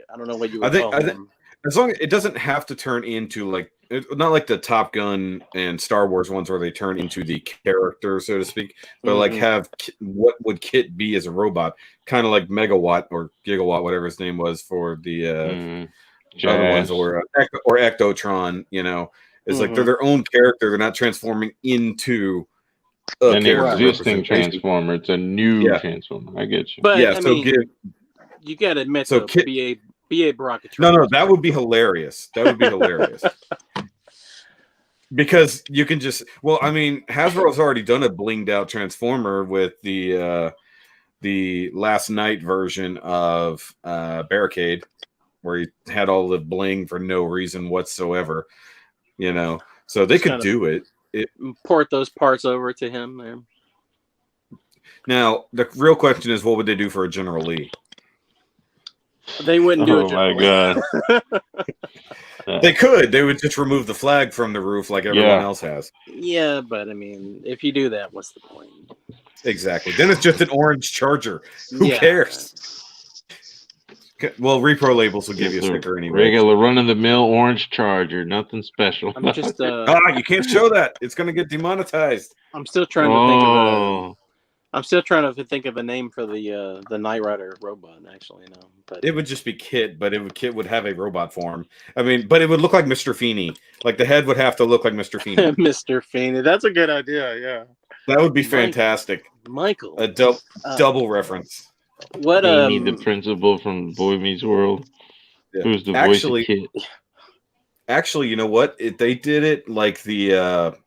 Speaker 2: I don't know what you would call him.
Speaker 5: as long as it doesn't have to turn into like not like the Top Gun and Star Wars ones where they turn into the character, so to speak, but like have what would Kit be as a robot, kind of like Megawatt or Gigawatt, whatever his name was for the other ones, or Ectotron. You know, it's like they're their own character. They're not transforming into
Speaker 6: an existing transformer. It's a new transformer. I get you.
Speaker 2: But I mean, you got to admit, so BA Barakatronics.
Speaker 5: No, that would be hilarious. That would be hilarious. Because you can just I mean, Hasbro's already done a blinged out transformer with the last night version of Barricade, where he had all the bling for no reason whatsoever. You know, so they could do it.
Speaker 2: Port those parts over to him there.
Speaker 5: Now, the real question is, what would they do for a General Lee?
Speaker 2: They wouldn't do it.
Speaker 6: Oh my god!
Speaker 5: They could. They would just remove the flag from the roof like everyone else has.
Speaker 2: Yeah, but I mean, if you do that, what's the point?
Speaker 5: Exactly. Then it's just an orange Charger. Who cares? Well, Repro Labels will give you a sticker anyway.
Speaker 6: Regular run-of-the-mill orange Charger, nothing special.
Speaker 2: I'm just
Speaker 5: you can't show that. It's going to get demonetized.
Speaker 2: I'm still trying to think of I'm still trying to think of a name for the Knight Rider robot. Actually, but
Speaker 5: it would just be Kit, but Kit would have a robot form. I mean, but it would look like Mr. Feeney. Like the head would have to look like Mr. Feeney.
Speaker 2: Mr. Feeney. That's a good idea. Yeah,
Speaker 5: that would be fantastic.
Speaker 2: Michael,
Speaker 5: a double reference.
Speaker 2: What
Speaker 6: Amy, the principal from Boy Meets World, who's the voice of Kit.
Speaker 5: Actually, you know what? They did it like the.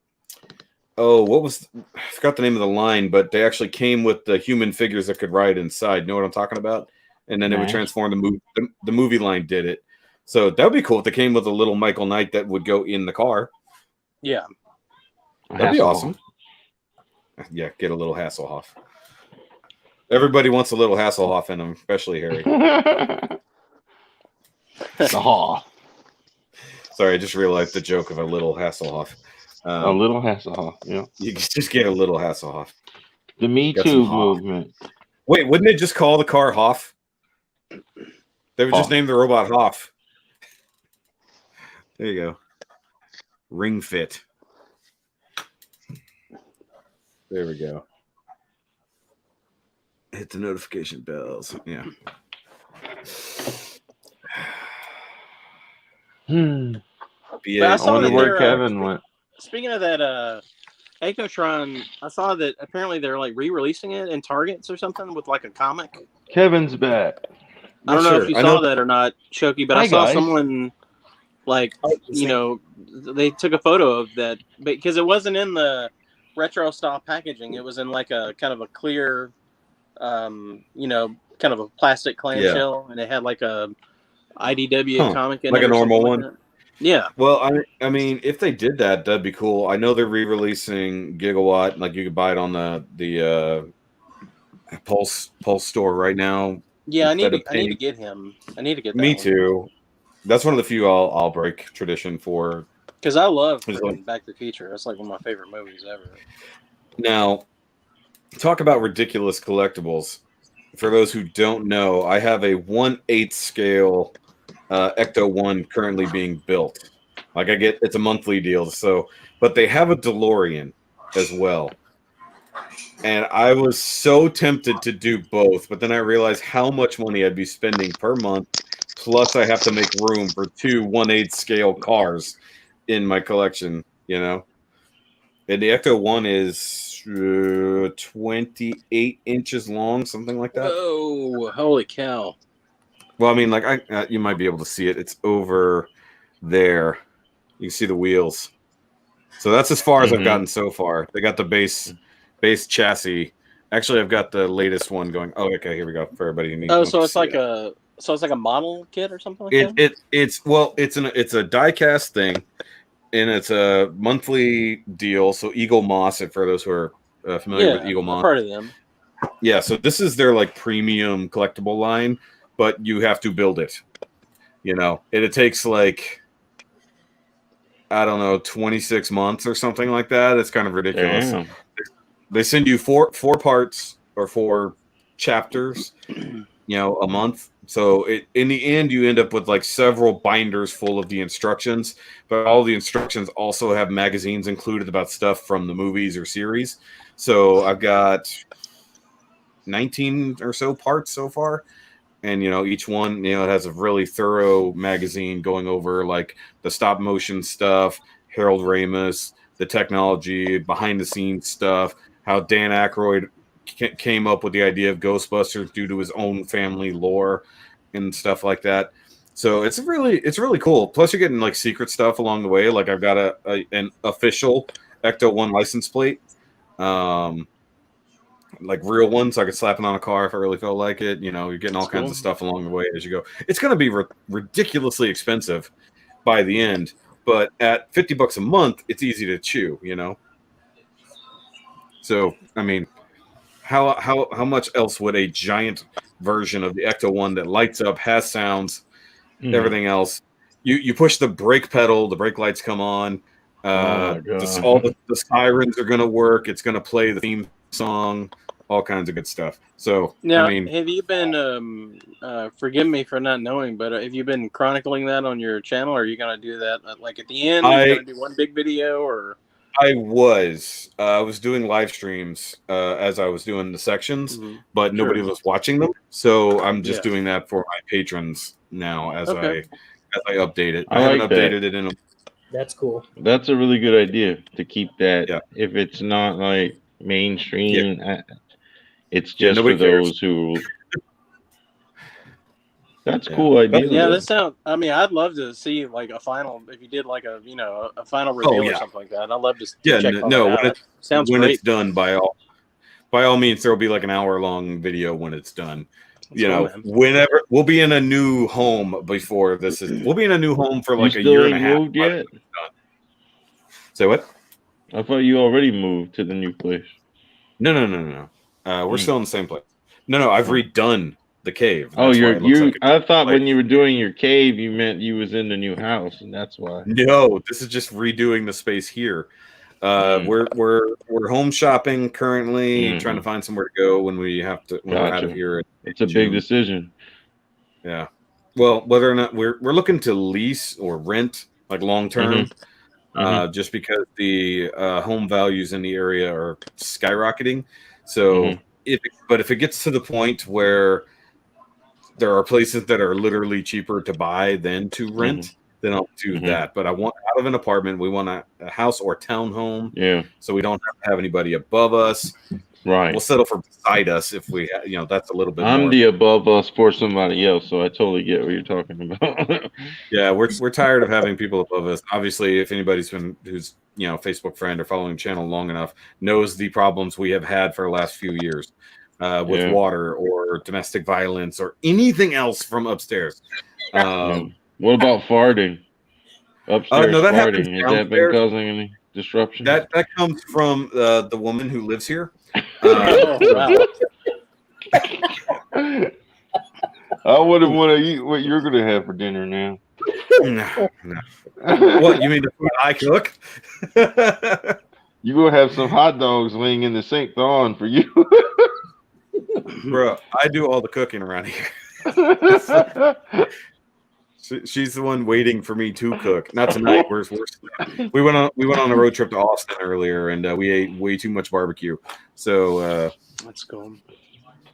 Speaker 5: I forgot the name of the line, but they actually came with the human figures that could ride inside. Know what I'm talking about? And then it would transform the movie. The movie line did it. So that would be cool if they came with a little Michael Knight that would go in the car.
Speaker 2: Yeah.
Speaker 5: That'd be awesome. Yeah, get a little Hasselhoff. Everybody wants a little Hasselhoff in them, especially Harry. Sorry, I just realized the joke of a little Hasselhoff.
Speaker 6: A little Hasselhoff, yeah.
Speaker 5: You can just get a little Hasselhoff.
Speaker 6: The Me Too movement.
Speaker 5: Wait, wouldn't they just call the car Hoff? They would just name the robot Hoff. There you go. Ring Fit. There we go. Hit the notification bells. Yeah.
Speaker 6: I wonder where Kevin went.
Speaker 2: Speaking of that, Ectotron, I saw that apparently they're like re-releasing it in Targets or something with like a comic.
Speaker 6: Kevin's back.
Speaker 2: I don't know if you saw that or not, Shoki, but I saw someone like, they took a photo of that because it wasn't in the retro style packaging. It was in like a kind of a clear, kind of a plastic clamshell, and it had like a IDW comic in it,
Speaker 5: like a normal one.
Speaker 2: Like yeah.
Speaker 5: Well, I mean, if they did that, that'd be cool. I know they're re-releasing Gigawatt. Like you could buy it on the Pulse store right now.
Speaker 2: Yeah, I need to get him. I need to get that.
Speaker 5: Me too. That's one of the few I'll break tradition for.
Speaker 2: Because I love Back to the Future. That's like one of my favorite movies ever.
Speaker 5: Now, talk about ridiculous collectibles. For those who don't know, I have a 1/8 scale Ecto 1 currently being built. Like it's a monthly deal. So, but they have a DeLorean as well. And I was so tempted to do both, but then I realized how much money I'd be spending per month. Plus, I have to make room for 2 1/8 scale cars in my collection, And the Ecto 1 is 28 inches long, something like that.
Speaker 2: Oh, holy cow.
Speaker 5: Well, I mean, like you might be able to see it. It's over there. You can see the wheels. So that's as far as I've gotten so far. They got the base chassis. Actually, I've got the latest one going. Oh, okay, here we go for everybody who needs.
Speaker 2: Oh, so it's like a model kit or something like
Speaker 5: that. It's a die-cast thing, and it's a monthly deal. So Eagle Moss, for those who are familiar with Eagle Moss,
Speaker 2: I've heard of them.
Speaker 5: Yeah, so this is their like premium collectible line, but you have to build it. And it takes like, I don't know, 26 months or something like that. It's kind of ridiculous. They send you four parts or 4 chapters, a month. So in the end, you end up with like several binders full of the instructions, but all the instructions also have magazines included about stuff from the movies or series. So I've got 19 or so parts so far. And, each one, it has a really thorough magazine going over like the stop motion stuff, Harold Ramis, the technology, behind the scenes stuff, how Dan Aykroyd came up with the idea of Ghostbusters due to his own family lore and stuff like that. So it's really cool. Plus, you're getting like secret stuff along the way. Like I've got an official Ecto-1 license plate, like real one, so I could slap it on a car if I really felt like it. You're getting all kinds of stuff along the way as you go. It's going to be ridiculously expensive by the end, but at $50 a month, it's easy to chew. So I mean, how much else would a giant version of the Ecto-1 that lights up, has sounds, everything else? You push the brake pedal, the brake lights come on. All the sirens are going to work. It's going to play the theme song, all kinds of good stuff. So
Speaker 2: now,
Speaker 5: I mean,
Speaker 2: have you been? Forgive me for not knowing, but have you been chronicling that on your channel? Or are you going to do that like at the end? Are you going to do one big video or?
Speaker 5: I was doing live streams as I was doing the sections, but nobody was watching them. So I'm just doing that for my patrons now as I update it. I haven't updated it in a.
Speaker 1: That's cool.
Speaker 6: That's a really good idea to keep that. Yeah. If it's not like mainstream, it's just for those who. That's cool idea.
Speaker 2: Yeah, that sounds. I mean, I'd love to see like a final. If you did like a a final reveal or something like that, I'd love to check all that out. Sounds
Speaker 5: when
Speaker 2: great.
Speaker 5: It's done, by all means, there will be like an hour-long video when it's done. Whenever we'll be in a new home before this is. We'll be in a new home for like a year and a half.
Speaker 6: Moved yet?
Speaker 5: Say what?
Speaker 6: I thought you already moved to the new place.
Speaker 5: No. We're still in the same place. No. I've redone the cave.
Speaker 6: That's I thought when you were doing your cave, you meant you was in the new house, and that's why.
Speaker 5: No, this is just redoing the space here. We're home shopping currently, trying to find somewhere to go when we're out of here.
Speaker 6: It's a big decision.
Speaker 5: Yeah. Well, whether or not we're looking to lease or rent, like long term, just because the home values in the area are skyrocketing. So if it gets to the point where there are places that are literally cheaper to buy than to rent, then I'll do that. But I want out of an apartment. We want a house or townhome.
Speaker 6: Yeah.
Speaker 5: So we don't have to have anybody above us.
Speaker 6: Right.
Speaker 5: We'll settle for beside us if we, that's a little bit.
Speaker 6: I'm the above us for somebody else, so I totally get what you're talking about.
Speaker 5: Yeah, we're tired of having people above us. Obviously, if anybody's who's Facebook friend or following the channel long enough knows the problems we have had for the last few years. With water or domestic violence or anything else from upstairs.
Speaker 6: What about farting? Upstairs farting. Has that been causing any disruption?
Speaker 5: That comes from the woman who lives here.
Speaker 6: I wouldn't want to eat what you're going to have for dinner now.
Speaker 5: No. What, you mean the food I cook?
Speaker 6: You're going to have some hot dogs laying in the sink thawing for you.
Speaker 5: Bro, I do all the cooking around here. She's the one waiting for me to cook. Not tonight. We went on a road trip to Austin earlier, and we ate way too much barbecue. So
Speaker 2: let's go.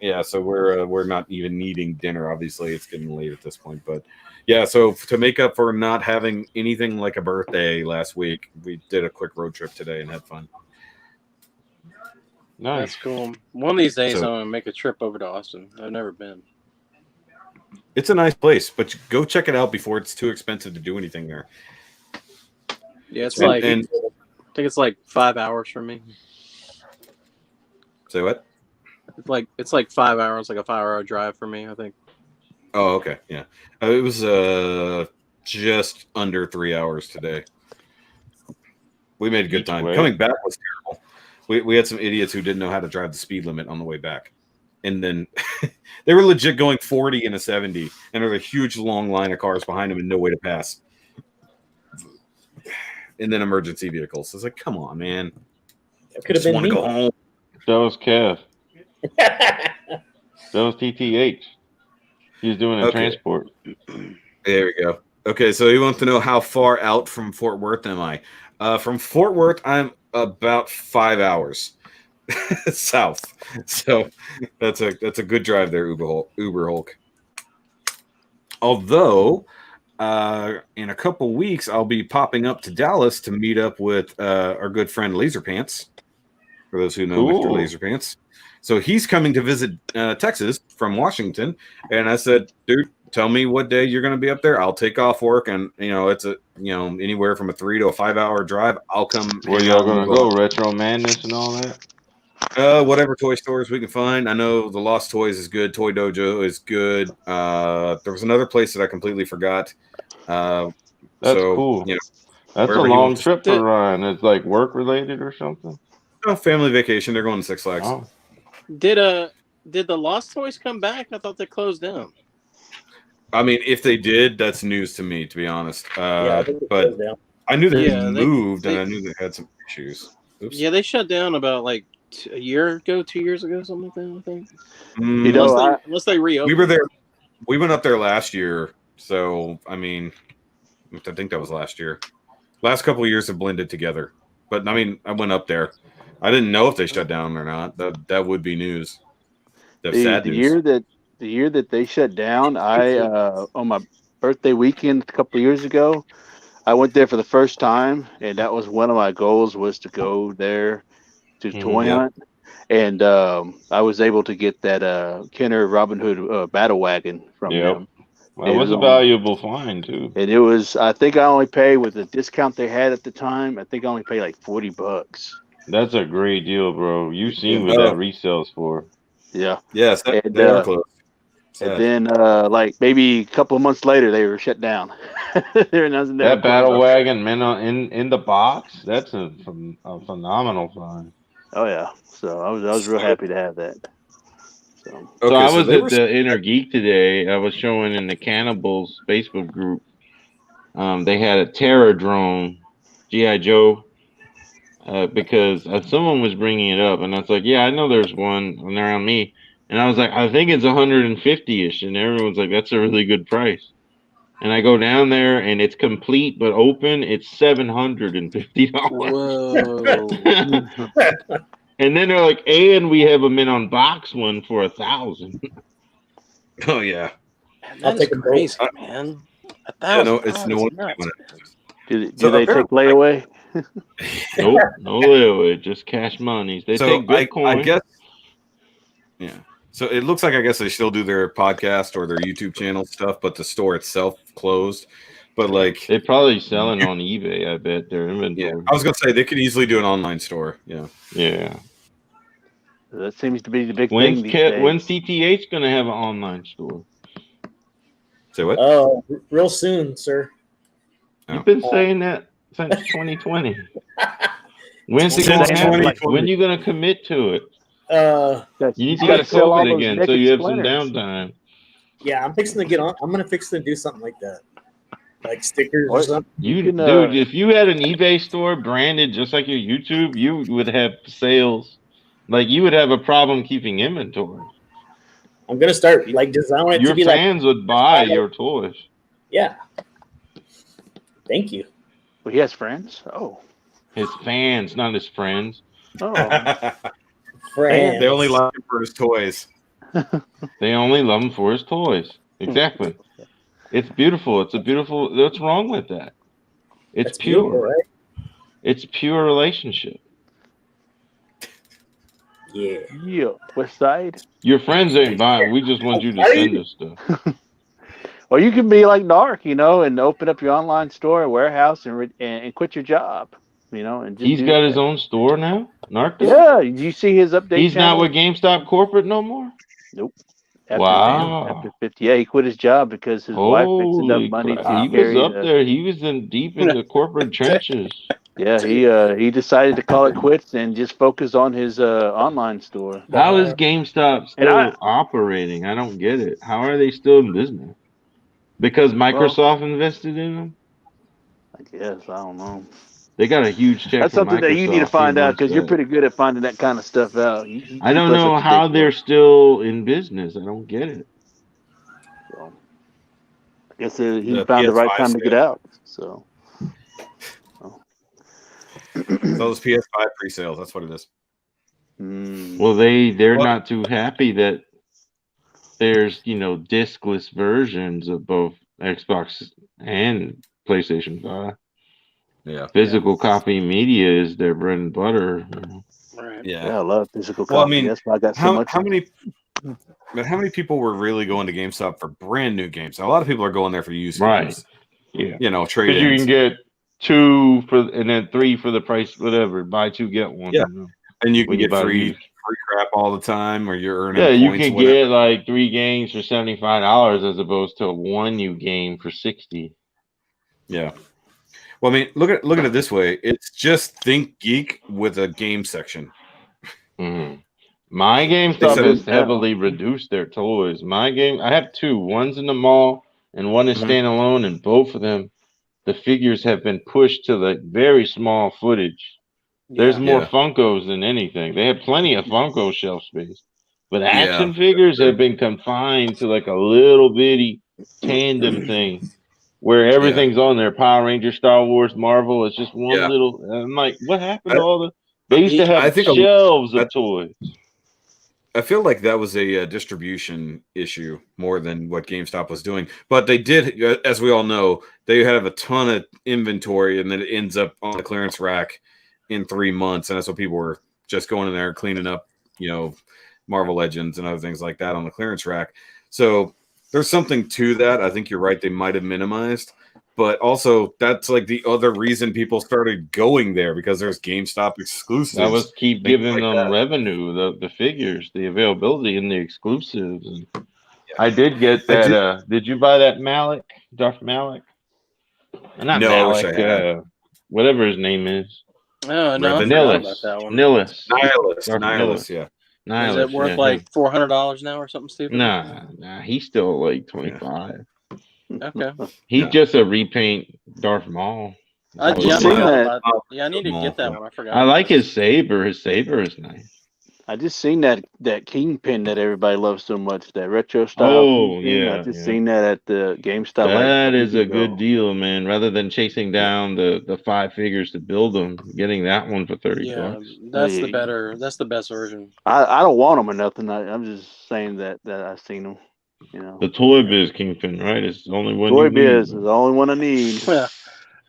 Speaker 5: Yeah, so we're not even needing dinner. Obviously, it's getting late at this point. But yeah, so to make up for not having anything like a birthday last week, we did a quick road trip today and had fun.
Speaker 6: Nice.
Speaker 2: That's cool. One of these days, I'm going to make a trip over to Austin. I've never been.
Speaker 5: It's a nice place, but go check it out before it's too expensive to do anything there.
Speaker 2: Yeah, it's I think it's like 5 hours from me.
Speaker 5: Say what?
Speaker 2: It's like 5 hours, like a 5-hour drive for me, I think.
Speaker 5: Oh, okay. Yeah. It was just under 3 hours today. We made a good time. Coming back was terrible. We had some idiots who didn't know how to drive the speed limit on the way back. And then they were legit going 40 in a 70, and there was a huge long line of cars behind them and no way to pass. And then emergency vehicles. So it's like, come on, man.
Speaker 1: That could have been me.
Speaker 5: Go home.
Speaker 6: That was Kev. That was TTH. He's doing a transport.
Speaker 5: There we go. Okay, so he wants to know how far out from Fort Worth am I? From Fort Worth, I'm about 5 hours south. So that's a good drive there, Uber Hulk. Although, in a couple weeks, I'll be popping up to Dallas to meet up with our good friend Laser Pants. For those who know Mr. Laser Pants. So he's coming to visit Texas from Washington. And I said, dude, tell me what day you're going to be up there. I'll take off work. And, it's anywhere from a 3 to a 5 hour drive. I'll come.
Speaker 6: Where y'all going to go? Retro Madness and all that?
Speaker 5: Whatever toy stores we can find. I know the Lost Toys is good. Toy Dojo is good. There was another place that I completely forgot.
Speaker 6: That's cool. That's a long trip for Ryan. It's like work related or something.
Speaker 5: No, family vacation. They're going to Six Flags.
Speaker 2: Oh. Did the Lost Toys come back? I thought they closed down.
Speaker 5: I mean, if they did, that's news to me, to be honest.
Speaker 1: But
Speaker 5: I knew they moved, and I knew they had some issues. Oops.
Speaker 2: Yeah, they shut down about like a year ago, 2 years ago, something like that. I think. Unless they reopened.
Speaker 5: We were there. We went up there last year, so I mean, I think that was last year. Last couple of years have blended together, but I mean, I went up there. I didn't know if they shut down or not. That would be news. That's sad news.
Speaker 3: The year that they shut down, I on my birthday weekend a couple of years ago, I went there for the first time, and that was one of my goals was to go there to toy hunt, and I was able to get that Kenner Robin Hood battle wagon from them.
Speaker 6: Well, it was a valuable find too.
Speaker 3: And it was, I think I only paid with the discount they had at the time. I think I only paid like $40.
Speaker 6: That's a great deal, bro. You've seen what that resells for.
Speaker 3: Yeah.
Speaker 5: Yes, they are close.
Speaker 3: And then, like maybe a couple of months later, they were shut down.
Speaker 6: That battle wagon, man, in the box. That's a phenomenal find.
Speaker 3: Oh yeah. So I was real happy to have that.
Speaker 6: So I was at the Inner Geek today. I was showing in the Cannibals Facebook group. They had a Terror drone, G.I. Joe. Because someone was bringing it up, and I was like, "Yeah, I know there's one around me," and I was like, "I think it's 150-ish," and everyone's like, "That's a really good price." And I go down there, and it's complete but open. It's $750.
Speaker 2: Whoa!
Speaker 6: And then they're like, "And we have them in on box one for $1,000."
Speaker 5: Oh yeah,
Speaker 2: that's crazy, man. $1,000.
Speaker 5: It's no one.
Speaker 3: Do they take layaway?
Speaker 6: Nope, no layaway, just cash monies. They take Bitcoin.
Speaker 5: I guess. Yeah. So it looks like I guess they still do their podcast or their YouTube channel stuff, but the store itself closed. But like
Speaker 6: they're probably selling on eBay. I bet their inventory.
Speaker 5: Yeah, I was gonna say they could easily do an online store. Yeah.
Speaker 6: Yeah.
Speaker 3: That seems to be the big thing.
Speaker 6: When's CTH gonna have an online store?
Speaker 5: Say what?
Speaker 1: Oh, real soon, sir.
Speaker 6: You've been saying that since 2020. When's it gonna happen? When are you gonna commit to it? You need to get COVID again, so you have some downtime.
Speaker 1: Yeah, I'm fixing to get on. I'm gonna fix to do something like that, like stickers or something.
Speaker 6: Dude, if you had an eBay store branded just like your YouTube, you would have sales. Like you would have a problem keeping inventory.
Speaker 1: I'm gonna start like designing it
Speaker 6: your
Speaker 1: to be
Speaker 6: fans would buy your toys.
Speaker 1: Yeah. Thank you.
Speaker 3: Well, he has friends. Oh.
Speaker 6: His fans, not his friends.
Speaker 3: Oh.
Speaker 1: Friends.
Speaker 5: They only love him for his toys.
Speaker 6: They only love him for his toys. Exactly. It's beautiful. It's a beautiful. What's wrong with that? It's
Speaker 1: That's
Speaker 6: pure.
Speaker 1: Right?
Speaker 6: It's pure relationship.
Speaker 1: Yeah.
Speaker 3: Yeah. West Side.
Speaker 6: Your friends ain't buying. We just want you to send us stuff.
Speaker 3: Or you can be like Narc, and open up your online store, or warehouse, and quit your job, And
Speaker 6: he's got his own store now. Narc does?
Speaker 3: Yeah. Did you see his update?
Speaker 6: He's not with GameStop corporate no more.
Speaker 3: Nope.
Speaker 6: After
Speaker 3: 50, he quit his job because his wife makes enough money to
Speaker 6: He was up there. He was deep in the corporate trenches.
Speaker 3: Yeah, he decided to call it quits and just focus on his online store.
Speaker 6: How is GameStop still operating? I don't get it. How are they still in business? Because Microsoft invested in them?
Speaker 3: I guess. I don't know.
Speaker 6: They got a huge check.
Speaker 3: That's something that you need to find out because you're pretty good at finding that kind of stuff out.
Speaker 6: I don't know how they're still in business. I don't get it.
Speaker 3: So I guess he found the right time to get out. So
Speaker 5: those PS5 pre-sales. That's what it is.
Speaker 6: Well, they're not too happy that there's discless versions of both Xbox and PlayStation 5.
Speaker 5: Yeah,
Speaker 6: physical copy media is their bread and butter.
Speaker 2: Right.
Speaker 3: Yeah, I love physical copy.
Speaker 5: Well, I mean,
Speaker 3: that's why I got so much.
Speaker 5: How many people were really going to GameStop for brand new games? A lot of people are going there for used games.
Speaker 6: Yeah,
Speaker 5: trade.
Speaker 6: Because you can get 2 for and then 3 for the price, whatever. Buy 2 get 1.
Speaker 5: Yeah, and you can get
Speaker 6: free
Speaker 5: crap all the time, or you're earning.
Speaker 6: Yeah, you
Speaker 5: points,
Speaker 6: can
Speaker 5: whatever.
Speaker 6: get like 3 games for $75 as opposed to 1 new game for $60.
Speaker 5: Yeah. Well, I mean, look at it this way. It's just Think Geek with a game section.
Speaker 6: Mm-hmm. My GameStop has heavily reduced their toys. I have 2. One's in the mall and one is standalone, and both of them, the figures have been pushed to the very small footage. There's more Funkos than anything. They have plenty of Funko shelf space. But action figures have been confined to like a little bitty tandem thing where everything's on there. Power Rangers, Star Wars, Marvel. It's just one little. I'm like, what happened to all the. They used to have shelves of toys.
Speaker 5: I feel like that was a distribution issue more than what GameStop was doing. But they did, as we all know, they have a ton of inventory, and then it ends up on the clearance rack in 3 months. And that's what people were just going in there and cleaning up, Marvel Legends and other things like that on the clearance rack. So there's something to that. I think you're right. They might have minimized. But also, that's like the other reason people started going there, because there's GameStop exclusives.
Speaker 6: That was keep giving them revenue, the figures, the availability, and the exclusives. And I did get that. Did you buy that Malik, Darth Malik? Not
Speaker 5: no,
Speaker 6: Malik.
Speaker 5: I wish I had.
Speaker 6: Whatever his name is.
Speaker 2: Oh no, I forgot about that one.
Speaker 6: Nihilus.
Speaker 5: Yeah.
Speaker 2: Is it worth like $400 now or something stupid?
Speaker 6: Nah. He's still like 25.
Speaker 2: Okay.
Speaker 6: He's just a repaint Darth Maul.
Speaker 2: I need to get that one. I forgot.
Speaker 6: I like his saber. His saber is nice.
Speaker 3: I just seen that Kingpin that everybody loves so much, that retro style.
Speaker 6: Oh,
Speaker 3: Kingpin.
Speaker 6: yeah.
Speaker 3: I just seen that at the GameStop.
Speaker 6: That is a good deal, man. Rather than chasing down the 5 figures to build them, getting that one for $30.
Speaker 2: That's the best version.
Speaker 3: I don't want them or nothing. I'm just saying that I've seen them.
Speaker 6: The Toy Biz Kingpin, right? It's the only one.
Speaker 3: Toy Biz is the only one I need.
Speaker 2: Well,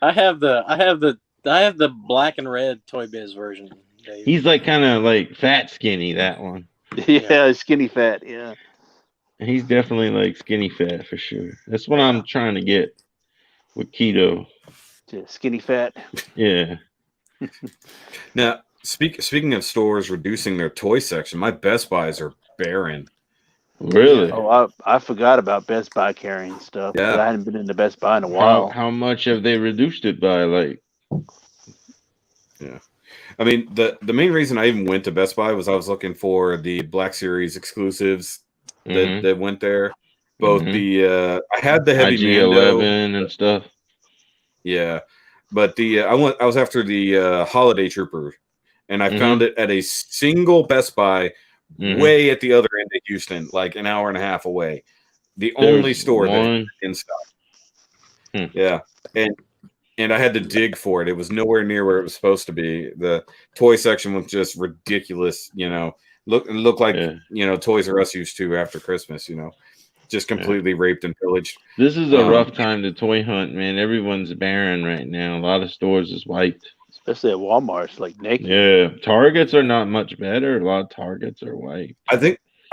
Speaker 2: I have the black and red Toy Biz version. Dave.
Speaker 6: He's like kind of like fat skinny, that one.
Speaker 3: Yeah, skinny fat. Yeah,
Speaker 6: he's definitely like skinny fat for sure. That's what I'm trying to get with keto.
Speaker 3: Skinny fat.
Speaker 6: Yeah.
Speaker 5: Now, speaking of stores reducing their toy section, my Best Buys are barren.
Speaker 6: Really?
Speaker 3: Oh, I forgot about Best Buy carrying stuff.
Speaker 5: Yeah.
Speaker 3: I hadn't been in the Best Buy in a while.
Speaker 6: How much have they reduced it by? Like,
Speaker 5: yeah. I mean, the main reason I even went to Best Buy was I was looking for the Black Series exclusives that went there. Both I had the Heavy
Speaker 6: IG-11 and stuff.
Speaker 5: Yeah, but I was after the Holiday Trooper, and I found it at a single Best Buy way at the other end of Houston, like an hour and a half away. There's only store that in stock. Yeah, and I had to dig for it. It was nowhere near where it was supposed to be. The toy section was just ridiculous. Looked like Toys R Us used to after Christmas. Just completely raped and pillaged.
Speaker 6: This is a rough time to toy hunt, man. Everyone's barren right now. A lot of stores is wiped.
Speaker 3: Especially at Walmart, it's like naked.
Speaker 6: Yeah, Targets are not much better. A lot of Targets are wiped.
Speaker 5: I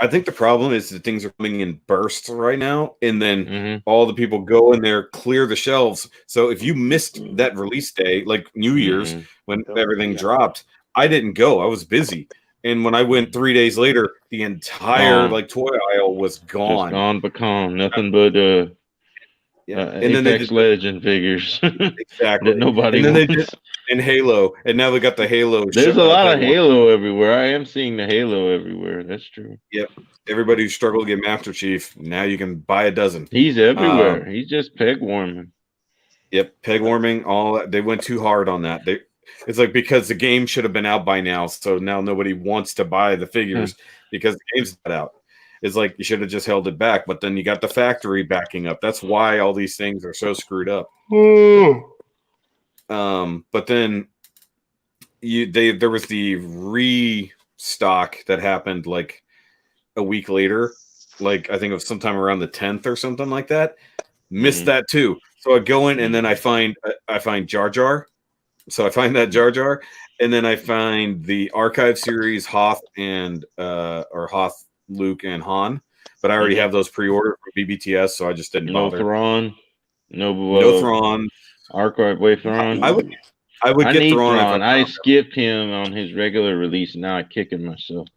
Speaker 5: think the problem is that things are coming in bursts right now, and then all the people go in there, clear the shelves. So if you missed that release day, like New Year's, when everything dropped, I didn't go. I was busy. And when I went 3 days later, the entire toy aisle was gone.
Speaker 6: Just gone, become nothing but and then Apex Legend figures.
Speaker 5: Exactly.
Speaker 6: That nobody
Speaker 5: and then
Speaker 6: wants.
Speaker 5: And Halo, and now they got the Halo.
Speaker 6: There's a lot of Halo everywhere. I am seeing the Halo everywhere. That's true.
Speaker 5: Yep. Everybody who struggled to get Master Chief, now you can buy a dozen.
Speaker 6: He's everywhere. He's just peg warming.
Speaker 5: Yep, peg warming. All that. They went too hard on that. It's like because the game should have been out by now, so now nobody wants to buy the figures because the game's not out. It's like you should have just held it back, but then you got the factory backing up. That's why all these things are so screwed up. But then there was the restock that happened like a week later, like I think it was sometime around the 10th or something like that. Missed that too. So I go in and then I find Jar Jar. So I find that Jar Jar, and then I find the archive series Hoth and or Hoth, Luke, and Han. But I already have those pre-ordered from BBTS, so I just didn't bother.
Speaker 6: Thrawn.
Speaker 5: No Thrawn.
Speaker 6: Archive way Thrawn.
Speaker 5: I would get
Speaker 6: need
Speaker 5: Thrawn.
Speaker 6: I skipped him on his regular release, and now I'm kicking myself.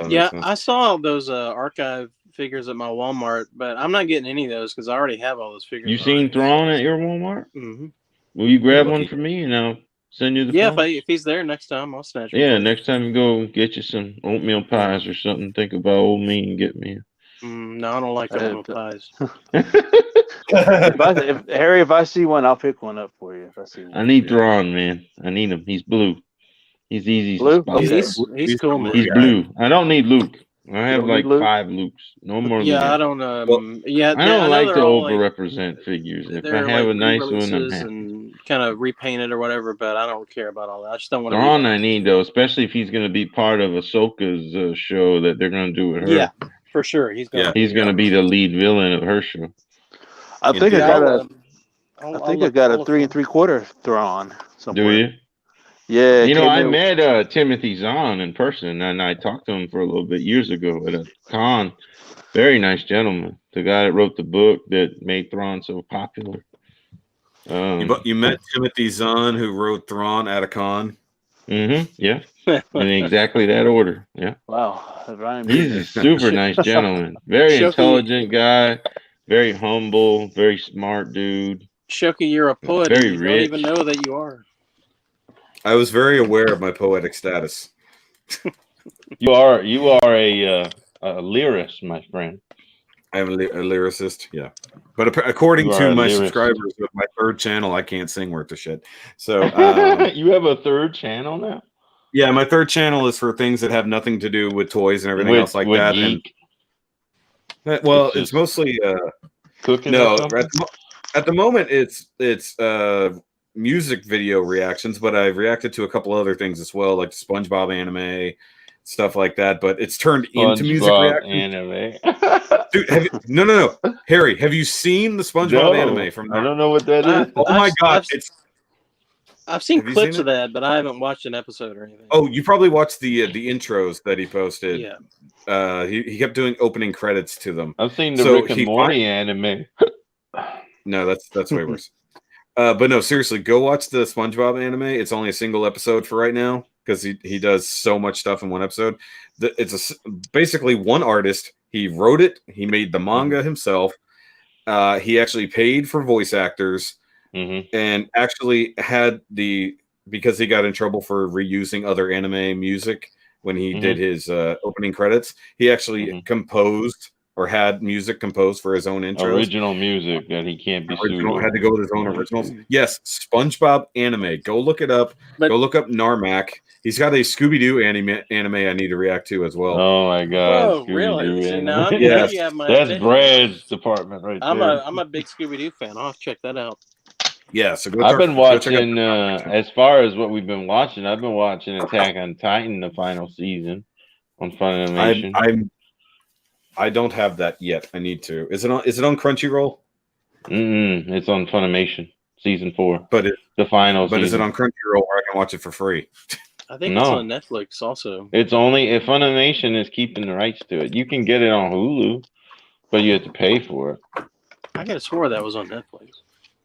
Speaker 2: Yeah, I saw those archive figures at my Walmart, but I'm not getting any of those because I already have all those figures.
Speaker 6: You seen Thrawn at your Walmart?
Speaker 2: Mm-hmm.
Speaker 6: Will you grab one for me and I'll send you the phone?
Speaker 2: If he's there next time, I'll snatch one.
Speaker 6: Yeah, next time you go get you some oatmeal pies or something, think about old me and get me.
Speaker 2: No, I don't like oatmeal pies.
Speaker 3: If I see one, I'll pick one up for you. If I see one.
Speaker 6: I need Thrawn, man. I need him. He's blue. He's easy.
Speaker 3: Blue?
Speaker 6: Okay.
Speaker 2: He's cool, man.
Speaker 6: He's blue. I don't need Luke. I have like 5 Lukes. No more.
Speaker 2: Yeah,
Speaker 6: Luke.
Speaker 2: I don't. I
Speaker 6: don't like to
Speaker 2: over
Speaker 6: represent figures. If I have a nice one, I'm happy.
Speaker 2: And kind of repainted or whatever, but I don't care about all that. I just don't want to.
Speaker 6: Thrawn, I need though, especially if he's going to be part of Ahsoka's show that they're going to do with her.
Speaker 2: Yeah, for sure. He's going
Speaker 6: to be the lead villain of her show.
Speaker 3: I think I got a 3 3/4 Thrawn somewhere.
Speaker 6: Do you?
Speaker 3: Yeah,
Speaker 6: I met Timothy Zahn in person, and I talked to him for a little bit years ago at a con. Very nice gentleman. The guy that wrote the book that made Thrawn so popular.
Speaker 5: You met Timothy Zahn, who wrote Thrawn at a con?
Speaker 6: Mm-hmm. Yeah. In exactly that order. Yeah.
Speaker 3: Wow.
Speaker 6: He's a super nice gentleman. Very intelligent guy. Very humble. Very smart dude.
Speaker 2: Shoki, you're a poet.
Speaker 6: Very
Speaker 2: you
Speaker 6: rich.
Speaker 2: Don't even know that you are.
Speaker 5: I was very aware of my poetic status.
Speaker 6: You are a lyrist, my friend.
Speaker 5: I am a lyricist, yeah. But according to my subscribers with my 3rd channel, I can't sing worth a shit. So
Speaker 6: you have a 3rd channel now?
Speaker 5: Yeah, my 3rd channel is for things that have nothing to do with toys and everything else like that.
Speaker 6: Geek?
Speaker 5: And it's mostly
Speaker 6: cooking.
Speaker 5: No, at the moment it's music video reactions, but I've reacted to a couple other things as well, like SpongeBob anime, stuff like that. But it's turned into music reactions.
Speaker 6: Anime.
Speaker 5: Dude, no, Harry, have you seen the SpongeBob anime?
Speaker 6: I don't know what that is.
Speaker 5: Oh my god,
Speaker 2: I've seen clips of that, but I haven't watched an episode or anything.
Speaker 5: Oh, you probably watched the intros that he posted.
Speaker 2: Yeah.
Speaker 5: He kept doing opening credits to them.
Speaker 6: I've seen the Rick and Morty anime.
Speaker 5: No, that's way worse. But no, seriously, go watch the SpongeBob anime. It's only a single episode for right now because he does so much stuff in one episode. It's basically one artist. He wrote it. He made the manga himself. He actually paid for voice actors and actually had because he got in trouble for reusing other anime music when he did his opening credits. He actually composed or had music composed for his own intros.
Speaker 6: Original music that he can't be sued.
Speaker 5: Had to go with his own originals. Yes, SpongeBob anime. Go look it up. Go look up Narmak. He's got a Scooby-Doo anime I need to react to as well.
Speaker 6: Oh my god!
Speaker 2: Oh, really? See, now
Speaker 5: yes.
Speaker 6: That's Brad's department right there.
Speaker 2: I'm a big Scooby-Doo fan. I'll have to check that out.
Speaker 5: Yeah, so
Speaker 6: I've been watching. As far as what we've been watching, I've been watching Attack on Titan, the final season on Funimation.
Speaker 5: I don't have that yet. I need to. Is it on Crunchyroll?
Speaker 6: It's on Funimation, season 4.
Speaker 5: But
Speaker 6: the final.
Speaker 5: But is it on Crunchyroll where I can watch it for free?
Speaker 2: I think it's on Netflix also.
Speaker 6: It's only if Funimation is keeping the rights to it. You can get it on Hulu, but you have to pay for it.
Speaker 2: I could have swore that was on Netflix.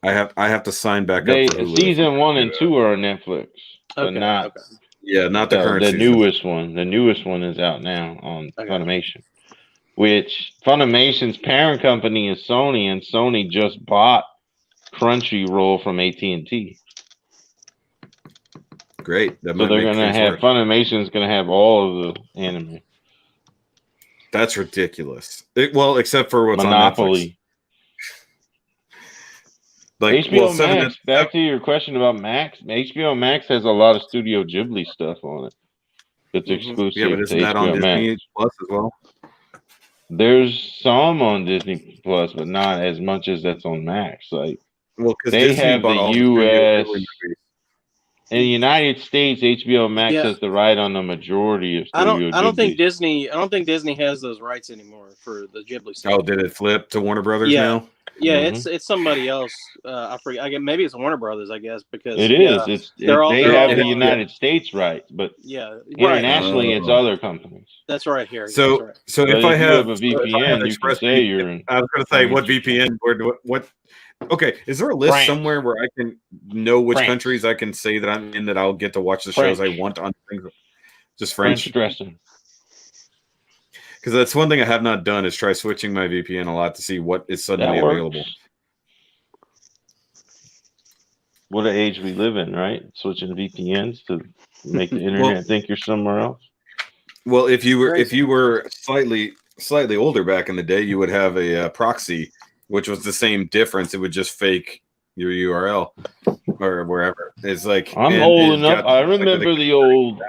Speaker 5: I have to sign back up.
Speaker 6: Season 1 and 2 are on Netflix, but not.
Speaker 2: Okay.
Speaker 5: Yeah, not the current.
Speaker 6: The
Speaker 5: season.
Speaker 6: newest one. The newest one is out now on Funimation. Which Funimation's parent company is Sony, and Sony just bought Crunchyroll from AT&T.
Speaker 5: Great.
Speaker 6: So they're gonna have Funimation's gonna have all of the anime.
Speaker 5: That's ridiculous. Except for what's
Speaker 6: Monopoly.
Speaker 5: on Netflix. Like
Speaker 6: HBO Max. Back to your question about Max. HBO Max has a lot of Studio Ghibli stuff on it. It's exclusive.
Speaker 5: Yeah, but isn't that on Disney Plus as well?
Speaker 6: There's some on Disney Plus, but not as much as that's on Max. Like,
Speaker 5: well, because
Speaker 6: they
Speaker 5: Disney
Speaker 6: have
Speaker 5: bought
Speaker 6: the
Speaker 5: all
Speaker 6: U.S.
Speaker 5: the movies.
Speaker 6: In the United States, HBO Max
Speaker 2: Yeah.
Speaker 6: has the right on the majority of Studio
Speaker 2: I don't think
Speaker 6: Ghibli.
Speaker 2: Disney. I don't think Disney has those rights anymore for the Ghibli stuff.
Speaker 5: Oh, did it flip to Warner Brothers
Speaker 2: Yeah.
Speaker 5: now?
Speaker 2: Yeah,
Speaker 6: Mhm.
Speaker 2: it's somebody else. I forget. I guess maybe it's Warner Brothers. I guess because
Speaker 6: It is. They have the
Speaker 2: all-
Speaker 6: United States rights, but
Speaker 2: Yeah,
Speaker 6: internationally, it's other companies.
Speaker 2: That's right here.
Speaker 5: So,
Speaker 2: That's right.
Speaker 5: so
Speaker 6: But
Speaker 5: if I
Speaker 6: if you
Speaker 5: have
Speaker 6: have a VPN, you can say you're in.
Speaker 5: I was going to say what
Speaker 6: France.
Speaker 5: VPN. What? Okay, is there a list
Speaker 6: France.
Speaker 5: somewhere where I can know which
Speaker 6: France.
Speaker 5: countries I can say that I'm in that I'll get to watch the shows I
Speaker 6: French.
Speaker 5: want on things? Just
Speaker 6: French
Speaker 5: French.
Speaker 6: dressing.
Speaker 5: Because that's one thing I have not done is try switching my VPN a lot to see what is suddenly
Speaker 6: That works.
Speaker 5: available.
Speaker 6: What an age we live in, right? Switching VPNs to make the internet think you're somewhere else.
Speaker 5: Well, if you were slightly older back in the day, you would have a proxy, which was the same difference. It would just fake your URL or wherever. It's like
Speaker 6: I'm old enough. I remember the old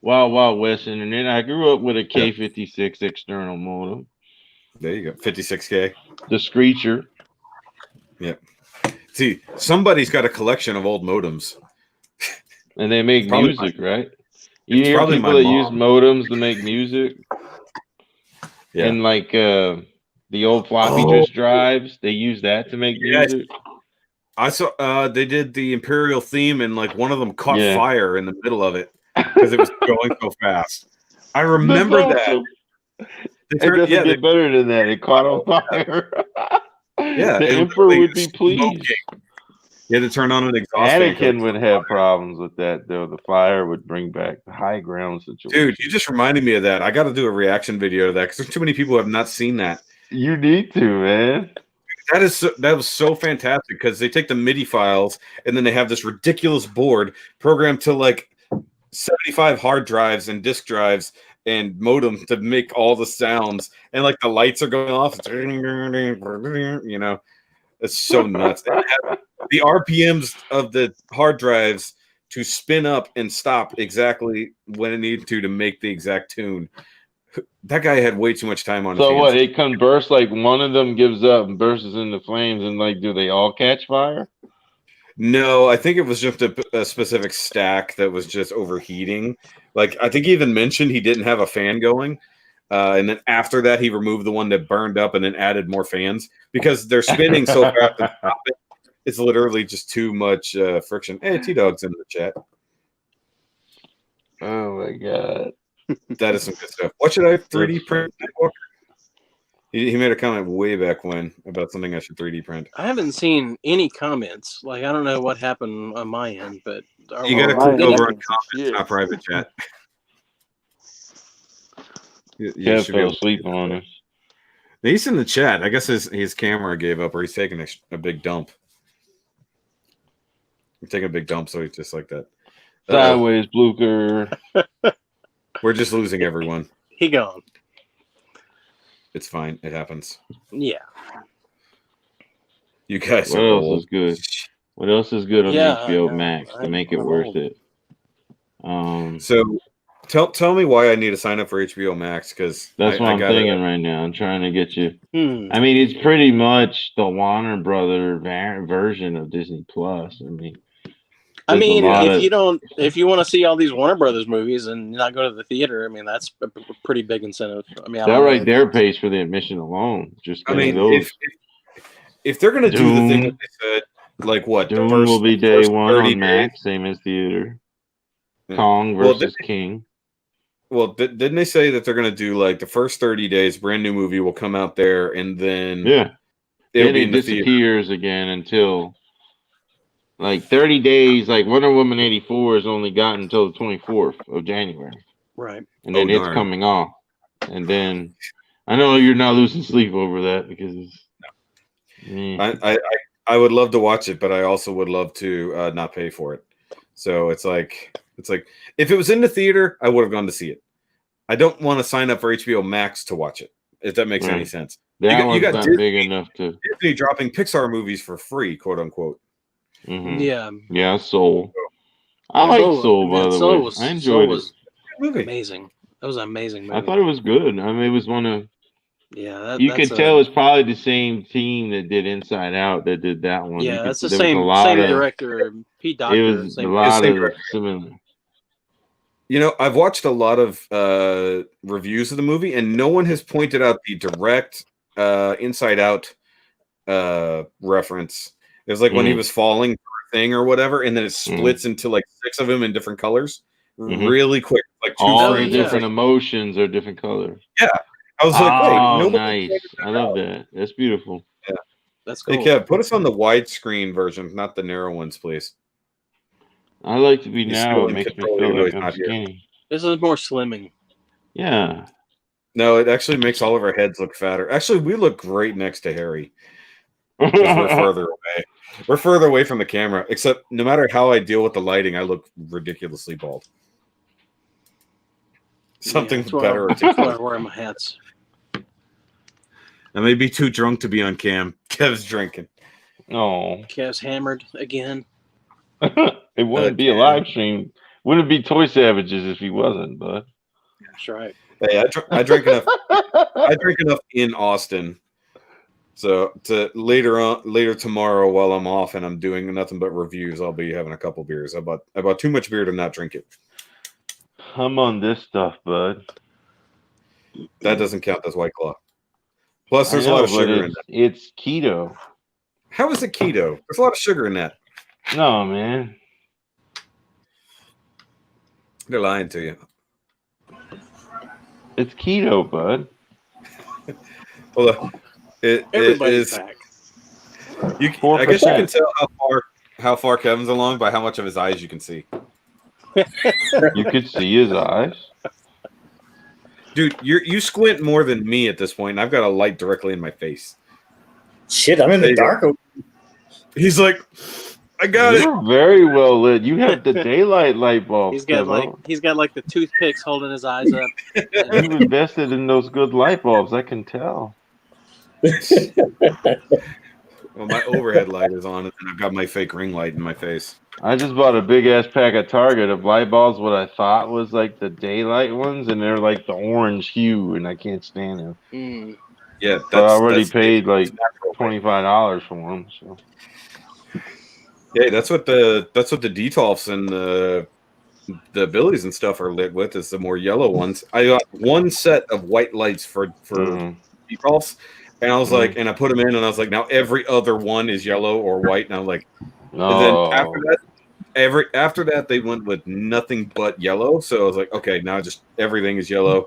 Speaker 6: Wild Wild West internet. I grew up with a K56 external modem.
Speaker 5: There you go, 56K.
Speaker 6: The Screecher.
Speaker 5: Yeah. See, somebody's got a collection of old modems.
Speaker 6: And they make music, right? You
Speaker 5: It's
Speaker 6: hear
Speaker 5: probably
Speaker 6: people
Speaker 5: my
Speaker 6: that
Speaker 5: mom.
Speaker 6: use modems to make music?
Speaker 5: Yeah.
Speaker 6: And like the old floppy disk drives, they use that to make music.
Speaker 5: I saw they did the Imperial theme and like one of them caught fire in the middle of it because it was going so fast. I remember that.
Speaker 6: It doesn't get better than that. It caught on fire.
Speaker 5: Yeah,
Speaker 6: the Emperor would be pleased.
Speaker 5: You had to turn on an exhaust.
Speaker 6: Anakin would have problems with that, though. The fire would bring back the high ground situation.
Speaker 5: Dude, you just reminded me of that. I got to do a reaction video to that because there's too many people who have not seen that.
Speaker 6: You need to, man.
Speaker 5: That was so fantastic because they take the MIDI files and then they have this ridiculous board programmed to like 75 hard drives and disk drives and modem to make all the sounds, and like the lights are going off. You know, it's so nuts. The RPMs of the hard drives to spin up and stop exactly when it needed to make the exact tune. That guy had way too much time on his hands.
Speaker 6: So what? It can burst, like one of them gives up and bursts into flames, and like, do they all catch fire?
Speaker 5: No, I think it was just a specific stack that was just overheating. Like, I think he even mentioned he didn't have a fan going. And then after that, he removed the one that burned up and then added more fans because they're spinning so fast. It's literally just too much friction. Hey, T-Dog's in the chat.
Speaker 6: Oh, my God.
Speaker 5: That is some good stuff. What should I 3D print? He made a comment way back when about something I should 3D print.
Speaker 2: I haven't seen any comments. Like, I don't know what happened on my end, but
Speaker 5: you got to click over on comments, not private chat.
Speaker 6: Kev fell asleep on us.
Speaker 5: He's in the chat. I guess his camera gave up, or he's taking a big dump. He's taking a big dump, so he's just like that.
Speaker 6: Sideways, Blucher.
Speaker 5: We're just losing everyone.
Speaker 2: He gone.
Speaker 5: It's fine. It happens.
Speaker 2: Yeah.
Speaker 5: You guys
Speaker 6: what
Speaker 5: are
Speaker 6: else
Speaker 5: old.
Speaker 6: is good? What else is good on HBO Max to make it worth it?
Speaker 5: So tell me why I need to sign up for HBO Max, because
Speaker 6: that's what I'm thinking right now. I'm trying to get you. I mean, it's pretty much the Warner Brother version of Disney Plus.
Speaker 2: If you want to see all these Warner Brothers movies and not go to the theater, I mean, that's a pretty big incentive. I mean,
Speaker 6: that right there pays for the admission alone. Just
Speaker 5: if they're gonna do the thing that they said, like what?
Speaker 6: Doom will be day one on Max, same as theater. Kong versus King.
Speaker 5: Well, didn't they say that they're gonna do like the first 30 days, brand new movie will come out there, and then
Speaker 6: it disappears again until. Like 30 days, like Wonder Woman 84 is only gotten until the 24th of January.
Speaker 2: Right.
Speaker 6: And then it's coming off. And then I know you're not losing sleep over that because
Speaker 5: I would love to watch it, but I also would love to not pay for it. So it's like if it was in the theater, I would have gone to see it. I don't want to sign up for HBO Max to watch it, if that makes any sense.
Speaker 6: You got Disney, big enough to
Speaker 5: Disney dropping Pixar movies for free, quote unquote.
Speaker 6: Mm-hmm. Yeah, Soul. I like Soul, by the way. I enjoyed it.
Speaker 2: Amazing. That was an amazing movie.
Speaker 6: I thought it was good. I mean, it was one of
Speaker 2: Yeah,
Speaker 6: you could tell it's probably the same team that did Inside Out that did that one.
Speaker 2: Yeah, that's the
Speaker 6: there
Speaker 2: same
Speaker 6: was a lot of,
Speaker 2: director, Pete Docter.
Speaker 6: It was a lot of similar.
Speaker 5: You know, I've watched a lot of reviews of the movie, and no one has pointed out the direct Inside Out reference. It was like when he was falling for a thing or whatever, and then it splits into like 6 of them in different colors really quick. Like
Speaker 6: all the different emotions are different colors.
Speaker 5: Yeah. I was like, wait,
Speaker 6: nice. I love that. That's beautiful.
Speaker 5: Yeah.
Speaker 2: That's cool.
Speaker 5: Hey, Kev, put us on the widescreen version, not the narrow ones, please.
Speaker 6: I like to be narrow. It makes me feel like I'm skinny.
Speaker 2: This is more slimming.
Speaker 6: Yeah.
Speaker 5: No, it actually makes all of our heads look fatter. Actually, we look great next to Harry. Because we're further away. We're further away from the camera. Except no matter how I deal with the lighting, I look ridiculously bald. Something better.
Speaker 2: That's why I wear my hats.
Speaker 5: I may be too drunk to be on cam. Kev's drinking.
Speaker 6: Oh.
Speaker 2: Kev's hammered again.
Speaker 6: It wouldn't be a live stream. Wouldn't be Toy Savages if he wasn't, bud.
Speaker 2: That's right.
Speaker 5: Hey, I drink enough. I drink enough in Austin. So to later tomorrow while I'm off and I'm doing nothing but reviews, I'll be having a couple beers. I bought too much beer to not drink it.
Speaker 6: I'm on this stuff, bud.
Speaker 5: That doesn't count as White Claw. Plus, there's a lot of sugar in it.
Speaker 6: It's keto.
Speaker 5: How is it keto? There's a lot of sugar in that.
Speaker 6: No, man.
Speaker 5: They're lying to you.
Speaker 6: It's keto, bud.
Speaker 5: Well,
Speaker 2: Everybody's back.
Speaker 5: I guess you can tell how far Kevin's along by how much of his eyes you can see.
Speaker 6: You could see his eyes.
Speaker 5: Dude, you squint more than me at this point, and I've got a light directly in my face.
Speaker 1: Shit, I'm in the dark.
Speaker 5: He's like, I got it.
Speaker 6: You're very well lit. You have the daylight light bulb.
Speaker 2: He's got like the toothpicks holding his eyes up.
Speaker 6: You invested in those good light bulbs. I can tell.
Speaker 5: Well, my overhead light is on, and I've got my fake ring light in my face.
Speaker 6: I just bought a big ass pack at Target of light bulbs. What I thought was like the daylight ones, and they're like the orange hue, and I can't stand them.
Speaker 2: Mm.
Speaker 5: Yeah,
Speaker 6: I already paid like $25 for them. So.
Speaker 5: Yeah, that's what the Detolfs and the Billies and stuff are lit with, is the more yellow ones. I got one set of white lights for Detolfs, and I was like, and I put them in, and I was like, now every other one is yellow or white, and I was like, and then after that they went with nothing but yellow. So I was like, okay, now just everything is yellow.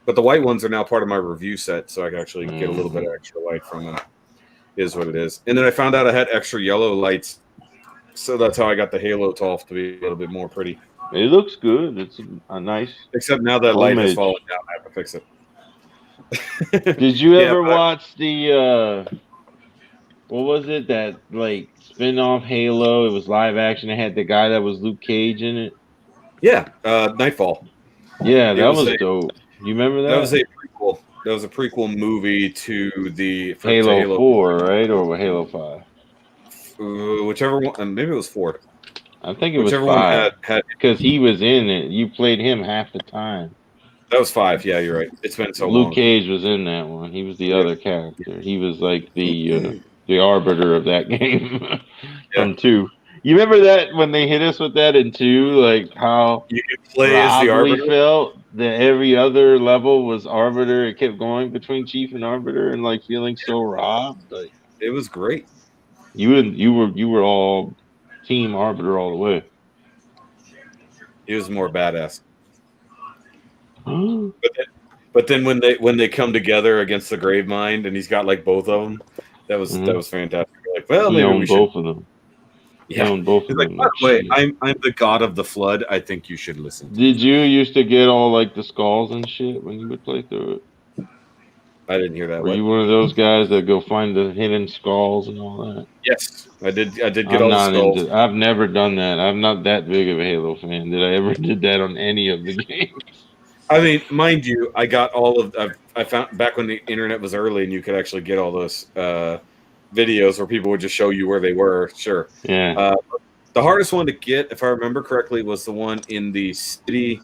Speaker 5: But the white ones are now part of my review set, so I can actually get a little bit of extra light from it. Is what it is. And then I found out I had extra yellow lights, so that's how I got the Halo Tolf to be a little bit more pretty.
Speaker 6: It looks good. It's a nice.
Speaker 5: Except now that light has fallen down, I have to fix it.
Speaker 6: Did you ever watch the what was it, that like spin-off Halo? It was live action. It had the guy that was Luke Cage in it.
Speaker 5: Yeah, Nightfall.
Speaker 6: Yeah, that was dope. You remember that?
Speaker 5: That was a prequel. That was a prequel movie to the
Speaker 6: Halo 4, right, or Halo 5?
Speaker 5: Whichever one. Maybe it was 4.
Speaker 6: I think it was 5 because he was in it. You played him half the time.
Speaker 5: That was 5. Yeah, you're right. It's been so long.
Speaker 6: Luke Cage was in that one. He was the other character. He was like the arbiter of that game from 2. You remember that when they hit us with that in 2, like how
Speaker 5: you could play as the arbiter?
Speaker 6: Felt that every other level was arbiter. It kept going between chief and arbiter, and like feeling so robbed. Like
Speaker 5: it was great.
Speaker 6: You were all team arbiter all the way.
Speaker 5: He was more badass. But then when they come together against the Gravemind, and he's got like both of them, that was fantastic. Like, well,
Speaker 6: he
Speaker 5: maybe
Speaker 6: owned
Speaker 5: we
Speaker 6: both
Speaker 5: should.
Speaker 6: of them.
Speaker 5: Yeah,
Speaker 6: both of
Speaker 5: like,
Speaker 6: them.
Speaker 5: by the way, I'm the god of the flood. I think you should listen.
Speaker 6: Did you used to get all like the skulls and shit when you would play through it?
Speaker 5: I didn't hear that.
Speaker 6: Were you one of those guys that go find the hidden skulls and all that?
Speaker 5: Yes, I did. I did get all the skulls.
Speaker 6: I've never done that. I'm not that big of a Halo fan. Did I ever did that on any of the games?
Speaker 5: I mean, mind you, I got all of. I found back when the internet was early and you could actually get all those videos where people would just show you where they were. Sure.
Speaker 6: Yeah.
Speaker 5: The hardest one to get, if I remember correctly, was the one in the city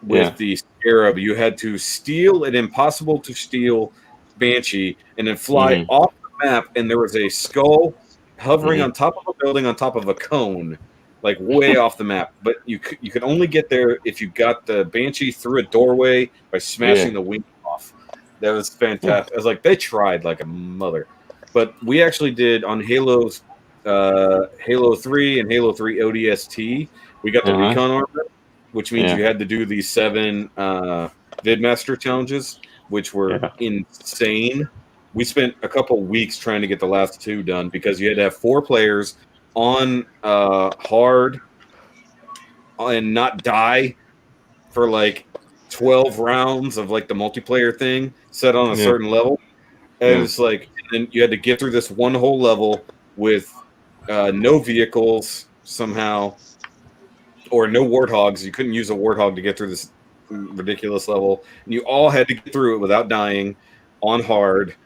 Speaker 5: with the Scarab. You had to steal an impossible to steal Banshee and then fly off the map, and there was a skull hovering on top of a building on top of a cone, like way off the map. But you could only get there if you got the Banshee through a doorway by smashing the wing off. That was fantastic. I was like, they tried like a mother. But we actually did on Halo 3 and Halo 3 ODST. We got the recon armor, which means you had to do these 7 Vidmaster challenges, which were insane. We spent a couple weeks trying to get the last 2 done because you had to have 4 players on hard and not die for like 12 rounds of like the multiplayer thing set on a certain level. And it's like, and then you had to get through this one whole level with no vehicles somehow, or no warthogs. You couldn't use a warthog to get through this ridiculous level. And you all had to get through it without dying on hard.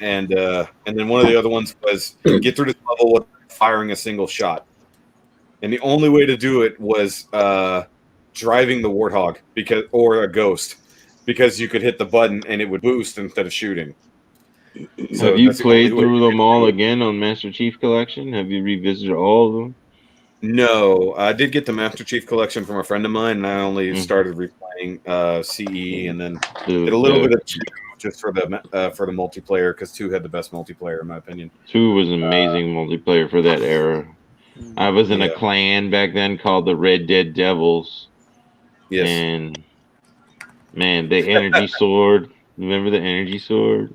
Speaker 5: And then one of the other ones was get through this level with firing a single shot. And the only way to do it was driving the warthog or a ghost, because you could hit the button and it would boost instead of shooting.
Speaker 6: So have you played through them all again on Master Chief Collection? Have you revisited all of them?
Speaker 5: No, I did get the Master Chief Collection from a friend of mine, and I only started replaying CE, and then did a little bit of 2 just for the multiplayer, because 2 had the best multiplayer in my opinion.
Speaker 6: 2 was amazing multiplayer for that era. I was in a clan back then called the Red Dead Devils.
Speaker 5: Yes.
Speaker 6: And man, the energy sword. Remember the energy sword?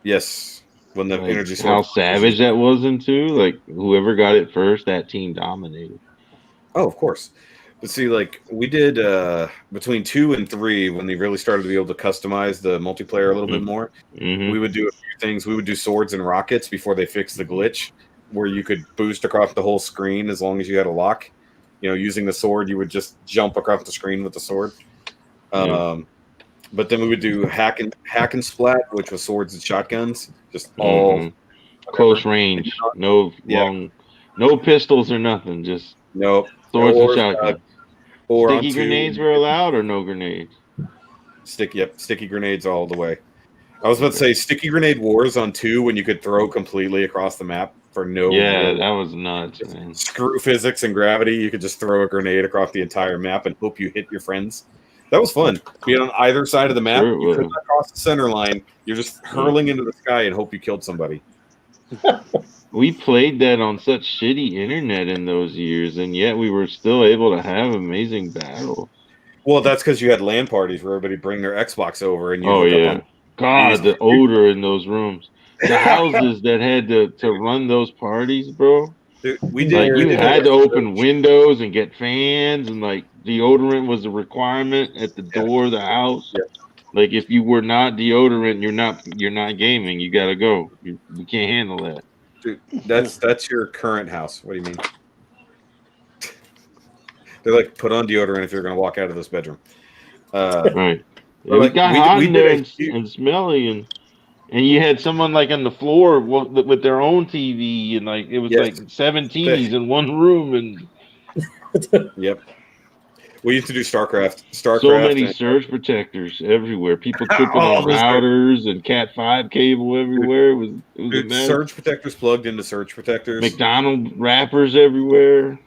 Speaker 5: Yes. When the energy sword.
Speaker 6: How savage that was in 2. Like whoever got it first, that team dominated.
Speaker 5: Oh, of course. But see, like we did between 2 and 3, when they really started to be able to customize the multiplayer a little bit more, we would do a few things. We would do swords and rockets before they fixed the glitch, where you could boost across the whole screen as long as you had a lock. You know, using the sword, you would just jump across the screen with the sword. But then we would do hack and splat, which was swords and shotguns, just all
Speaker 6: close range, no long, no pistols or nothing, just swords and shotguns. Sticky grenades were allowed, or no grenades?
Speaker 5: Sticky grenades all the way. I was about to say sticky grenade wars on 2, when you could throw completely across the map for no.
Speaker 6: Yeah, that was nuts, man.
Speaker 5: Screw physics and gravity. You could just throw a grenade across the entire map and hope you hit your friends. That was fun. Being on either side of the map, you couldn't cross the center line. You're just hurling into the sky and hope you killed somebody.
Speaker 6: We played that on such shitty internet in those years, and yet we were still able to have amazing battles.
Speaker 5: Well, that's because you had LAN parties where everybody bring their Xbox over and you
Speaker 6: God, the odor in those rooms. The houses that had to run those parties, bro.
Speaker 5: Dude,
Speaker 6: you had to open windows and get fans, and like deodorant was a requirement at the door of the house.
Speaker 5: Yeah.
Speaker 6: Like if you were not deodorant, you're not gaming. You gotta go. You can't handle that.
Speaker 5: Dude, that's your current house. What do you mean? They're like, put on deodorant if you're gonna walk out of this bedroom.
Speaker 6: Right. It got hot in there and smelly, and you had someone like on the floor with their own TV, and like it was like 7 TVs in one room, and
Speaker 5: Yep. We used to do StarCraft.
Speaker 6: So many surge protectors everywhere. People tripping on routers and Cat 5 cable everywhere. It was
Speaker 5: surge protectors plugged into surge protectors.
Speaker 6: McDonald's wrappers everywhere.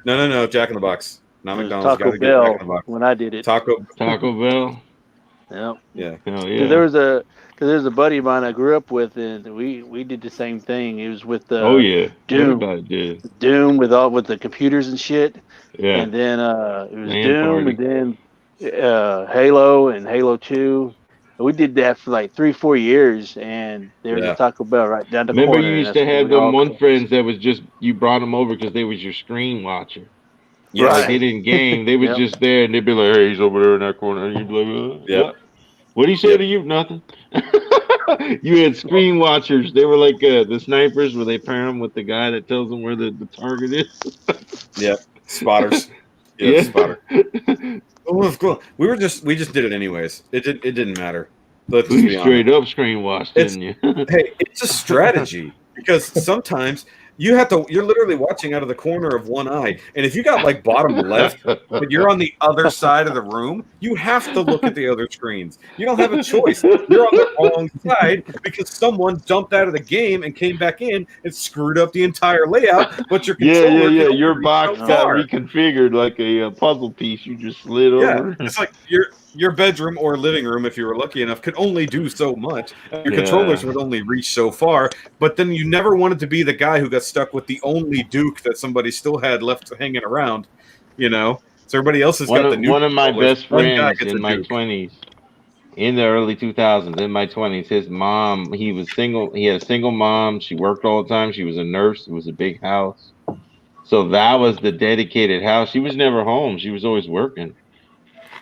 Speaker 5: No. Jack in the Box. Not McDonald's.
Speaker 7: Taco Bell when I did it.
Speaker 5: Taco
Speaker 6: Bell.
Speaker 7: Yep.
Speaker 5: Yeah.
Speaker 6: Hell yeah.
Speaker 7: There was a buddy of mine I grew up with, and we did the same thing. It was with the Doom.
Speaker 6: Everybody did.
Speaker 7: Doom with the computers and shit.
Speaker 6: Yeah.
Speaker 7: And then it was Doom, and then Halo and Halo 2. And we did that for like 3-4 years, and there was a Taco Bell right down the corner.
Speaker 6: Remember, you used to have them one friends that was just, you brought them over because they was your screen watcher. Yeah, right. Like they didn't game. They was just there, and they'd be like, "Hey, he's over there in that corner." And you'd be like, what do you say to you? Nothing. You had screen watchers. They were like the snipers, where they pair them with the guy that tells them where the target is.
Speaker 5: Yeah, spotters. Yeah, spotter. We just did it anyways. It didn't matter. Let's
Speaker 6: be straight up screen watch, didn't you?
Speaker 5: Hey, it's a strategy, because sometimes you're literally watching out of the corner of one eye. And if you got like bottom left, but you're on the other side of the room, you have to look at the other screens. You don't have a choice. You're on the wrong side because someone jumped out of the game and came back in and screwed up the entire layout. But your controller,
Speaker 6: your box got reconfigured like a puzzle piece. You just slid over.
Speaker 5: It's like your bedroom or living room, if you were lucky enough, could only do so much. Your controllers would only reach so far. But then you never wanted to be the guy who got stuck with the only Duke that somebody still had left hanging around, So everybody else has got the new.
Speaker 6: One of my best friends in my 20s, in the early 2000s, in my 20s, his mom, he was single. He had a single mom. She worked all the time. She was a nurse. It was a big house. So that was the dedicated house. She was never home. She was always working.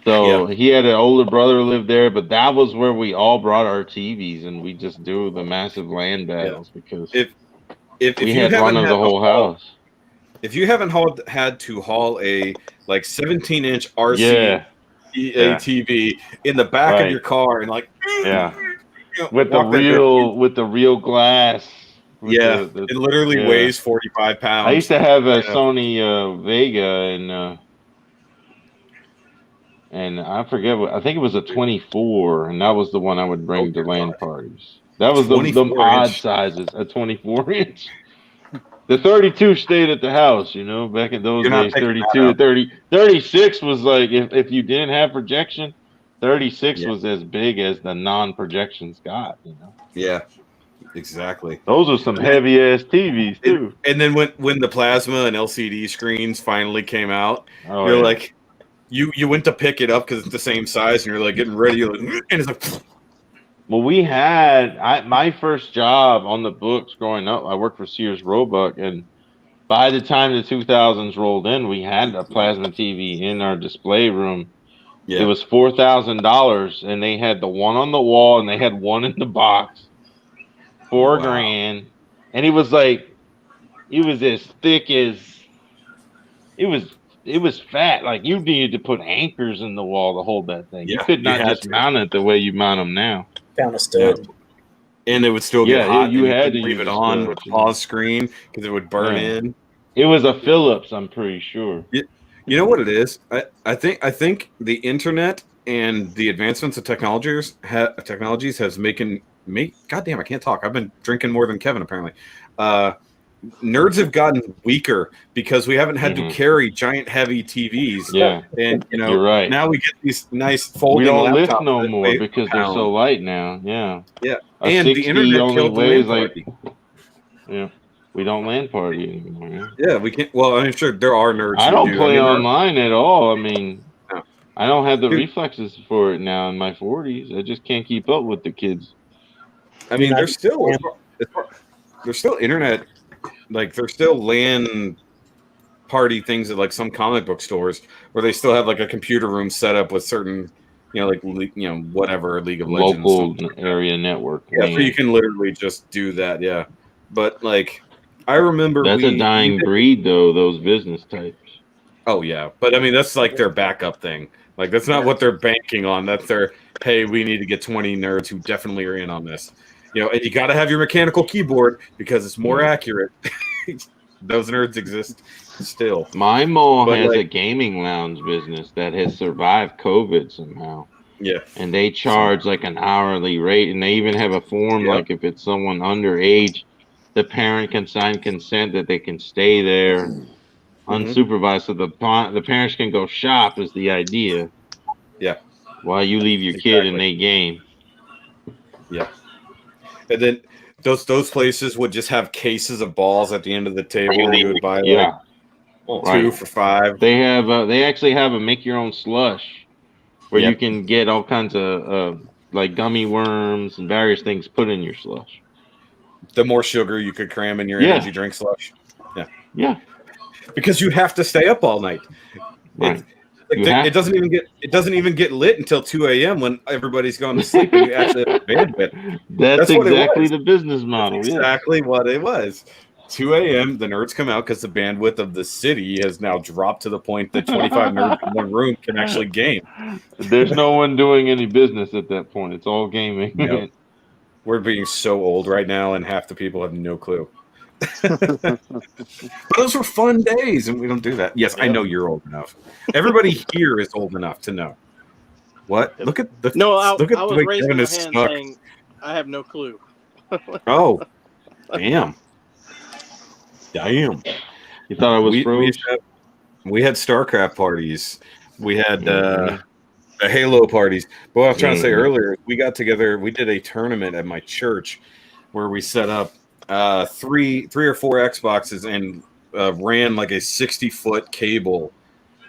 Speaker 6: So he had an older brother who lived there, but that was where we all brought our TVs and we just do the massive LAN battles because
Speaker 5: if
Speaker 6: we had one of the whole house.
Speaker 5: If you haven't had to haul a like 17-inch RC TV in the back of your car and like
Speaker 6: with the real glass.
Speaker 5: It literally weighs 45 pounds.
Speaker 6: I used to have a Sony Vega and I forget I think it was a 24, and that was the one I would bring to LAN parties. That was the odd sizes, a 24-inch. The 32 stayed at the house, back in those days. 32 to 36 was like if you didn't have projection, 36 was as big as the non-projections got,
Speaker 5: Yeah. Exactly.
Speaker 6: Those are some heavy ass TVs too.
Speaker 5: And then when the plasma and LCD screens finally came out, you're like, you went to pick it up because it's the same size, and you're like getting ready, and it's like.
Speaker 6: Well, we had my first job on the books growing up. I worked for Sears Roebuck, and by the time the 2000s rolled in, we had a plasma TV in our display room. It was $4,000, and they had the one on the wall, and they had one in the box. $4,000, and it was as thick as it was fat. Like you needed to put anchors in the wall to hold that thing. You could not just mount it the way you mount them now.
Speaker 1: Found a stud.
Speaker 5: And it would still get hot.
Speaker 6: You had to
Speaker 5: leave it on with pause screen because it would burn in.
Speaker 6: It was a Philips, I'm pretty sure.
Speaker 5: You know what it is? I think the internet and the advancements of technologies has goddamn, I can't talk. I've been drinking more than Kevin apparently. Nerds have gotten weaker because we haven't had to carry giant heavy TVs.
Speaker 6: Yeah,
Speaker 5: and
Speaker 6: you're right.
Speaker 5: Now we get these nice folding.
Speaker 6: We don't
Speaker 5: laptops
Speaker 6: lift no more because they're so light now. Yeah,
Speaker 5: and the internet only weighs like.
Speaker 6: Yeah, we don't LAN party anymore.
Speaker 5: Yeah, we can't. Well, I'm sure there are nerds.
Speaker 6: I don't play online at all. I mean, I don't have the reflexes for it now in my 40s. I just can't keep up with the kids.
Speaker 5: I mean, there's still internet. Like there's still LAN party things at like some comic book stores where they still have like a computer room set up with certain, whatever League of Legends
Speaker 6: local area network.
Speaker 5: Yeah, so you can literally just do that. Yeah, but like I remember
Speaker 6: that's a dying breed though. Those business types.
Speaker 5: Oh yeah, but I mean that's like their backup thing. Like that's not what they're banking on. That's their hey, we need to get 20 nerds who definitely are in on this. And you got to have your mechanical keyboard because it's more accurate. Those nerds exist still.
Speaker 6: My mall has a gaming lounge business that has survived COVID somehow.
Speaker 5: Yeah.
Speaker 6: And they charge like an hourly rate. And they even have a form like if it's someone underage, the parent can sign consent that they can stay there unsupervised. So the parents can go shop is the idea.
Speaker 5: Yeah.
Speaker 6: While you leave your kid in a game.
Speaker 5: Yeah. And then those places would just have cases of balls at the end of the table. You would buy two for $5.
Speaker 6: They actually have a make your own slush where you can get all kinds of like gummy worms and various things put in your slush.
Speaker 5: The more sugar you could cram in your energy drink slush. Yeah.
Speaker 6: Yeah.
Speaker 5: Because you have to stay up all night.
Speaker 6: Right.
Speaker 5: It doesn't even get lit until 2 a.m. when everybody's gone to sleep and you actually have bandwidth.
Speaker 6: That's exactly the business model.
Speaker 5: That's exactly what it was. 2 a.m. the nerds come out because the bandwidth of the city has now dropped to the point that 25 nerds in one room can actually game.
Speaker 6: There's no one doing any business at that point. It's all gaming.
Speaker 5: We're being so old right now, and half the people have no clue. But those were fun days, and we don't do that. Yes, I know you're old enough. Everybody here is old enough to know. What? Look at the look at
Speaker 2: I
Speaker 5: the
Speaker 2: was
Speaker 5: way
Speaker 2: raising
Speaker 5: Kevin
Speaker 2: my
Speaker 5: is
Speaker 2: hand
Speaker 5: stuck.
Speaker 2: saying, I have no clue.
Speaker 5: Oh, damn.
Speaker 6: You thought I was froze?
Speaker 5: We had StarCraft parties. We had the Halo parties. But what I was trying to say earlier, we got together. We did a tournament at my church where we set up three or four Xboxes and ran like a 60-foot cable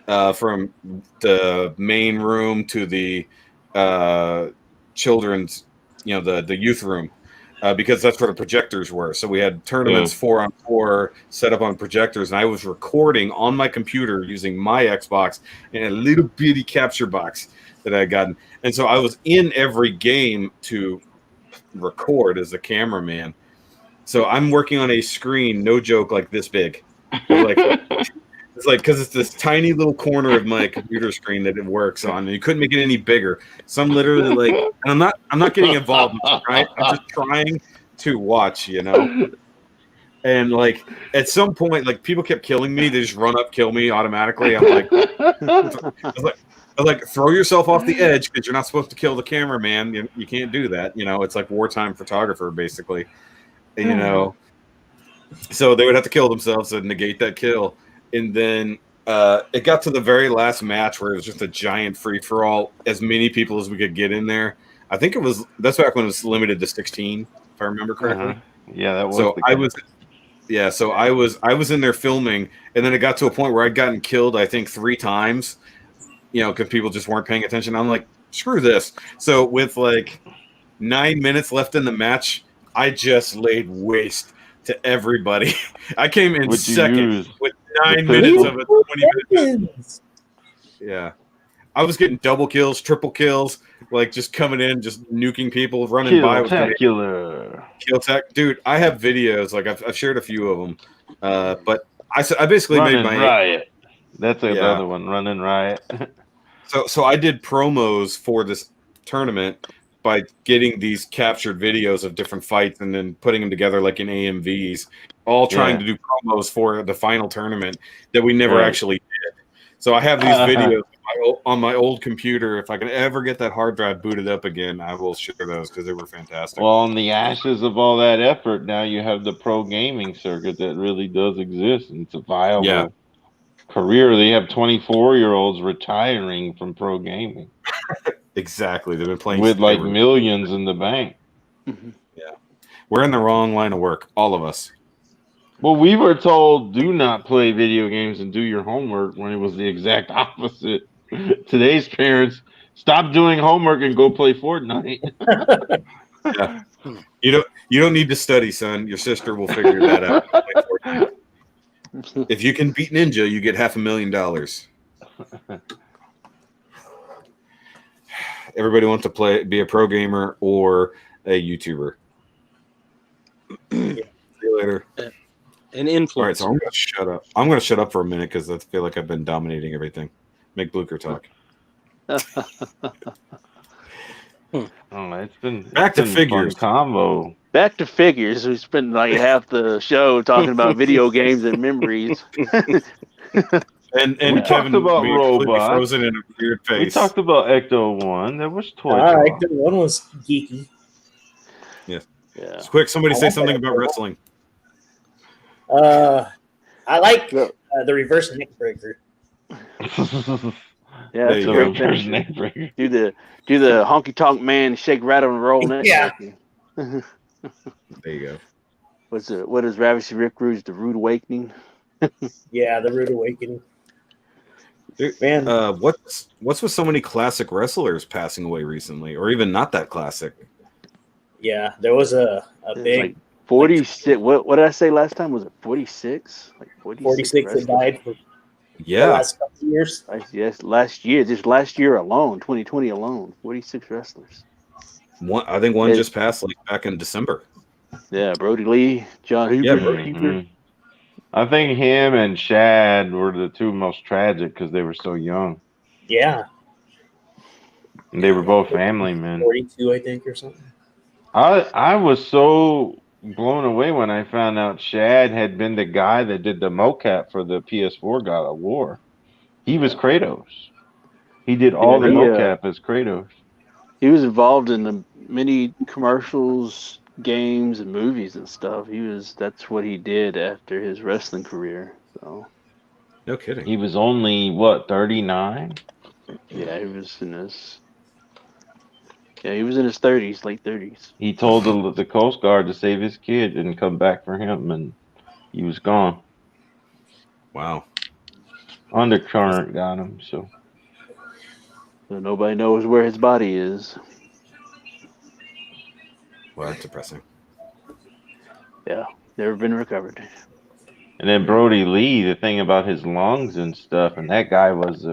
Speaker 5: from the main room to the children's, the youth room. Because that's where the projectors were. So we had tournaments 4-on-4 set up on projectors, and I was recording on my computer using my Xbox in a little bitty capture box that I had gotten. And so I was in every game to record as a cameraman. So I'm working on a screen, no joke, like this big. It's like because it's this tiny little corner of my computer screen that it works on, and you couldn't make it any bigger. So I'm literally like, and I'm not getting involved, right? I'm just trying to watch, And like at some point, like people kept killing me. They just run up, kill me automatically. I'm like, I was like, throw yourself off the edge because you're not supposed to kill the cameraman. You can't do that. It's like wartime photographer basically. So they would have to kill themselves to negate that kill. And then it got to the very last match where it was just a giant free-for-all, as many people as we could get in there. I think that's back when it was limited to 16, if I remember correctly.
Speaker 6: Yeah, that was.
Speaker 5: So I was in there filming, and then it got to a point where I'd gotten killed, I think 3 times, because people just weren't paying attention. I'm like, screw this. So with like 9 minutes left in the match, I just laid waste to everybody. I came in second with 9 minutes of a 20-minute match. Yeah. I was getting double kills, triple kills, like just coming in, just nuking people, running by.
Speaker 6: Kill-tacular.
Speaker 5: Dude, I have videos. Like I've shared a few of them. But I basically
Speaker 6: Running
Speaker 5: made my
Speaker 6: Riot. That's another one, Running Riot.
Speaker 5: So I did promos for this tournament by getting these captured videos of different fights and then putting them together like in AMVs, all trying to do promos for the final tournament that we never actually did. So I have these videos on my old computer. If I can ever get that hard drive booted up again, I will share those because they were fantastic.
Speaker 6: Well, on the ashes of all that effort, now you have the pro gaming circuit that really does exist, and it's a viable career. They have 24-year-olds retiring from pro gaming.
Speaker 5: Exactly. They've been playing
Speaker 6: with like millions in the bank.
Speaker 5: Yeah. We're in the wrong line of work, all of us.
Speaker 6: Well, we were told do not play video games and do your homework when it was the exact opposite. Today's parents, stop doing homework and go play Fortnite.
Speaker 5: Yeah. You don't need to study, son. Your sister will figure that out. If you can beat Ninja, you get $500,000. Everybody wants to be a pro gamer or a YouTuber. See you later.
Speaker 2: An influencer.
Speaker 5: All right, so I'm going to shut up. I'm going to shut up for a minute because I feel like I've been dominating everything. Make Blucher talk.
Speaker 6: It's been
Speaker 5: back to figures
Speaker 6: combo.
Speaker 7: Back to figures. We spent like half the show talking about video games and memories.
Speaker 5: And
Speaker 6: we
Speaker 5: Kevin
Speaker 6: talked about robots.
Speaker 5: Frozen in a weird face.
Speaker 6: We talked about Ecto 1. There was toy.
Speaker 1: Ecto 1 was geeky.
Speaker 5: Yeah. Quick, somebody say something about wrestling.
Speaker 1: I like the reverse neck breaker.
Speaker 7: Yeah, that's a great
Speaker 6: reverse neck breaker.
Speaker 7: Do the honky tonk man shake, rattle, and roll neck.
Speaker 1: Yeah.
Speaker 5: There you go.
Speaker 7: What is Ravishing Rick Rude's The Rude Awakening?
Speaker 1: Yeah, The Rude Awakening.
Speaker 5: Man, what's with so many classic wrestlers passing away recently, or even not that classic?
Speaker 1: Yeah, there was a big
Speaker 7: like 46. What did I say last time? Was it 46? Like
Speaker 1: 46 that died for the last couple of years.
Speaker 7: Yes, last year. Just last year alone, 2020 alone, 46 wrestlers.
Speaker 5: I think one just passed like back in December.
Speaker 7: Yeah, Brody Lee, John Huber.
Speaker 5: Yeah, Brody.
Speaker 6: I think him and Shad were the two most tragic because they were so young.
Speaker 1: Yeah.
Speaker 6: And they were both family men.
Speaker 1: 42, I think, or something.
Speaker 6: I was so
Speaker 4: blown away when I found out Shad had been the guy that did the mocap for the PS4 God of War. He was Kratos. He did all the mocap as Kratos.
Speaker 7: He was involved in the many commercials, games, and movies and stuff. That's what he did after his wrestling career. So
Speaker 5: no kidding.
Speaker 4: He was only what, 39?
Speaker 7: Yeah, he was in his 30s, late 30s.
Speaker 4: He told the Coast Guard to save his kid and come back for him, and he was gone.
Speaker 5: Wow.
Speaker 4: Undercurrent got him, so
Speaker 7: nobody knows where his body is.
Speaker 5: Well, that's depressing.
Speaker 7: Yeah, never been recovered.
Speaker 4: And then Brody Lee, the thing about his lungs and stuff, and that guy was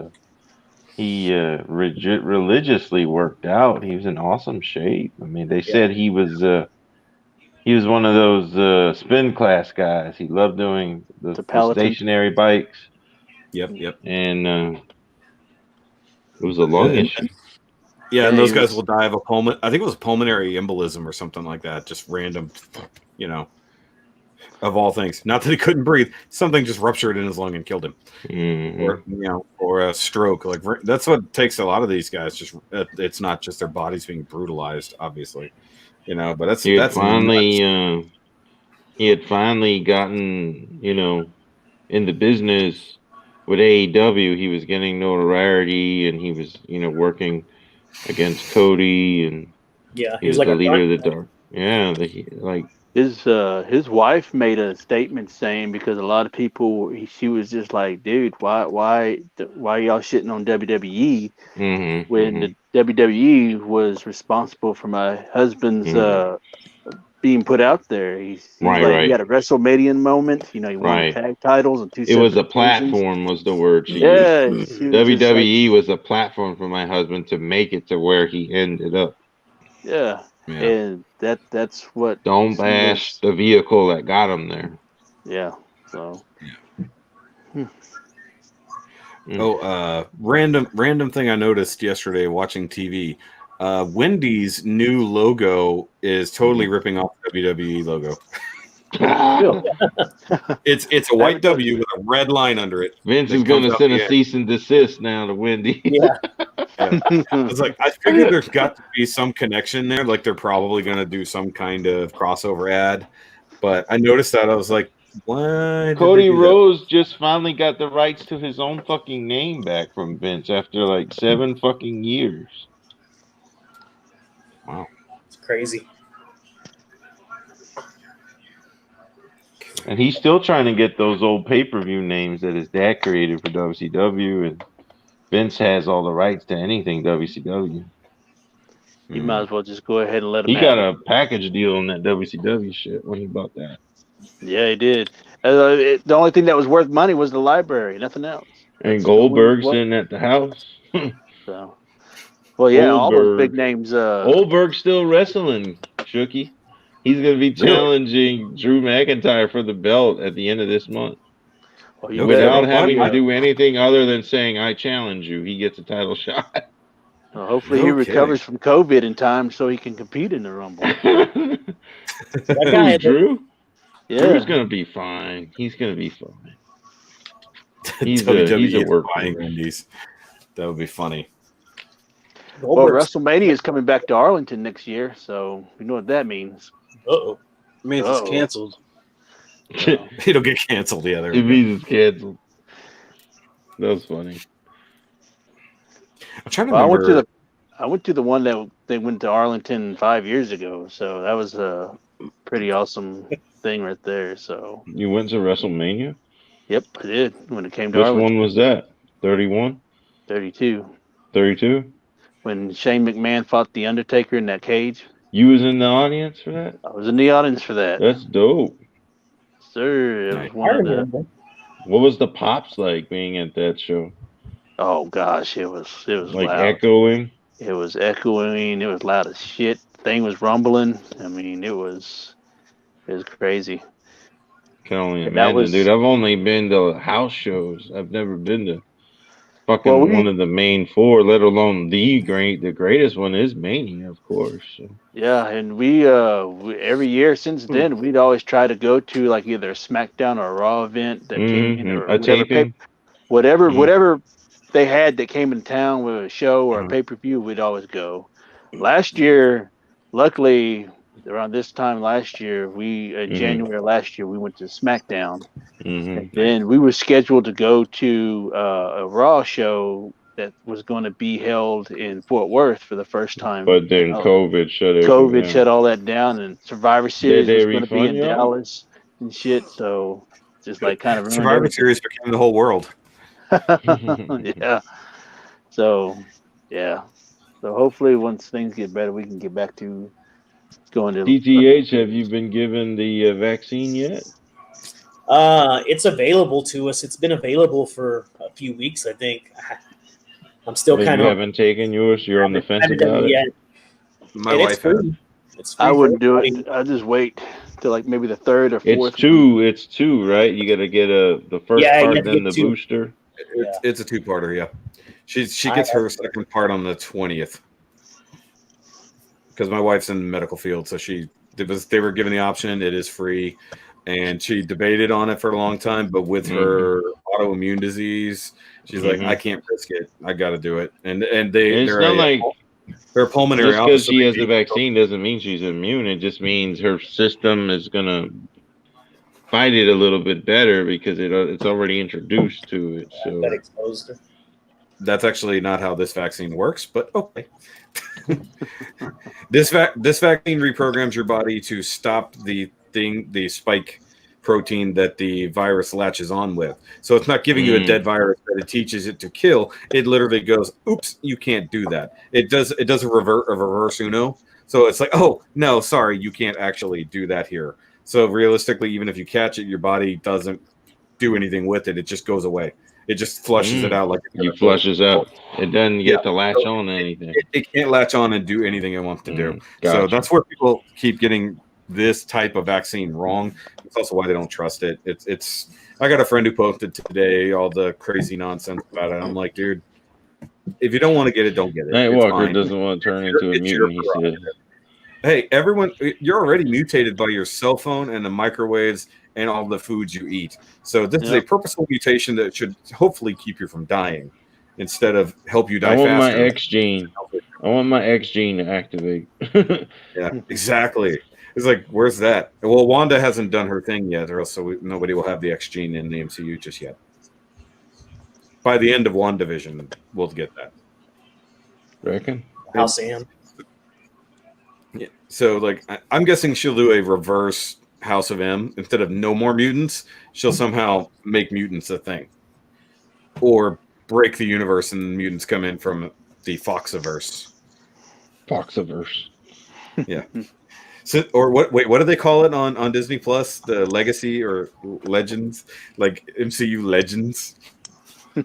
Speaker 4: he religiously worked out. He was in awesome shape. I mean, they said he was one of those spin class guys. He loved doing the stationary bikes.
Speaker 5: Yep.
Speaker 4: And
Speaker 6: it was a lung issue.
Speaker 5: Yeah, and those guys will die of I think it was pulmonary embolism or something like that. Just random, of all things. Not that he couldn't breathe. Something just ruptured in his lung and killed him.
Speaker 6: Mm-hmm.
Speaker 5: Or a stroke. Like that's what takes a lot of these guys. Just it's not just their bodies being brutalized, obviously. But that's
Speaker 6: he had finally gotten in the business with AEW. He was getting notoriety, and he was working against Cody, and
Speaker 1: he was like
Speaker 6: the leader of the Dark. Yeah,
Speaker 7: his wife made a statement saying, because a lot of people, she was just like, dude, why y'all shitting on WWE when the WWE was responsible for my husband's being put out there. He had a WrestleMania moment. He won tag titles and 2 separate
Speaker 6: It was a
Speaker 7: divisions.
Speaker 6: platform, was the word she used. WWE was a platform for my husband to make it to where he ended up.
Speaker 7: Yeah. And that's what.
Speaker 6: Don't bash the vehicle that got him there.
Speaker 7: Yeah. So.
Speaker 5: Random thing I noticed yesterday watching TV. Wendy's new logo is totally ripping off the WWE logo. It's a white W with a red line under it.
Speaker 6: Vince is going to send a cease and desist now to Wendy.
Speaker 1: Yeah.
Speaker 5: It's like, I figured there's got to be some connection there. Like they're probably going to do some kind of crossover ad. But I noticed that. I was like, what?
Speaker 6: Cody Rhodes just finally got the rights to his own fucking name back from Vince after like 7 fucking years.
Speaker 5: Wow.
Speaker 1: It's crazy.
Speaker 4: And he's still trying to get those old pay-per-view names that his dad created for WCW, and Vince has all the rights to anything WCW.
Speaker 7: You might as well just go ahead and let him.
Speaker 6: He got a package deal on that WCW shit when he bought that.
Speaker 7: Yeah, he did. The only thing that was worth money was the library, nothing else.
Speaker 6: And Goldberg's in at the house.
Speaker 7: So, well, yeah, all those big names.
Speaker 6: Goldberg's still wrestling, Shooky. He's going to be challenging Drew McIntyre for the belt at the end of this month. Without having to do anything other than saying, I challenge you, he gets a title shot.
Speaker 7: Well, hopefully he recovers from COVID in time so he can compete in the Rumble.
Speaker 1: That guy,
Speaker 6: Drew?
Speaker 7: Yeah.
Speaker 6: Drew's going to be fine. He's going to be fine. He's a worker.
Speaker 5: That would be funny.
Speaker 7: Well, WrestleMania is coming back to Arlington next year, so you know what that means.
Speaker 2: Uh-oh. It means it's canceled.
Speaker 5: It'll get canceled, yeah.
Speaker 6: It means it's canceled. That was funny.
Speaker 5: I'm trying to remember.
Speaker 7: I went to the one that they went to Arlington 5 years ago, so that was a pretty awesome thing right there. So
Speaker 6: you went to WrestleMania?
Speaker 7: Yep, I did. When it came to
Speaker 6: Arlington. Which one was that? 31?
Speaker 7: 32.
Speaker 6: 32?
Speaker 7: When Shane McMahon fought The Undertaker in that cage.
Speaker 6: You was in the audience for that?
Speaker 7: I was in the audience for that.
Speaker 6: That's dope.
Speaker 7: Sir, it was one of the...
Speaker 6: What was the pops like being at that show?
Speaker 7: Oh gosh, it was
Speaker 6: like
Speaker 7: loud.
Speaker 6: Echoing.
Speaker 7: It was echoing. It was loud as shit. Thing was rumbling. I mean, it was crazy.
Speaker 6: Can only imagine, dude. I've only been to house shows. I've never been to fucking one of the main four, let alone the greatest one is Mania, of course. So.
Speaker 7: Yeah, and we every year since then we'd always try to go to like either a SmackDown or a Raw event that came in, or
Speaker 6: a taping,
Speaker 7: whatever they had that came in town with a show or a pay-per-view, we'd always go. Last year, luckily, around this time last year, January last year, we went to SmackDown. And then we were scheduled to go to a Raw show that was going to be held in Fort Worth for the first time.
Speaker 6: But then COVID
Speaker 7: shut all that down, and Survivor Series was going to be in Dallas and shit. So just like kind of
Speaker 5: Survivor Series became the whole world.
Speaker 7: Yeah. So hopefully once things get better, we can get back to going to
Speaker 6: DTH. Have you been given the vaccine yet?
Speaker 1: It's available to us. It's been available for a few weeks, I think. I'm still kind of.
Speaker 6: You haven't taken yours. You're on the fence about it.
Speaker 1: Yet.
Speaker 5: My wife has.
Speaker 1: It's free.
Speaker 7: I wouldn't do it. I'll just wait till like maybe the third or fourth.
Speaker 6: It's two, right? You got to get the first part, then the booster.
Speaker 5: It's a two-parter. Yeah, she gets her second part on the 20th. Because my wife's in the medical field, so they were given the option. It is free. And she debated on it for a long time, but with her autoimmune disease, she's like, I can't risk it. I got to do it. And they're pulmonary.
Speaker 6: Just because she has the vaccine doesn't mean she's immune. It just means her system is gonna fight it a little bit better because it's already introduced to it. So
Speaker 1: that exposed her.
Speaker 5: That's actually not how this vaccine works, but okay. This vaccine reprograms your body to stop the spike protein that the virus latches on with. So it's not giving you a dead virus that it teaches it to kill. It literally goes, oops, you can't do that. It does a reverse Uno. So it's like, oh no, sorry, you can't actually do that here. So realistically, even if you catch it, your body doesn't do anything with it. It just goes away. It just flushes it out like
Speaker 6: it flushes out. It doesn't get to latch on to anything.
Speaker 5: It can't latch on and do anything it wants to do. Gotcha. So that's where people keep getting this type of vaccine wrong. It's also why they don't trust it. It's I got a friend who posted today all the crazy nonsense about it. I'm like, dude, if you don't want to get it, don't get it.
Speaker 6: Nightwalker doesn't want to turn into a mutant, he said.
Speaker 5: Hey, everyone, you're already mutated by your cell phone and the microwaves and all the foods you eat. So this is a purposeful mutation that should hopefully keep you from dying instead of help you die faster.
Speaker 6: I want my X gene to activate.
Speaker 5: Yeah, exactly. It's like, where's that? Well, Wanda hasn't done her thing yet, or else nobody will have the X gene in the MCU just yet. By the end of WandaVision, we'll get that.
Speaker 6: Reckon?
Speaker 1: House Sam.
Speaker 5: Yeah. So, like, I'm guessing she'll do a reverse House of M. Instead of no more mutants, she'll somehow make mutants a thing. Or break the universe and mutants come in from the Foxiverse. Yeah. So, or what? Wait, what do they call it on Disney Plus? The Legacy or Legends, like MCU Legends.
Speaker 7: So,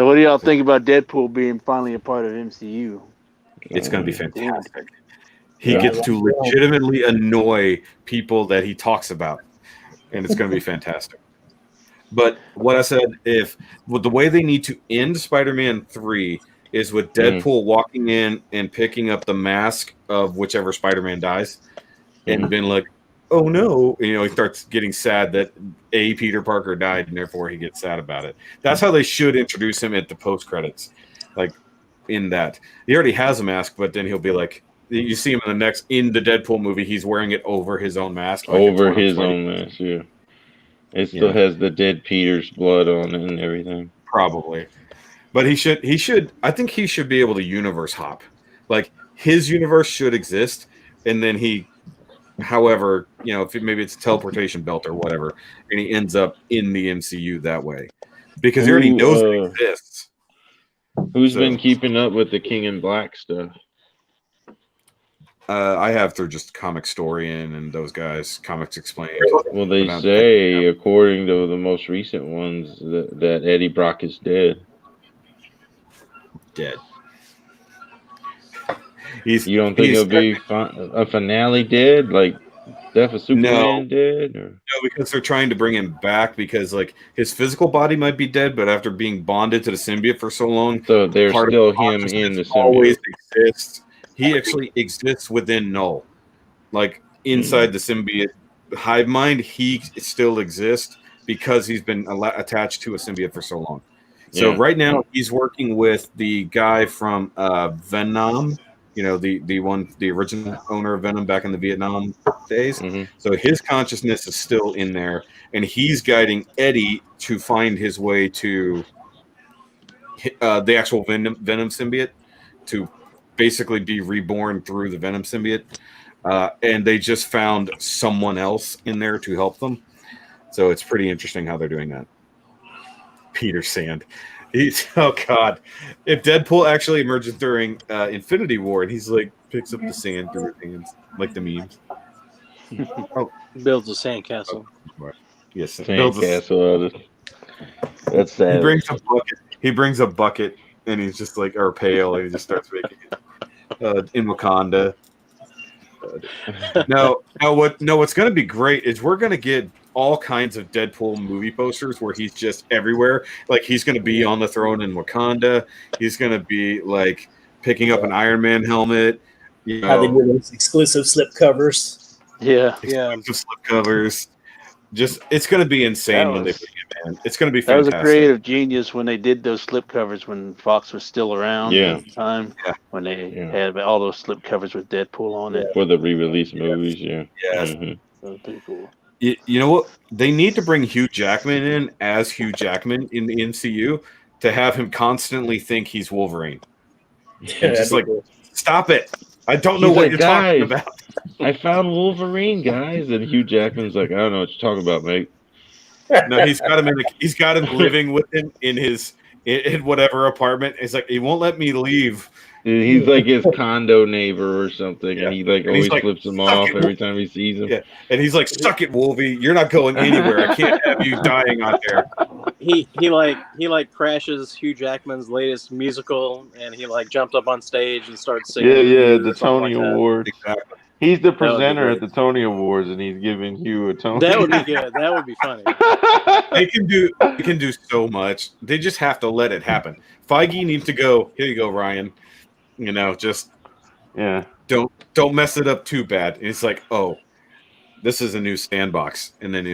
Speaker 7: what do y'all think about Deadpool being finally a part of MCU?
Speaker 5: It's going to be fantastic. He gets to legitimately annoy people that he talks about, and it's going to be fantastic. But what I said, with the way they need to end Spider-Man 3 is with Deadpool walking in and picking up the mask of whichever Spider-Man dies and being like, oh no, he starts getting sad that Peter Parker died and therefore he gets sad about it. That's how they should introduce him at the post-credits. Like in that. He already has a mask, but then he'll be like, you see him in the Deadpool movie, he's wearing it over his own mask.
Speaker 6: Like over his own mask, yeah. It still has the dead Peter's blood on it and everything.
Speaker 5: Probably. But I think he should be able to universe hop. Like, his universe should exist, and then however, maybe it's a teleportation belt or whatever, and he ends up in the MCU that way. Because he already knows it exists.
Speaker 6: Who's been keeping up with the King in Black stuff?
Speaker 5: I have through just Comicstorian and those guys, Comics Explained.
Speaker 6: Well, they say, according to the most recent ones, that Eddie Brock is dead.
Speaker 5: Dead.
Speaker 6: You don't think it'll be a finale dead? Like, Death of Superman dead? Or?
Speaker 5: No, because they're trying to bring him back because like his physical body might be dead, but after being bonded to the symbiote for so long,
Speaker 6: so there's still him in the symbiote. Always
Speaker 5: exists. He actually exists within Null, like inside the symbiote hive mind. He still exists because he's been attached to a symbiote for so long. So right now he's working with the guy from Venom. You know, the original owner of Venom back in the Vietnam days. So his consciousness is still in there, and he's guiding Eddie to find his way to the actual Venom symbiote, to basically be reborn through the Venom symbiote. And they just found someone else in there to help them. So it's pretty interesting how they're doing that. Peter Sand. Oh God! If Deadpool actually emerges during Infinity War and he's like picks up the sand through his hands, like the memes.
Speaker 2: Builds a sandcastle.
Speaker 5: Yes,
Speaker 6: sandcastle. That's sad.
Speaker 5: He brings a bucket, and he's just like, or pail, and he just starts making it in Wakanda. What's going to be great is we're going to get all kinds of Deadpool movie posters where he's just everywhere. Like he's going to be on the throne in Wakanda. He's going to be like picking up an Iron Man helmet. You know,
Speaker 1: how they do those exclusive slip covers.
Speaker 5: Exclusive slip covers. Just it's going to be insane when they put him in. It's going to be fantastic.
Speaker 7: That was a creative genius when they did those slip covers when Fox was still around at the time. When they had all those slip covers with Deadpool on it
Speaker 6: for the re-release movies.
Speaker 5: Yes.
Speaker 7: That was pretty cool.
Speaker 5: You know what? They need to bring Hugh Jackman in as Hugh Jackman in the MCU to have him constantly think he's Wolverine. Just like, stop it. I don't know what you're talking about.
Speaker 6: I found Wolverine, guys. And Hugh Jackman's like, I don't know what you're talking about, mate.
Speaker 5: No, he's got him living with him in whatever apartment. It's like, he won't let me leave.
Speaker 6: And he's like his condo neighbor or something, and he like always flips him off every time he sees him.
Speaker 5: Yeah, and he's like, "Suck it, Wolvie! You're not going anywhere. I can't have you dying out there."
Speaker 2: He crashes Hugh Jackman's latest musical, and he like jumped up on stage and started singing.
Speaker 6: The Tony Awards. Exactly. He's the presenter at the Tony Awards, and he's giving Hugh a Tony.
Speaker 2: That would be good. That would be funny.
Speaker 5: They can do so much. They just have to let it happen. Feige needs to go. Here you go, Ryan. You know, just don't mess it up too bad. And it's like, oh, this is a new sandbox, and then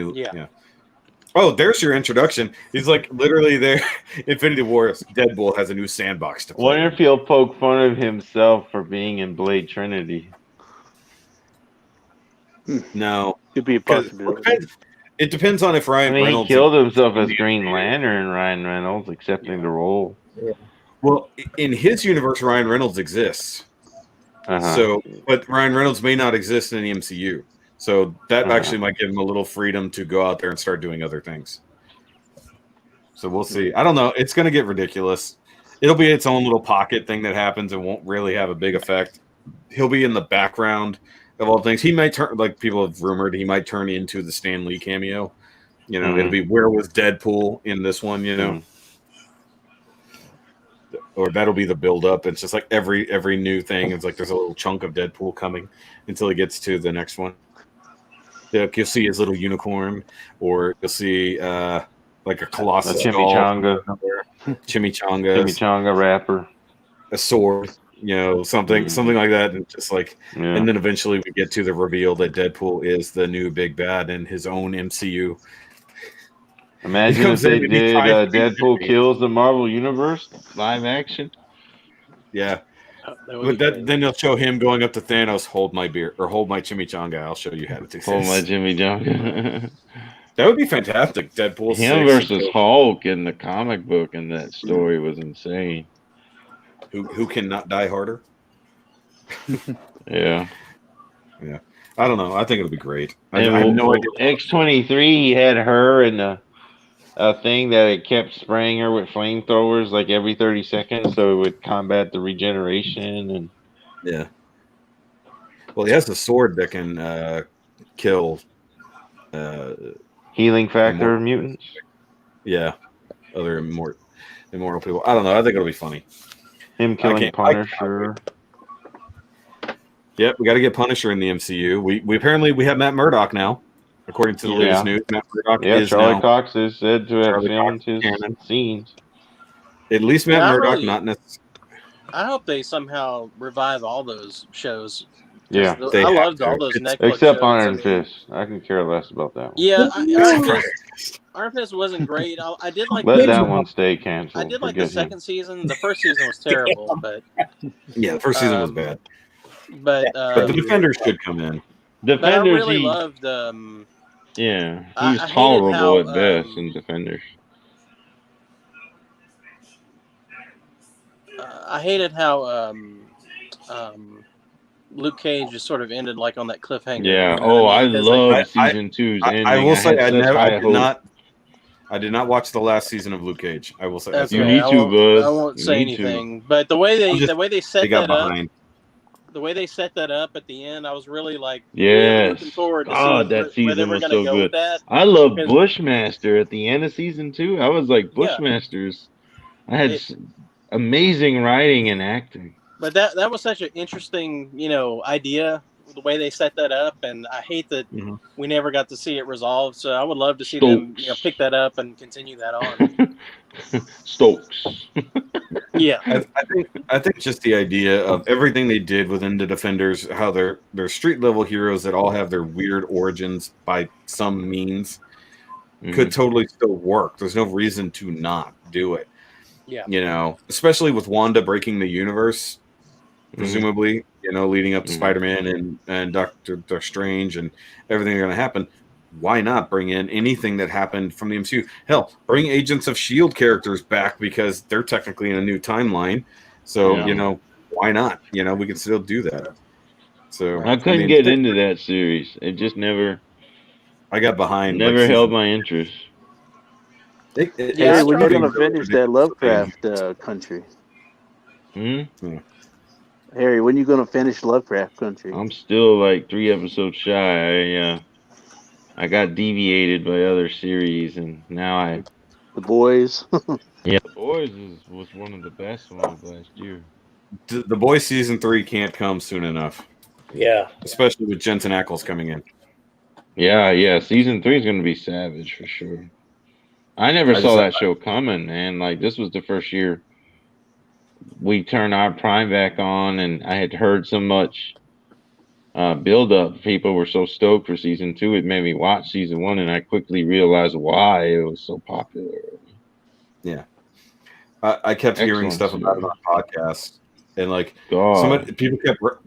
Speaker 5: oh, there's your introduction. He's like literally there. Infinity War, Deadpool has a new sandbox to play.
Speaker 6: Wonder if he'll poke fun of himself for being in Blade Trinity.
Speaker 5: No,
Speaker 7: could be a possibility.
Speaker 5: It depends on if Ryan Reynolds.
Speaker 6: He killed himself as Green Lantern. Ryan Reynolds accepting the role.
Speaker 5: Yeah. Well, in his universe, Ryan Reynolds exists. So, but Ryan Reynolds may not exist in the MCU. So that actually might give him a little freedom to go out there and start doing other things. So we'll see. I don't know. It's going to get ridiculous. It'll be its own little pocket thing that happens and won't really have a big effect. He'll be in the background of all things. He might turn, like people have rumored, he might turn into the Stan Lee cameo. You know, it'll be where was Deadpool in this one, you know? Or that'll be the build up. It's just like every new thing. It's like there's a little chunk of Deadpool coming until he gets to the next one. You'll see his little unicorn, or you'll see like a Colossus
Speaker 6: chimichanga wrapper,
Speaker 5: a sword, you know, something like that, and just like, and then eventually we get to the reveal that Deadpool is the new big bad in his own MCU.
Speaker 6: Imagine if they did Deadpool kills the Marvel Universe live action.
Speaker 5: Yeah. But then they'll show him going up to Thanos, hold my beer or hold my chimichanga. I'll show you how to do this.
Speaker 6: Hold my chimichanga.
Speaker 5: That would be fantastic. Deadpool
Speaker 6: him versus Hulk in the comic book, and that story was insane.
Speaker 5: Who cannot die harder?
Speaker 6: Yeah.
Speaker 5: I don't know. I think it'll be great.
Speaker 6: I have no idea. X-23, he had her in a thing that it kept spraying her with flamethrowers like every 30 seconds, so it would combat the regeneration and.
Speaker 5: Yeah. Well, he has the sword that can kill.
Speaker 6: Healing factor mutants.
Speaker 5: Yeah, other immortal people. I don't know. I think it'll be funny.
Speaker 6: Him killing Punisher.
Speaker 5: Yep, we got to get Punisher in the MCU. We apparently we have Matt Murdock now, according to the latest news. Matt Murdock is
Speaker 6: Charlie
Speaker 5: now.
Speaker 6: Cox is said to have
Speaker 5: Charlie
Speaker 6: filmed
Speaker 5: Cox
Speaker 6: his scenes.
Speaker 5: At least Matt Murdock, not necessarily.
Speaker 2: I hope they somehow revive all those shows.
Speaker 6: Yeah,
Speaker 2: I loved all those Netflix
Speaker 6: except
Speaker 2: shows.
Speaker 6: Iron Fist. I can care less about that one.
Speaker 2: Yeah, Iron Fist wasn't great. I did like
Speaker 6: let that one stay canceled.
Speaker 2: I did like the second season. The first season was terrible, but
Speaker 5: the first season was bad.
Speaker 2: But
Speaker 5: the Defenders should come in.
Speaker 2: Defenders, I really loved.
Speaker 6: He's tolerable at best in Defenders.
Speaker 2: I hated how Luke Cage just sort of ended like on that cliffhanger.
Speaker 6: Yeah. I love season 2's ending.
Speaker 5: I will say I did not watch the last season of Luke Cage. I will say.
Speaker 6: Okay, you need to, bud.
Speaker 2: I won't say anything. But the way they set that up. The way they set that up at the end, I was really really looking forward to seeing
Speaker 6: that season
Speaker 2: where they were
Speaker 6: was so
Speaker 2: go
Speaker 6: good.
Speaker 2: With that.
Speaker 6: I love Bushmaster at the end of season 2. I was like, Bushmasters. I had amazing writing and acting.
Speaker 2: But that was such an interesting, idea, the way they set that up, and I hate that we never got to see it resolved. So I would love to see them, pick that up and continue that on.
Speaker 6: Stokes.
Speaker 2: Yeah,
Speaker 5: I think just the idea of everything they did within the Defenders, how they're street level heroes that all have their weird origins by some means, could totally still work. There's no reason to not do it.
Speaker 2: Yeah,
Speaker 5: especially with Wanda breaking the universe, presumably, leading up to Spider-Man and Doctor Strange and everything that's going to happen. Why not bring in anything that happened from the MCU? Hell, bring Agents of S.H.I.E.L.D. characters back because they're technically in a new timeline. So, why not? We can still do that. So
Speaker 6: I couldn't get into that series. It just never...
Speaker 5: I got behind.
Speaker 6: Never held my interest.
Speaker 3: When you're going to finish that Lovecraft Country? Harry, when you going to finish Lovecraft Country?
Speaker 6: I'm still 3 episodes shy. I got deviated by other series, and now
Speaker 3: The Boys.
Speaker 6: The Boys was one of the best ones last year.
Speaker 5: The Boys season 3 can't come soon enough.
Speaker 1: Yeah,
Speaker 5: especially with Jensen Ackles coming in.
Speaker 6: Yeah. Season 3 is going to be savage for sure. I never saw that show coming, man. This was the first year we turned our Prime back on, and I had heard so much build up. People were so stoked for season 2. It made me watch season 1, and I quickly realized why it was so popular.
Speaker 5: Yeah. I kept hearing stuff about it on podcasts, and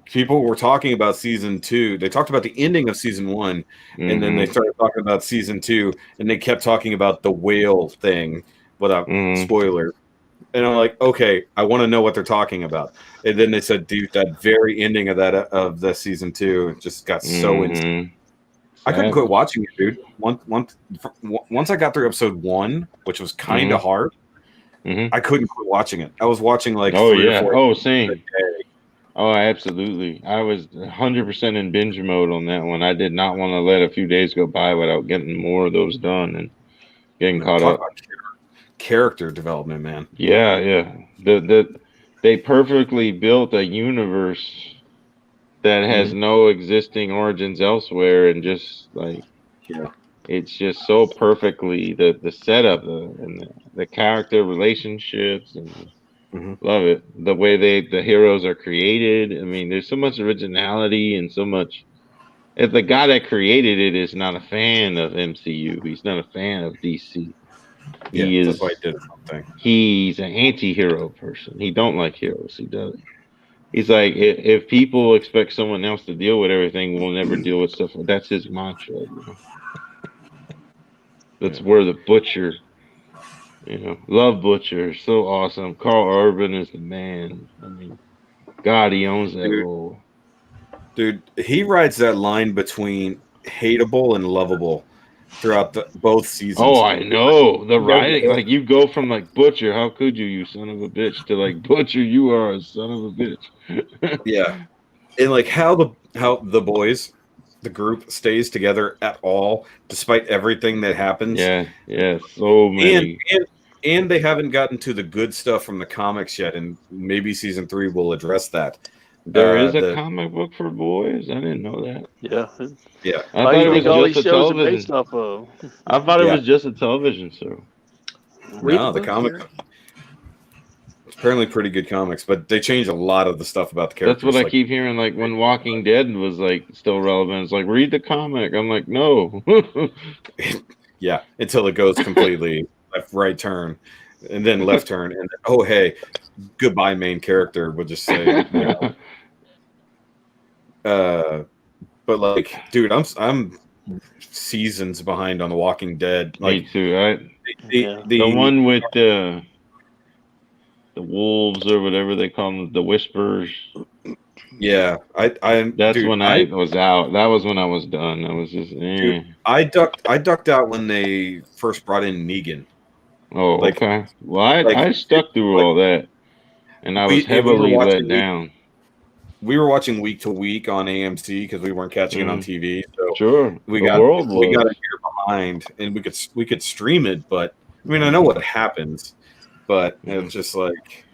Speaker 5: people were talking about season 2. They talked about the ending of season 1, and then they started talking about season 2, and they kept talking about the whale thing without spoiler. And I'm like, okay, I want to know what they're talking about. And then they said, dude, that very ending of the season 2 just got so insane. I couldn't quit watching it, dude. Once I got through episode 1, which was kind of hard, I couldn't quit watching it. I was watching 3 or 4.
Speaker 6: Same. Oh, absolutely. I was 100% in binge mode on that one. I did not want to let a few days go by without getting more of those done and getting caught up.
Speaker 5: Character development, man.
Speaker 6: Yeah. They perfectly built a universe that has no existing origins elsewhere, and just it's just so perfectly the setup and the character relationships, and love it. The way the heroes are created. I mean, there's so much originality and so much. If the guy that created it is not a fan of MCU, he's not a fan of DC. That's why he did something. He's an anti-hero person. He don't like heroes. He doesn't. He's like, if people expect someone else to deal with everything, we'll never deal with stuff. That's his mantra. That's where the Butcher, love Butcher, so awesome. Carl Urban is the man. I mean, God, he owns that role.
Speaker 5: Dude, he rides that line between hateable and lovable throughout both seasons.
Speaker 6: Oh, I know. The writing, you go from Butcher, how could you son of a bitch, to Butcher, you are a son of a bitch.
Speaker 5: Yeah. And how the boys, the group, stays together at all despite everything that happens.
Speaker 6: Yeah, so many.
Speaker 5: And they haven't gotten to the good stuff from the comics yet, and maybe season 3 will address that.
Speaker 6: There is a comic book for boys. I didn't know that.
Speaker 7: Yeah.
Speaker 6: I thought it was just a television.
Speaker 7: Based off of?
Speaker 6: I thought it was just a television show.
Speaker 3: No, the comic. It's apparently pretty good comics, but they change a lot of the stuff about the characters.
Speaker 6: That's what I keep hearing. Like when Walking Dead was like still relevant, it's like read the comic. I'm like, no.
Speaker 3: Yeah, until it goes completely left, right turn, and then left turn, and then, oh hey, goodbye main character. We'll just say. But like, dude, I'm seasons behind on The Walking Dead. Like,
Speaker 6: me too. The one with the wolves or whatever they call them, the Whisperers.
Speaker 3: Yeah,
Speaker 6: That's when I was out. That was when I was done. I was just.
Speaker 3: Dude, I ducked out when they first brought in Negan.
Speaker 6: Oh, like, okay. Well, I stuck through all that, and I was heavily let down.
Speaker 3: We were watching week to week on AMC because we weren't catching it on TV. So
Speaker 6: sure,
Speaker 3: we got a year behind, and we could stream it. But I mean, I know what happens, but it's just like,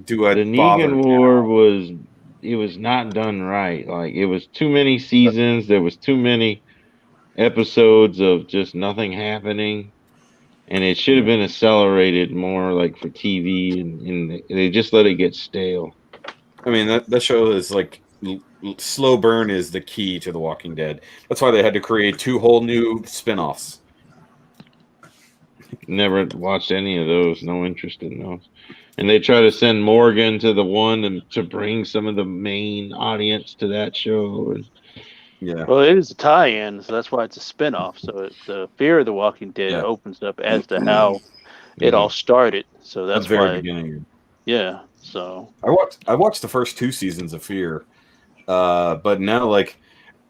Speaker 3: do I?
Speaker 6: The Negan War was not done right. Like it was too many seasons. There was too many episodes of just nothing happening, and it should have been accelerated more, like for TV, and they just let it get stale.
Speaker 3: I mean, that show is like slow burn is the key to The Walking Dead. That's why they had to create 2 whole new spinoffs.
Speaker 6: Never watched any of those. No interest in those. And they try to send Morgan to the one and to bring some of the main audience to that show.
Speaker 3: Yeah.
Speaker 7: Well, it is a tie-in, so that's why it's a spinoff. So the Fear of the Walking Dead opens up as to how it all started. So that's
Speaker 3: the very
Speaker 7: why.
Speaker 3: Beginning.
Speaker 7: Yeah. So
Speaker 3: I watched the first 2 seasons of Fear, but now like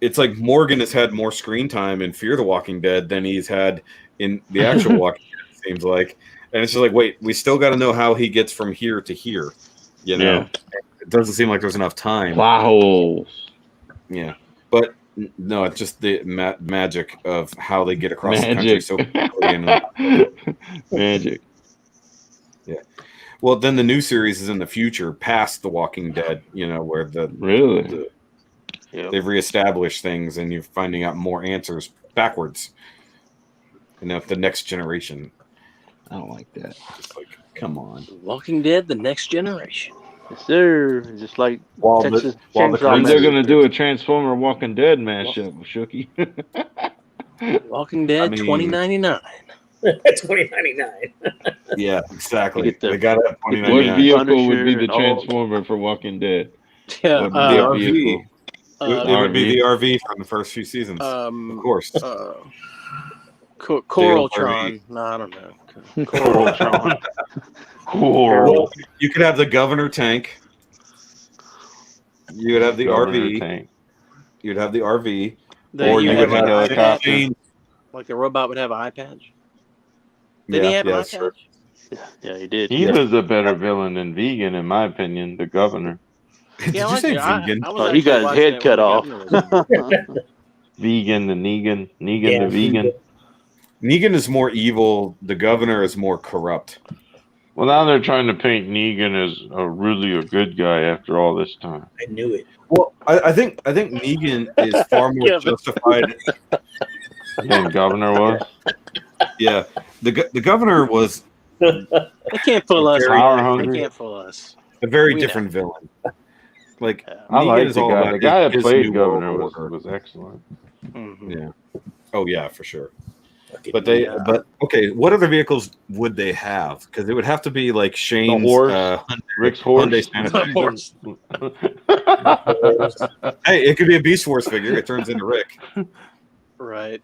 Speaker 3: it's like Morgan has had more screen time in Fear the Walking Dead than he's had in the actual Walking Dead. It seems like, and it's just like, wait, we still got to know how he gets from here to here. You know, it doesn't seem like there's enough time.
Speaker 6: Plot holes.
Speaker 3: Yeah, but no, it's just the magic of how they get across the country so quickly.
Speaker 6: Magic.
Speaker 3: Yeah. Well, then the new series is in the future, past The Walking Dead. You know, where they've reestablished things, and you're finding out more answers backwards. You know, the next generation.
Speaker 6: I don't like that.
Speaker 3: It's like, come on.
Speaker 2: Walking Dead, the next generation.
Speaker 7: Yes, sir. Just like Texas.
Speaker 6: They're going to do a Transformer Walking Dead mashup, Shooky.
Speaker 2: Walking Dead 2099.
Speaker 1: 2099.
Speaker 3: Yeah, exactly. They got it.
Speaker 6: What vehicle would be the Transformer for Walking Dead?
Speaker 2: Yeah,
Speaker 3: the RV. It would be the RV from the first few seasons, of course.
Speaker 2: Coraltron. No, I don't know.
Speaker 7: Coraltron.
Speaker 3: Well, you could have the governor tank. You would have the RV.
Speaker 6: Tank.
Speaker 3: You'd have the RV.
Speaker 2: Or you would have
Speaker 6: a helicopter.
Speaker 2: Like the robot would have an eye patch. Did he have an eye patch?
Speaker 7: Sure. Yeah, he did.
Speaker 6: He was a better villain than Vegan, in my opinion, the governor.
Speaker 3: Did you say vegan?
Speaker 7: He got his head cut off.
Speaker 6: Vegan, the Negan the vegan.
Speaker 3: Negan is more evil. The governor is more corrupt.
Speaker 6: Well, now they're trying to paint Negan as really a good guy after all this time.
Speaker 1: I knew it.
Speaker 3: Well, I think Negan is far more justified
Speaker 6: than governor was.
Speaker 3: Yeah, the governor was.
Speaker 2: They can't fool us.
Speaker 6: They
Speaker 2: can't fool us.
Speaker 3: A very different villain. Like
Speaker 6: I like the guy. The guy that played governor was excellent.
Speaker 3: Mm-hmm. Yeah. Oh yeah, for sure. But okay, what other vehicles would they have? Because it would have to be like Shane's
Speaker 6: Rick's horse.
Speaker 3: Hey, it could be a Beast Wars figure. It turns into Rick.
Speaker 2: Right.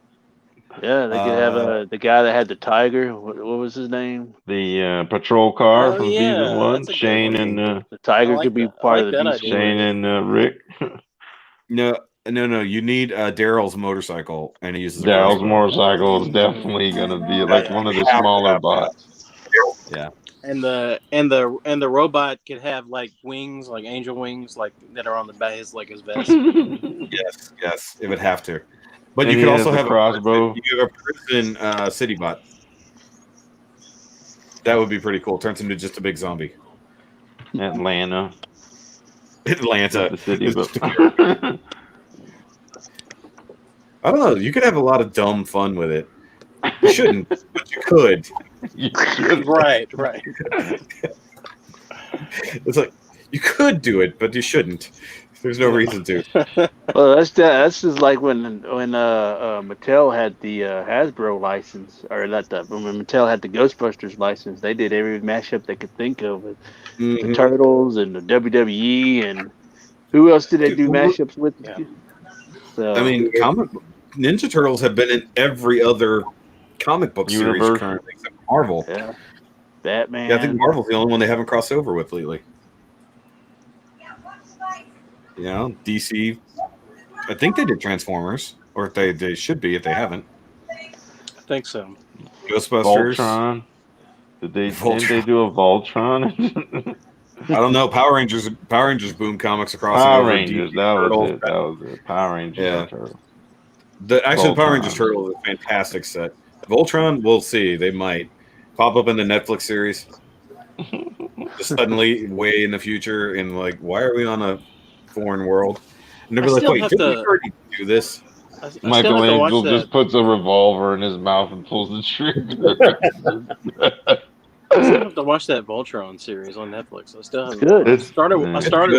Speaker 7: Yeah, they could have the guy that had the tiger. What was his name?
Speaker 6: The patrol car from season 1. Shane and
Speaker 7: the tiger could be part of the Beast.
Speaker 6: Shane and Rick.
Speaker 3: No. You need Daryl's motorcycle, and he uses
Speaker 6: Daryl's motorcycle is definitely going to be like one of the smaller bots.
Speaker 3: Yeah,
Speaker 2: and the robot could have like wings, like angel wings, like that are on the back, like his vest.
Speaker 3: yes, it would have to. But you could also have a
Speaker 6: crossbow.
Speaker 3: You have a prison city bot. That would be pretty cool. Turns into just a big zombie.
Speaker 6: Atlanta.
Speaker 5: Atlanta.
Speaker 6: The city, but
Speaker 5: I don't know. You could have a lot of dumb fun with it. You shouldn't, but you could.
Speaker 2: Right.
Speaker 5: It's like you could do it, but you shouldn't. There's no reason to.
Speaker 7: Well, that's just like when Mattel had the Hasbro license, or not that when Mattel had the Ghostbusters license. They did every mashup they could think of with the Turtles and the WWE, and who else did they do mashups with?
Speaker 2: Yeah.
Speaker 7: So,
Speaker 5: I mean, Ninja Turtles have been in every other comic book series currently, except Marvel.
Speaker 7: Yeah, Batman.
Speaker 5: Yeah, I think Marvel's the only one they haven't crossed over with lately. You know, DC. I think they did Transformers, or they should be if they haven't.
Speaker 2: I think so.
Speaker 5: Ghostbusters.
Speaker 6: Voltron. Didn't they do a Voltron?
Speaker 5: I don't know. Power Rangers boom comics across
Speaker 6: Power
Speaker 5: over.
Speaker 6: Rangers. That was it. Power Rangers.
Speaker 5: Yeah.
Speaker 6: Turtles.
Speaker 5: The Power Rangers Turtles is a fantastic set. Voltron, we'll see. They might pop up in the Netflix series. Just suddenly, way in the future, and like, why are we on a foreign world? And they'll be like, wait, didn't we already do this?
Speaker 6: Michelangelo just puts a revolver in his mouth and pulls the trigger.
Speaker 2: I still have to watch that Voltron series on Netflix. I still haven't.
Speaker 7: Good.
Speaker 2: I started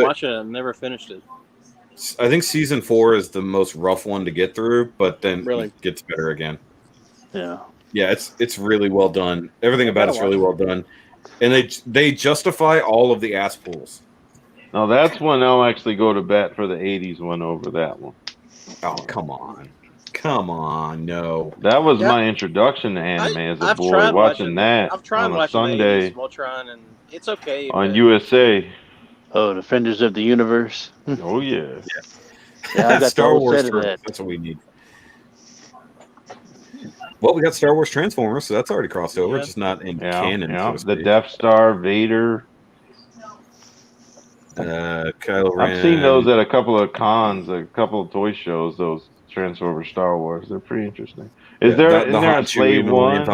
Speaker 2: watching it and never finished it.
Speaker 5: I think season 4 is the most rough one to get through, but then
Speaker 2: Really?
Speaker 5: it gets better again.
Speaker 7: Yeah.
Speaker 5: Yeah, it's really well done. Everything about it's really well done, and they justify all of the ass pulls.
Speaker 6: No, that's when I'll actually go to bat for the '80s one over that one.
Speaker 5: Oh, come on, no.
Speaker 6: That was my introduction to anime as a boy. Watching that
Speaker 2: I've tried
Speaker 6: on a
Speaker 2: watching
Speaker 6: Sunday
Speaker 2: Voltron, and it's okay.
Speaker 6: on USA.
Speaker 7: Oh, Defenders of the Universe.
Speaker 6: Oh yeah.
Speaker 7: Yeah, I got
Speaker 5: Star Wars.
Speaker 7: set of that.
Speaker 5: That's what we need. Well, we got Star Wars Transformers, so that's already crossed over. Just not in canon.
Speaker 6: Yeah.
Speaker 5: So
Speaker 6: the Death Star, Vader.
Speaker 5: Kylo Ren.
Speaker 6: I've seen those at a couple of cons, a couple of toy shows. Those Transformers Star Wars, they're pretty interesting. Is there a Slave One?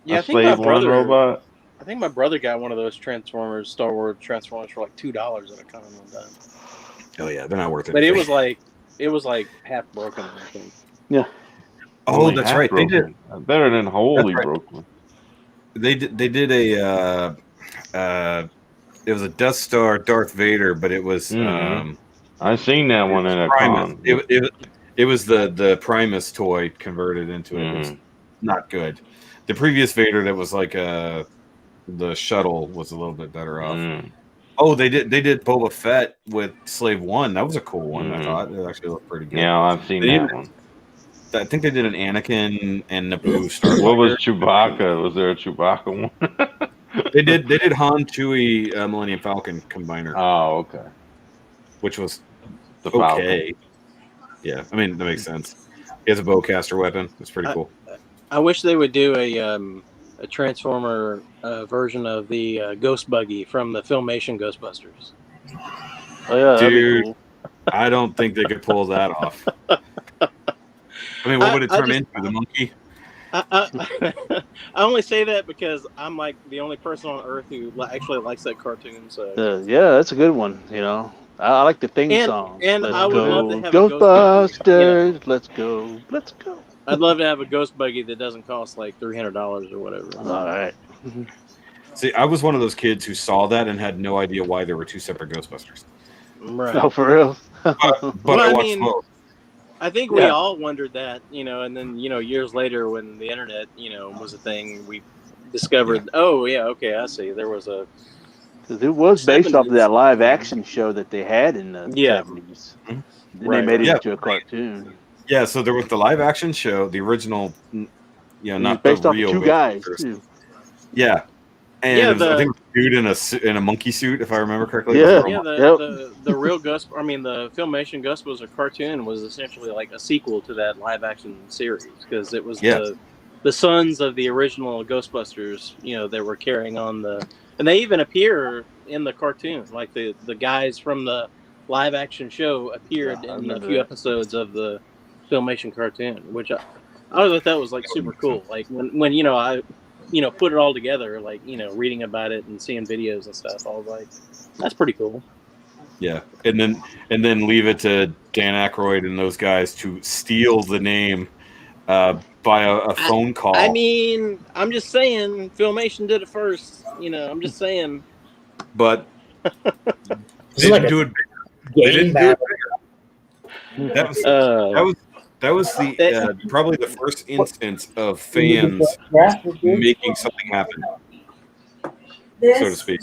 Speaker 2: Yeah,
Speaker 6: I think Slave One robot.
Speaker 2: I think my brother got one of those Star Wars Transformers for like $2 at a con one time.
Speaker 5: Oh yeah, they're not worth it.
Speaker 2: But it was like half broken, I think.
Speaker 7: Yeah.
Speaker 5: Oh, that's right.
Speaker 6: Broken.
Speaker 5: They did
Speaker 6: better than wholly broken.
Speaker 5: They did a. It was a Death Star Darth Vader, but it was.
Speaker 6: I seen that one in a con.
Speaker 5: It was the Primus toy converted into it. It was not good. The previous Vader that was like the shuttle was a little bit better off. Oh, they did Boba Fett with Slave One. That was a cool one. I thought it actually looked pretty good.
Speaker 6: Yeah, I've seen that one.
Speaker 5: I think they did an Anakin and Naboo Star.
Speaker 6: What was Chewbacca? Was there a Chewbacca one?
Speaker 5: They did Han, Chewie, Millennium Falcon combiner.
Speaker 6: Oh, okay.
Speaker 5: Which was
Speaker 6: the Falcon.
Speaker 5: Okay. Yeah, I mean that makes sense. He has a bowcaster weapon. It's pretty cool.
Speaker 2: I wish they would do a Transformer version of the Ghost Buggy from the Filmation Ghostbusters.
Speaker 7: Oh yeah,
Speaker 5: dude,
Speaker 7: cool.
Speaker 5: I don't think they could pull that off. I mean, what would it turn into? The monkey?
Speaker 2: I only say that because I'm like the only person on Earth who actually likes that cartoon. So
Speaker 7: yeah, that's a good one. You know, I like the theme song.
Speaker 2: And
Speaker 7: let's
Speaker 2: I would love to have
Speaker 7: Ghostbusters. Let's go. Let's go.
Speaker 2: I'd love to have a Ghost Buggy that doesn't cost like $300 or whatever.
Speaker 7: All right.
Speaker 5: See, I was one of those kids who saw that and had no idea why there were two separate Ghostbusters.
Speaker 2: Right.
Speaker 7: Oh, for real.
Speaker 5: But I watched both.
Speaker 2: I think we all wondered that, and then, years later when the internet, was a thing, we discovered, I see. There was a...
Speaker 7: It was based off of that live action show that they had in the 70s. Then they made it into a cartoon.
Speaker 5: Yeah, so there was the live action show, the original, not
Speaker 7: based
Speaker 5: the
Speaker 7: off
Speaker 5: real
Speaker 7: two guys, too.
Speaker 5: Yeah. And I think a dude in a monkey suit, if I remember correctly.
Speaker 2: The real the Filmation Ghostbusters cartoon was essentially like a sequel to that live action series because it was the sons of the original Ghostbusters, that were carrying on and they even appear in the cartoon, like the guys from the live action show appeared in a few episodes of the Filmation cartoon, which I thought that was like super cool. Like when I put it all together, like, reading about it and seeing videos and stuff, I was like, that's pretty cool.
Speaker 5: Yeah, and then leave it to Dan Aykroyd and those guys to steal the name by a phone call.
Speaker 2: I mean, I'm just saying, Filmation did it first. I'm just saying.
Speaker 5: But they didn't do it. They didn't do it bigger. That was the probably the first instance of fans making something happen, so to speak.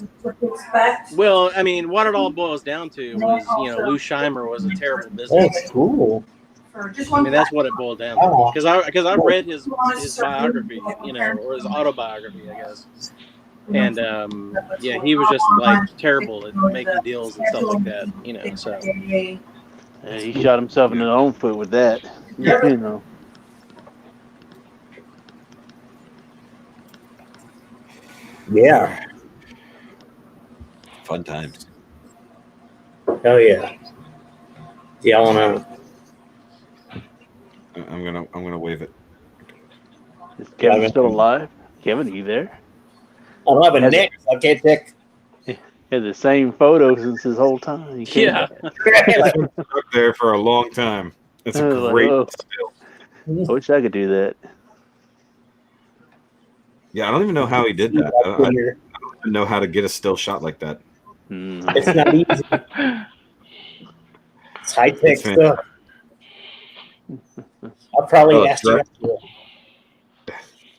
Speaker 2: Well, I mean, what it all boils down to was, Lou Scheimer was a terrible businessman.
Speaker 1: That's cool.
Speaker 2: I mean, that's what it boiled down to. Because I read his biography, or his autobiography, I guess. And he was just like terrible at making deals and stuff like that, So
Speaker 7: he shot himself in his own foot with that.
Speaker 2: Yeah.
Speaker 1: Yeah.
Speaker 5: Fun times.
Speaker 1: Oh yeah. Yeah, I wanna.
Speaker 5: I'm gonna wave it.
Speaker 7: Is Kevin still alive? Kevin, are you there?
Speaker 1: I don't have a neck, so I can't pick.
Speaker 7: Had the same photo since his whole time.
Speaker 2: Yeah.
Speaker 5: Up there for a long time. It's a great still.
Speaker 7: I wish I could do that.
Speaker 5: Yeah, I don't even know how he did that. I don't even know how to get a still shot like that.
Speaker 1: It's not easy. It's high tech stuff. I'll probably ask you after.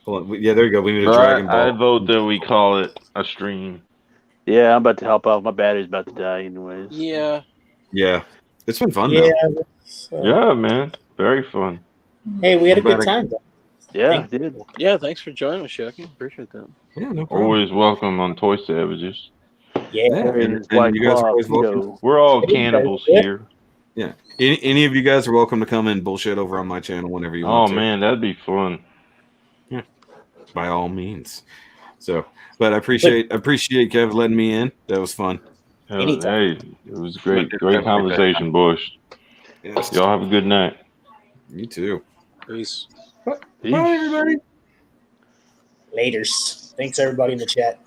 Speaker 5: Hold on. Yeah, there you go. We need a Dragon Ball.
Speaker 6: I vote that we call it a stream.
Speaker 7: Yeah, I'm about to help out. My battery's about to die anyways.
Speaker 2: Yeah.
Speaker 5: Yeah. It's been fun,
Speaker 1: though.
Speaker 6: Yeah, man. Very fun.
Speaker 1: Hey, we had a good time, though.
Speaker 7: Yeah, dude.
Speaker 2: Yeah, thanks for joining us, Shucky. Appreciate that.
Speaker 5: Yeah, no problem.
Speaker 6: Always welcome on Toy Savages.
Speaker 1: Yeah.
Speaker 5: And you guys are always welcome.
Speaker 6: We're all cannibals here.
Speaker 5: Yeah. Any of you guys are welcome to come and bullshit over on my channel whenever you want to.
Speaker 6: Oh, man, that'd be fun.
Speaker 5: Yeah. By all means. So, but I appreciate Kev letting me in. That was fun.
Speaker 6: Hey, it was great conversation, boys.
Speaker 5: Yes.
Speaker 6: Y'all have a good night.
Speaker 5: You too.
Speaker 2: Peace.
Speaker 5: Bye, everybody.
Speaker 1: Laters. Thanks, everybody in the chat.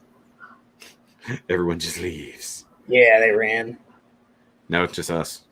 Speaker 5: Everyone just leaves.
Speaker 1: Yeah, they ran.
Speaker 5: Now it's just us.